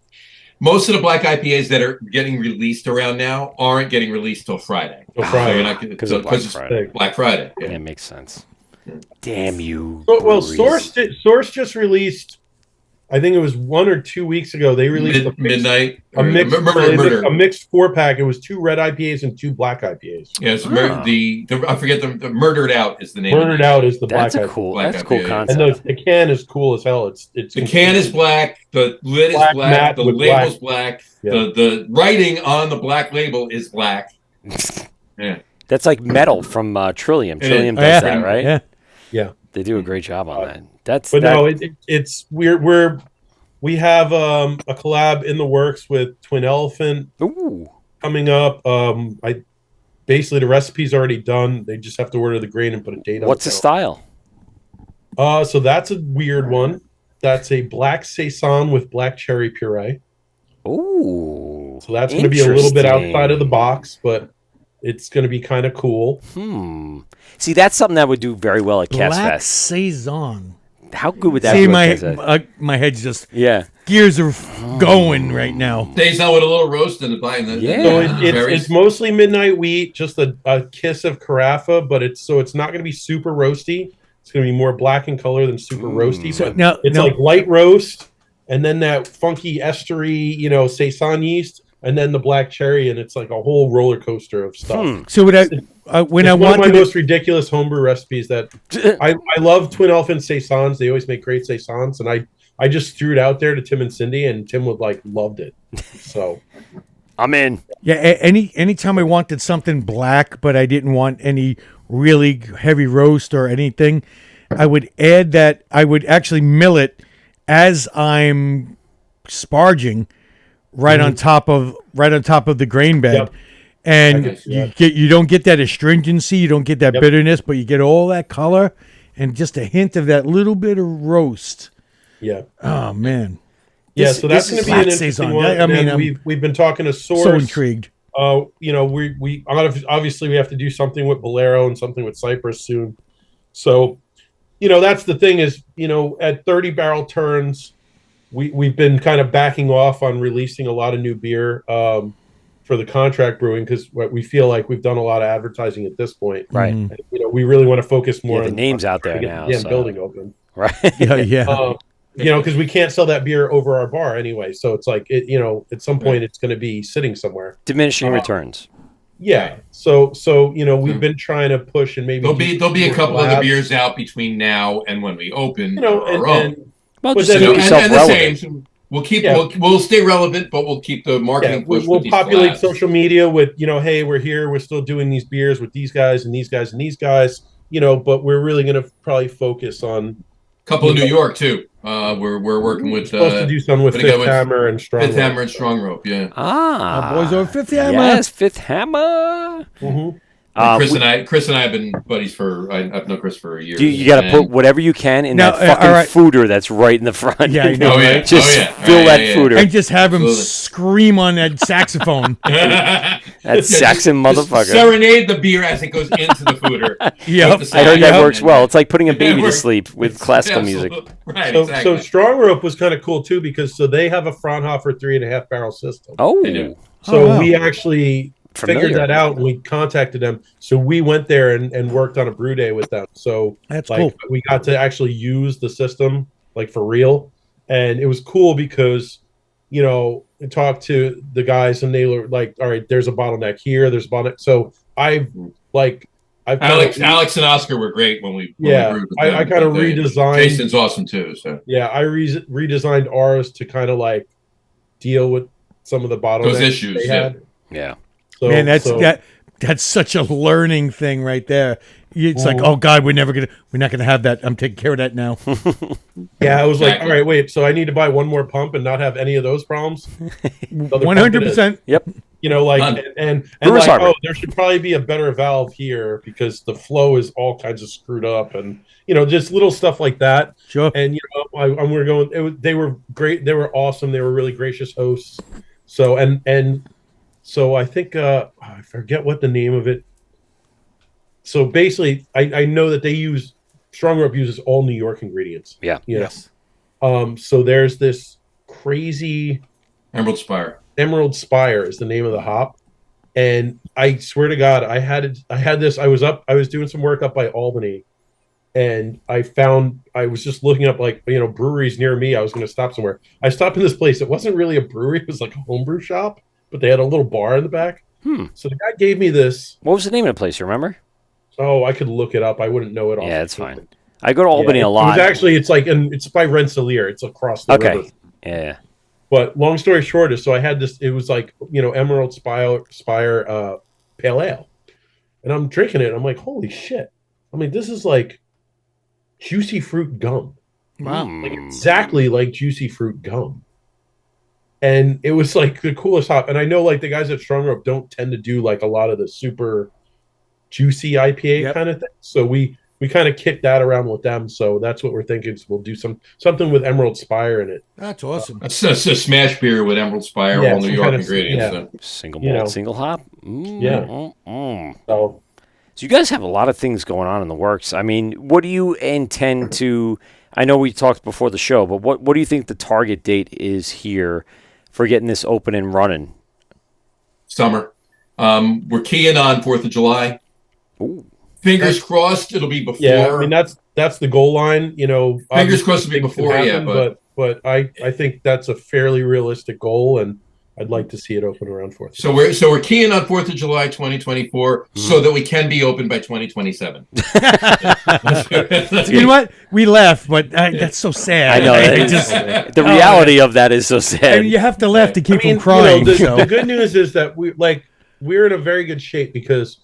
Most of the black IPAs that are getting released around now aren't getting released till Friday. Till Friday. So you're not Because of Black it's Friday. Black Friday. Yeah, Yeah. it makes sense. Damn you. Well, breweries. Source just released I think it was 1 or 2 weeks ago. They released Midnight. a mixed Murder. a mixed 4-pack. It was 2 red IPAs and 2 black IPAs. Yeah, it's I forget the Murdered Out is the name. Murdered Out is the black. That's a IPA. cool. Black That's a cool IPA. concept. And the can is cool as hell. It's The can is black. The lid Black is black. matte The with label's black. Yeah. The writing on the black label is black. Yeah. That's like metal from Trillium. It is. Trillium Oh, does yeah. that, right? Yeah. yeah. They do a great job on that. But no, it's we have a collab in the works with Twin Elephant Ooh. coming up. I basically the recipe's already done. They just have to order the grain and put a date on. What's the style? So that's a weird one. That's a black saison with black cherry puree. Ooh. So that's going to be a little bit Interesting. outside of the box, but it's going to be kind of cool. See, that's something that would do very well at Cats Black Fest. saison. How good would that See, be? at Cats Fest? my head's just Yeah. gears are going right now. Stays out with a little roast in the pie. Yeah. So Yeah. it's mostly midnight wheat, just a kiss of carafa, but it's not going to be super roasty. It's going to be more black in color than super roasty. So But now, it's now- like light roast, and then that funky estery, saison yeast, and then the black cherry, and it's like a whole roller coaster of stuff. so when It's I one of my wanted most ridiculous homebrew recipes that I love Twin Elephant saisons. They always make great saisons, and I just threw it out there to Tim and Cindy, and Tim loved it. So I'm in. anytime I wanted something black, but I didn't want any really heavy roast or anything, I would add that. I would actually mill it as I'm sparging right on top of the grain bed. Yep. And I can see that. you don't get that astringency, you don't get that bitterness, but you get all that color and just a hint of that little bit of roast. yeah. Oh man, Yeah, This- so that's this going to is be an black interesting saison. one. I mean, And we've been talking to Source. so intrigued. We obviously we have to do something with Bolero and something with Cypress soon. So, that's the thing is, at 30 barrel turns, we've been kind of backing off on releasing a lot of new beer for the contract brewing because we feel like we've done a lot of advertising at this point. Right. Mhm. And, we really want to focus more The on name's out there trying to get now. the damn So. building open. Right. Yeah. Because we can't sell that beer over our bar anyway. So it's like at some point it's going to be sitting somewhere. Diminishing returns. Yeah. So we've been trying to push and maybe There'll be a more couple other collabs, beers out between now and when we open. and Well, But just then- to keep and- yourself and the relevant. same. We'll keep. Yeah. We'll stay relevant, but we'll keep the marketing push. we'll with these populate collabs. social media with hey, we're here, we're still doing these beers with these guys and these guys and these guys. But we're really going to probably focus on Couple in New York too. We're working with supposed to do some with but again, Fifth with Hammer and Strong. Fifth Hammer and Strong Rope. Yeah. Ah. Boys over 50 Hammer. Yes, Fifth Hammer. Mm-hmm. Chris and I have been buddies for. I've known Chris for a year. You got to put whatever you can in Now, that fucking all right. fooder that's right in the front. Yeah, I know, Oh, yeah. Just Oh, yeah. fill Yeah, that yeah, yeah. fooder. And just have him Absolutely. scream on that saxophone. That Saxon Just motherfucker. serenade the beer as it goes into the fooder. Yep. With the I heard that sound. works well. It's like putting a baby to works. sleep with classical music. Absolutely. Right. So exactly. Strong Rope was kind of cool too because they have a Fraunhofer 3.5 barrel system. Oh, They do. So Oh, wow. we actually Familiar. figured that out and we contacted them. So we went there and worked on a brew day with them. So That's like cool. we got to actually use the system like for real. And it was cool because, I talked to the guys and they were like, all right, there's a bottleneck here. There's a bottleneck. So I've Alex and Oscar were great when we brewed with I them, kind of but redesigned. Jason's awesome too. So Yeah, I redesigned ours to kind of like deal with some of the bottlenecks Those issues, they yeah. had. yeah. So, Man, so- that's such a learning thing right there. It's like, oh God, we're not gonna have that. I'm taking care of that now. yeah. I was like, Exactly. all right, wait. So I need to buy one more pump and not have any of those problems. 100%. Yep. Like and Brewers like, Harbor. there should probably be a better valve here because the flow is all kinds of screwed up and just little stuff like that. Sure. And we're going. They were great. They were awesome. They were really gracious hosts. So so I think I forget what the name of it. So basically, I know that Strong Rope uses all New York ingredients. Yeah. Yes. So there's this crazy Emerald Spire. Emerald Spire is the name of the hop, and I swear to God, I had this. I was doing some work up by Albany, and I was just looking up like breweries near me. I was going to stop somewhere. I stopped in this place. It wasn't really a brewery. It was like a homebrew shop, but they had a little bar in the back. So the guy gave me this. What was the name of the place? You remember? Oh, I could look it up. I wouldn't know it all. Yeah, it's fine. I go to Albany a lot. It's by Rensselaer. It's across the river. Yeah. But long story short is, so I had this. It was like Emerald Spire Pale Ale, and I'm drinking it. And I'm like, holy shit! I mean, this is like juicy fruit gum. Wow. Like exactly like juicy fruit gum. And it was like the coolest hop. And I know like the guys at Strong Rope don't tend to do like a lot of the super juicy IPA kind of thing. So we kind of kicked that around with them. So that's what we're thinking. So we'll do something with Emerald Spire in it. That's awesome. It's a smash beer with Emerald Spire, all New York ingredients. Yeah. So. Single malt, single hop. So you guys have a lot of things going on in the works. I mean, what do you intend to? I know we talked before the show, but what do you think the target date is here for getting this open and running? Summer. We're keying on 4th of July. Ooh. Fingers crossed it'll be before. yeah, I mean that's the goal line. Fingers crossed to be before, but I think that's a fairly realistic goal, and I'd like to see it open around 4th. So we're keying on 4th of July 2024 so that we can be open by 2027. You know what? We laugh, but that's so sad. I know. The reality of that is so sad. I mean, you have to laugh to keep from crying. The good news is that we're in a very good shape because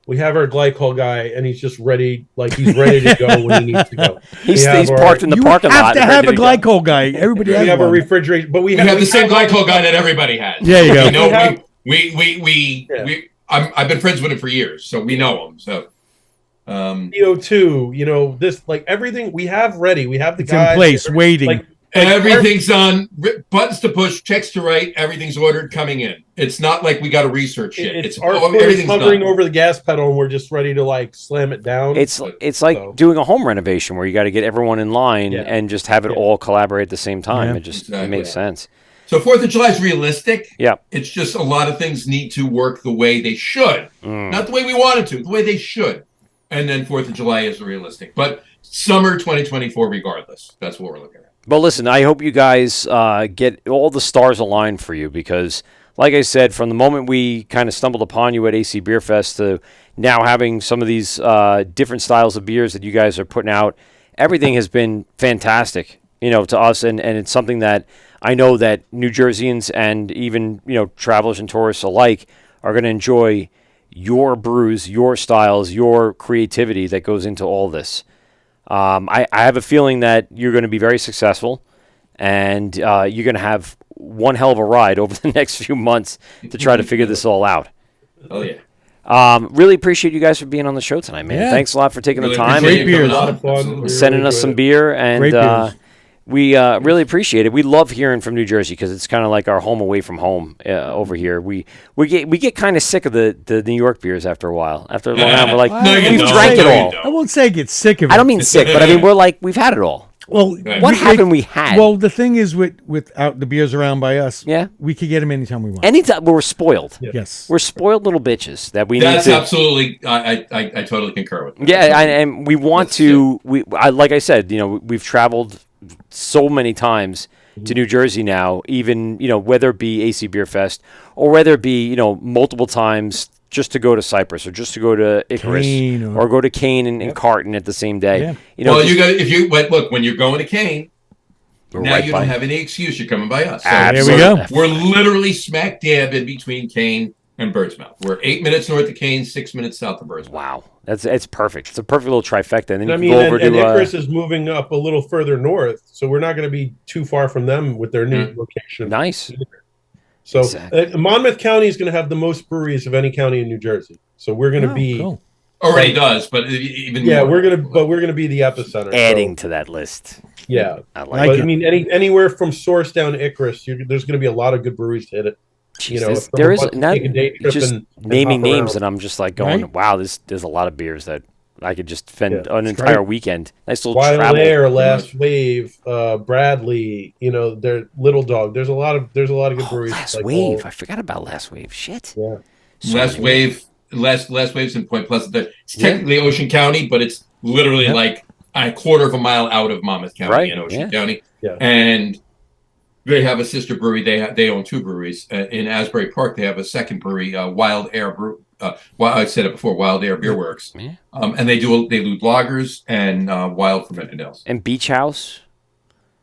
we have our glycol guy, and he's just ready. Like he's ready to go when he needs to go. He's parked in the parking lot. You have to have a glycol guy. Everybody has have one. a refrigeration, but we have the same glycol guy that everybody has. There you go. I've been friends with him for years, so we know him. So CO2, this like everything we have ready. We have the It's guys in place, waiting. everything's on buttons to push, checks to write. Everything's ordered, coming in. It's not like we got to research shit. It's our foot is hovering over the gas pedal, and we're just ready to like slam it down. It's like doing a home renovation where you got to get everyone in line and just have it all collaborate at the same time. Yeah. It makes sense. So 4th of July is realistic. Yeah. It's just a lot of things need to work the way they should. Not the way we wanted to, the way they should. And then 4th of July is realistic. But summer 2024 regardless. That's what we're looking at. But listen, I hope you guys get all the stars aligned for you because, like I said, from the moment we kind of stumbled upon you at AC Beer Fest to now having some of these different styles of beers that you guys are putting out, everything has been fantastic, to us. And it's something that I know that New Jerseyans and even, travelers and tourists alike are going to enjoy your brews, your styles, your creativity that goes into all this. I have a feeling that you're going to be very successful, and you're going to have one hell of a ride over the next few months to try to figure this all out. Oh, yeah. Really appreciate you guys for being on the show tonight, man. Yeah. Thanks a lot for taking the Really time. Great beers. A lot of fun. Sending us some beer, and Great beers. we really appreciate it. We love hearing from New Jersey because it's kind of like our home away from home over here. We get kind of sick of the New York beers after a while. After a long time, we're like, we've drank it all. I won't say get sick of it. I don't mean sick, but I mean we're like we've had it all. Well, What haven't we had? Well, the thing is, without the beers around by us, Yeah. we could get them anytime we want. Anytime we're spoiled. Yes. We're spoiled little bitches that we That's need to. absolutely. I totally concur with that. Yeah, and we want to. Like I said, we've traveled so many times to New Jersey now. Even whether it be AC Beer Fest or whether it be multiple times just to go to Cyprus or just to go to Icarus Kane or go to Kane and Carton at the same day. Yeah. Well, you got look when you're going to Kane. We're Now right you by don't it. have any excuse. You're coming by us. So There we go. We're literally smack dab in between Kane and Birdsmouth. We're 8 minutes north of Kane, 6 minutes south of Birdsmouth. Wow, it's perfect. It's a perfect little trifecta. And then you I can mean, go over and to Icarus is moving up a little further north, so we're not going to be too far from them with their new location. nice. So Exactly. Monmouth County is going to have the most breweries of any county in New Jersey. So we're going to be Cool. Already does, but even yeah, more. we're gonna be the epicenter. Adding to that list. Yeah, I like Like but it. I mean, anywhere from Source down to Icarus, there's going to be a lot of good breweries to hit it. Jeez, if there is someone wants to not take a day trip just and naming hop names, around. and I'm just like going, Right? wow, there's a lot of beers that I could just spend Yeah, an it's entire great. weekend. Nice little Wild travel. Air, Last Wave, Bradley, their Little Dog. There's a lot of good Oh, breweries. Last like Wave. all- I forgot about Last Wave. Shit. yeah. So Last many- Wave's in Point Pleasant. It's technically Ocean County, but it's literally like a quarter of a mile out of Monmouth County Right, in Ocean yeah. County. Yeah. And they have a sister brewery. They own 2 breweries. In Asbury Park, they have a second brewery, Wild Air Brew. I said it before, Wild Air Beer Works. Yeah. And they do lagers and wild fermented ales. And Beach House.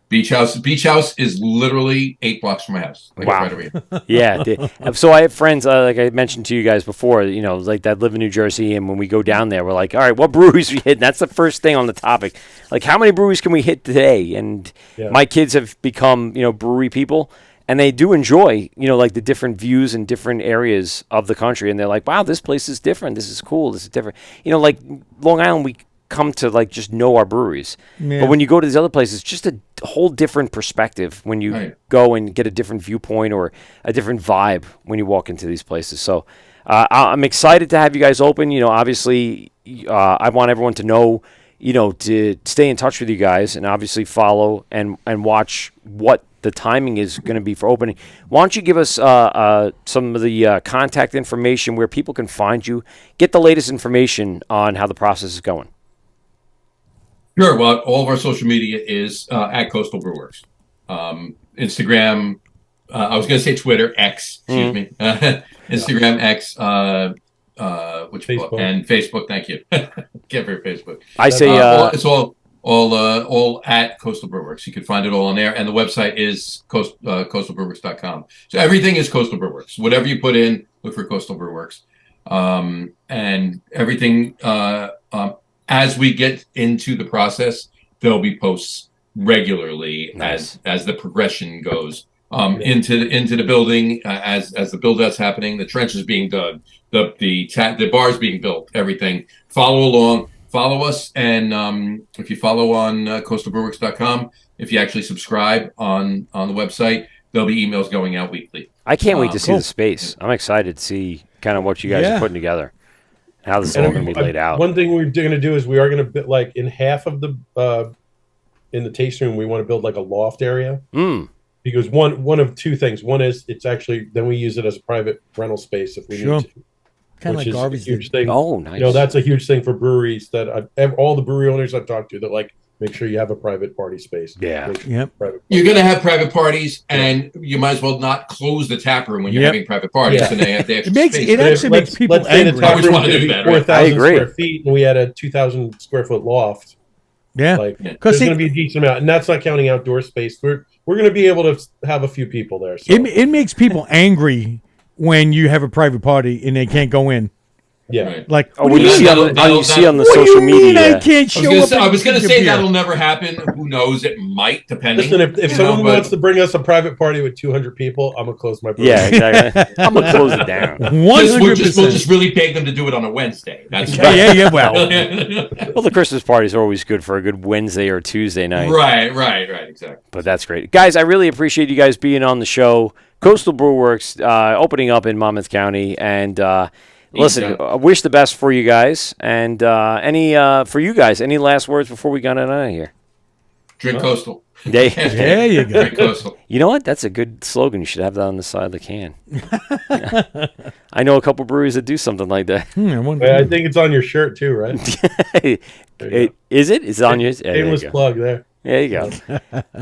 Beach House is literally 8 blocks from my house. Like, Wow. right over here. Yeah. So I have friends, like I mentioned to you guys before, like that live in New Jersey, and when we go down there, we're like, all right, what breweries we hit? And that's the first thing on the topic. Like, how many breweries can we hit today? And my kids have become, brewery people, and they do enjoy, like the different views in different areas of the country. And they're like, wow, this place is different. This is cool. This is different. Like Long Island, we come to like just know our breweries. Yeah. But when you go to these other places, just a whole different perspective when you go and get a different viewpoint or a different vibe when you walk into these places. So I'm excited to have you guys open. Obviously, I want everyone to know, to stay in touch with you guys and obviously follow and watch what the timing is going to be for opening. Why don't you give us some of the contact information where people can find you, get the latest information on how the process is going? Sure. Well, all of our social media is at Coastal Brew Works. Instagram, I was going to say Twitter, X, excuse me. Instagram, X, which Facebook. And Facebook. Thank you. Can't forget Facebook. I say it's all at Coastal Brew Works. You can find it all on there, and the website is coastalbrewworks.com. So everything is Coastal Brew Works. Whatever you put in, look for Coastal Brew Works, and everything. As we get into the process, there'll be posts regularly as the progression goes into the building, as the build out's happening, the trench is being dug, the bar's being built, everything. Follow along, follow us, and if you follow on coastalbrewworks.com, if you actually subscribe on the website, there'll be emails going out weekly. I can't wait to see the space. I'm excited to see kind of what you guys are putting together. How this is all going to be laid out. One thing we're going to do is we are going to like in half of the in the tasting room, we want to build like a loft area. Because one of 2 things. One is it's actually then we use it as a private rental space if we need to. Kind of like garbage. Huge thing. Oh, nice. That's a huge thing for breweries that all the brewery owners I've talked to. They're like, make sure you have a private party space. Yeah. You're going to have private parties, and you might as well not close the tap room when you're having private parties, and they have the extra space. It actually makes people angry. I always want to do that, right? 4,000 square feet, and we had a 2,000 square foot loft. Yeah, because there's going to be a decent amount, and that's not counting outdoor space. We're going to be able to have a few people there. So. It makes people angry when you have a private party and they can't go in. Yeah, right. Like when you see on the social media. I can't show up. I was going to say that'll never happen. Who knows? It might, depending. Listen, if someone wants to bring us a private party with 200 people, I'm gonna close my brewery. Yeah, exactly. I'm gonna close it down. 100%. We'll just really beg them to do it on a Wednesday. That's yeah. Well, the Christmas parties are always good for a good Wednesday or Tuesday night. Right, exactly. But that's great, guys. I really appreciate you guys being on the show. Coastal Brew Works opening up in Monmouth County, and listen, I wish the best for you guys. And for you guys, any last words before we got out of here? Drink Coastal. There you go. Drink Coastal. You know what? That's a good slogan. You should have that on the side of the can. I know a couple breweries that do something like that. I think it's on your shirt too, right? Is it? It's on yours. Shameless plug there. There you go.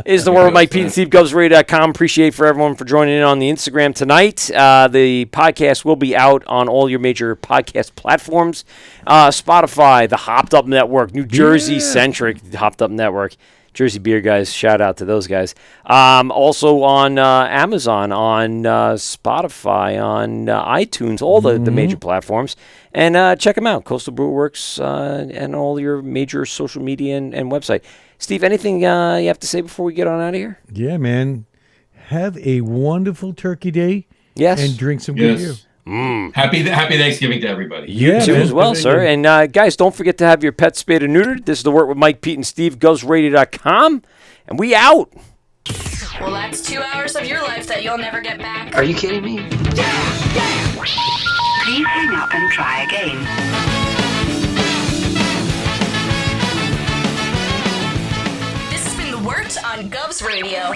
Is the world Mike Pete and Steve GovsRadio.com. Appreciate for everyone for joining in on the Instagram tonight. The podcast will be out on all your major podcast platforms. Spotify, the Hopped Up Network, New Jersey centric Hopped Up Network. Jersey Beer guys, shout out to those guys. Also on Amazon, on Spotify, on iTunes, all the major platforms. And check them out, Coastal Brew Works, and all your major social media and website. Steve, anything you have to say before we get on out of here? Yeah, man. Have a wonderful Turkey Day. Yes. And drink some good beer. Happy Thanksgiving to everybody. You too as well, sir. And guys, don't forget to have your pets spayed and neutered. This is the Wort with Mike, Pete, and Steve, GovsRadio.com. And we out. Well, that's 2 hours of your life that you'll never get back. Are you kidding me? Please hang up and try again. This has been the Wort on Govs Radio.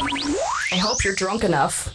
I hope you're drunk enough.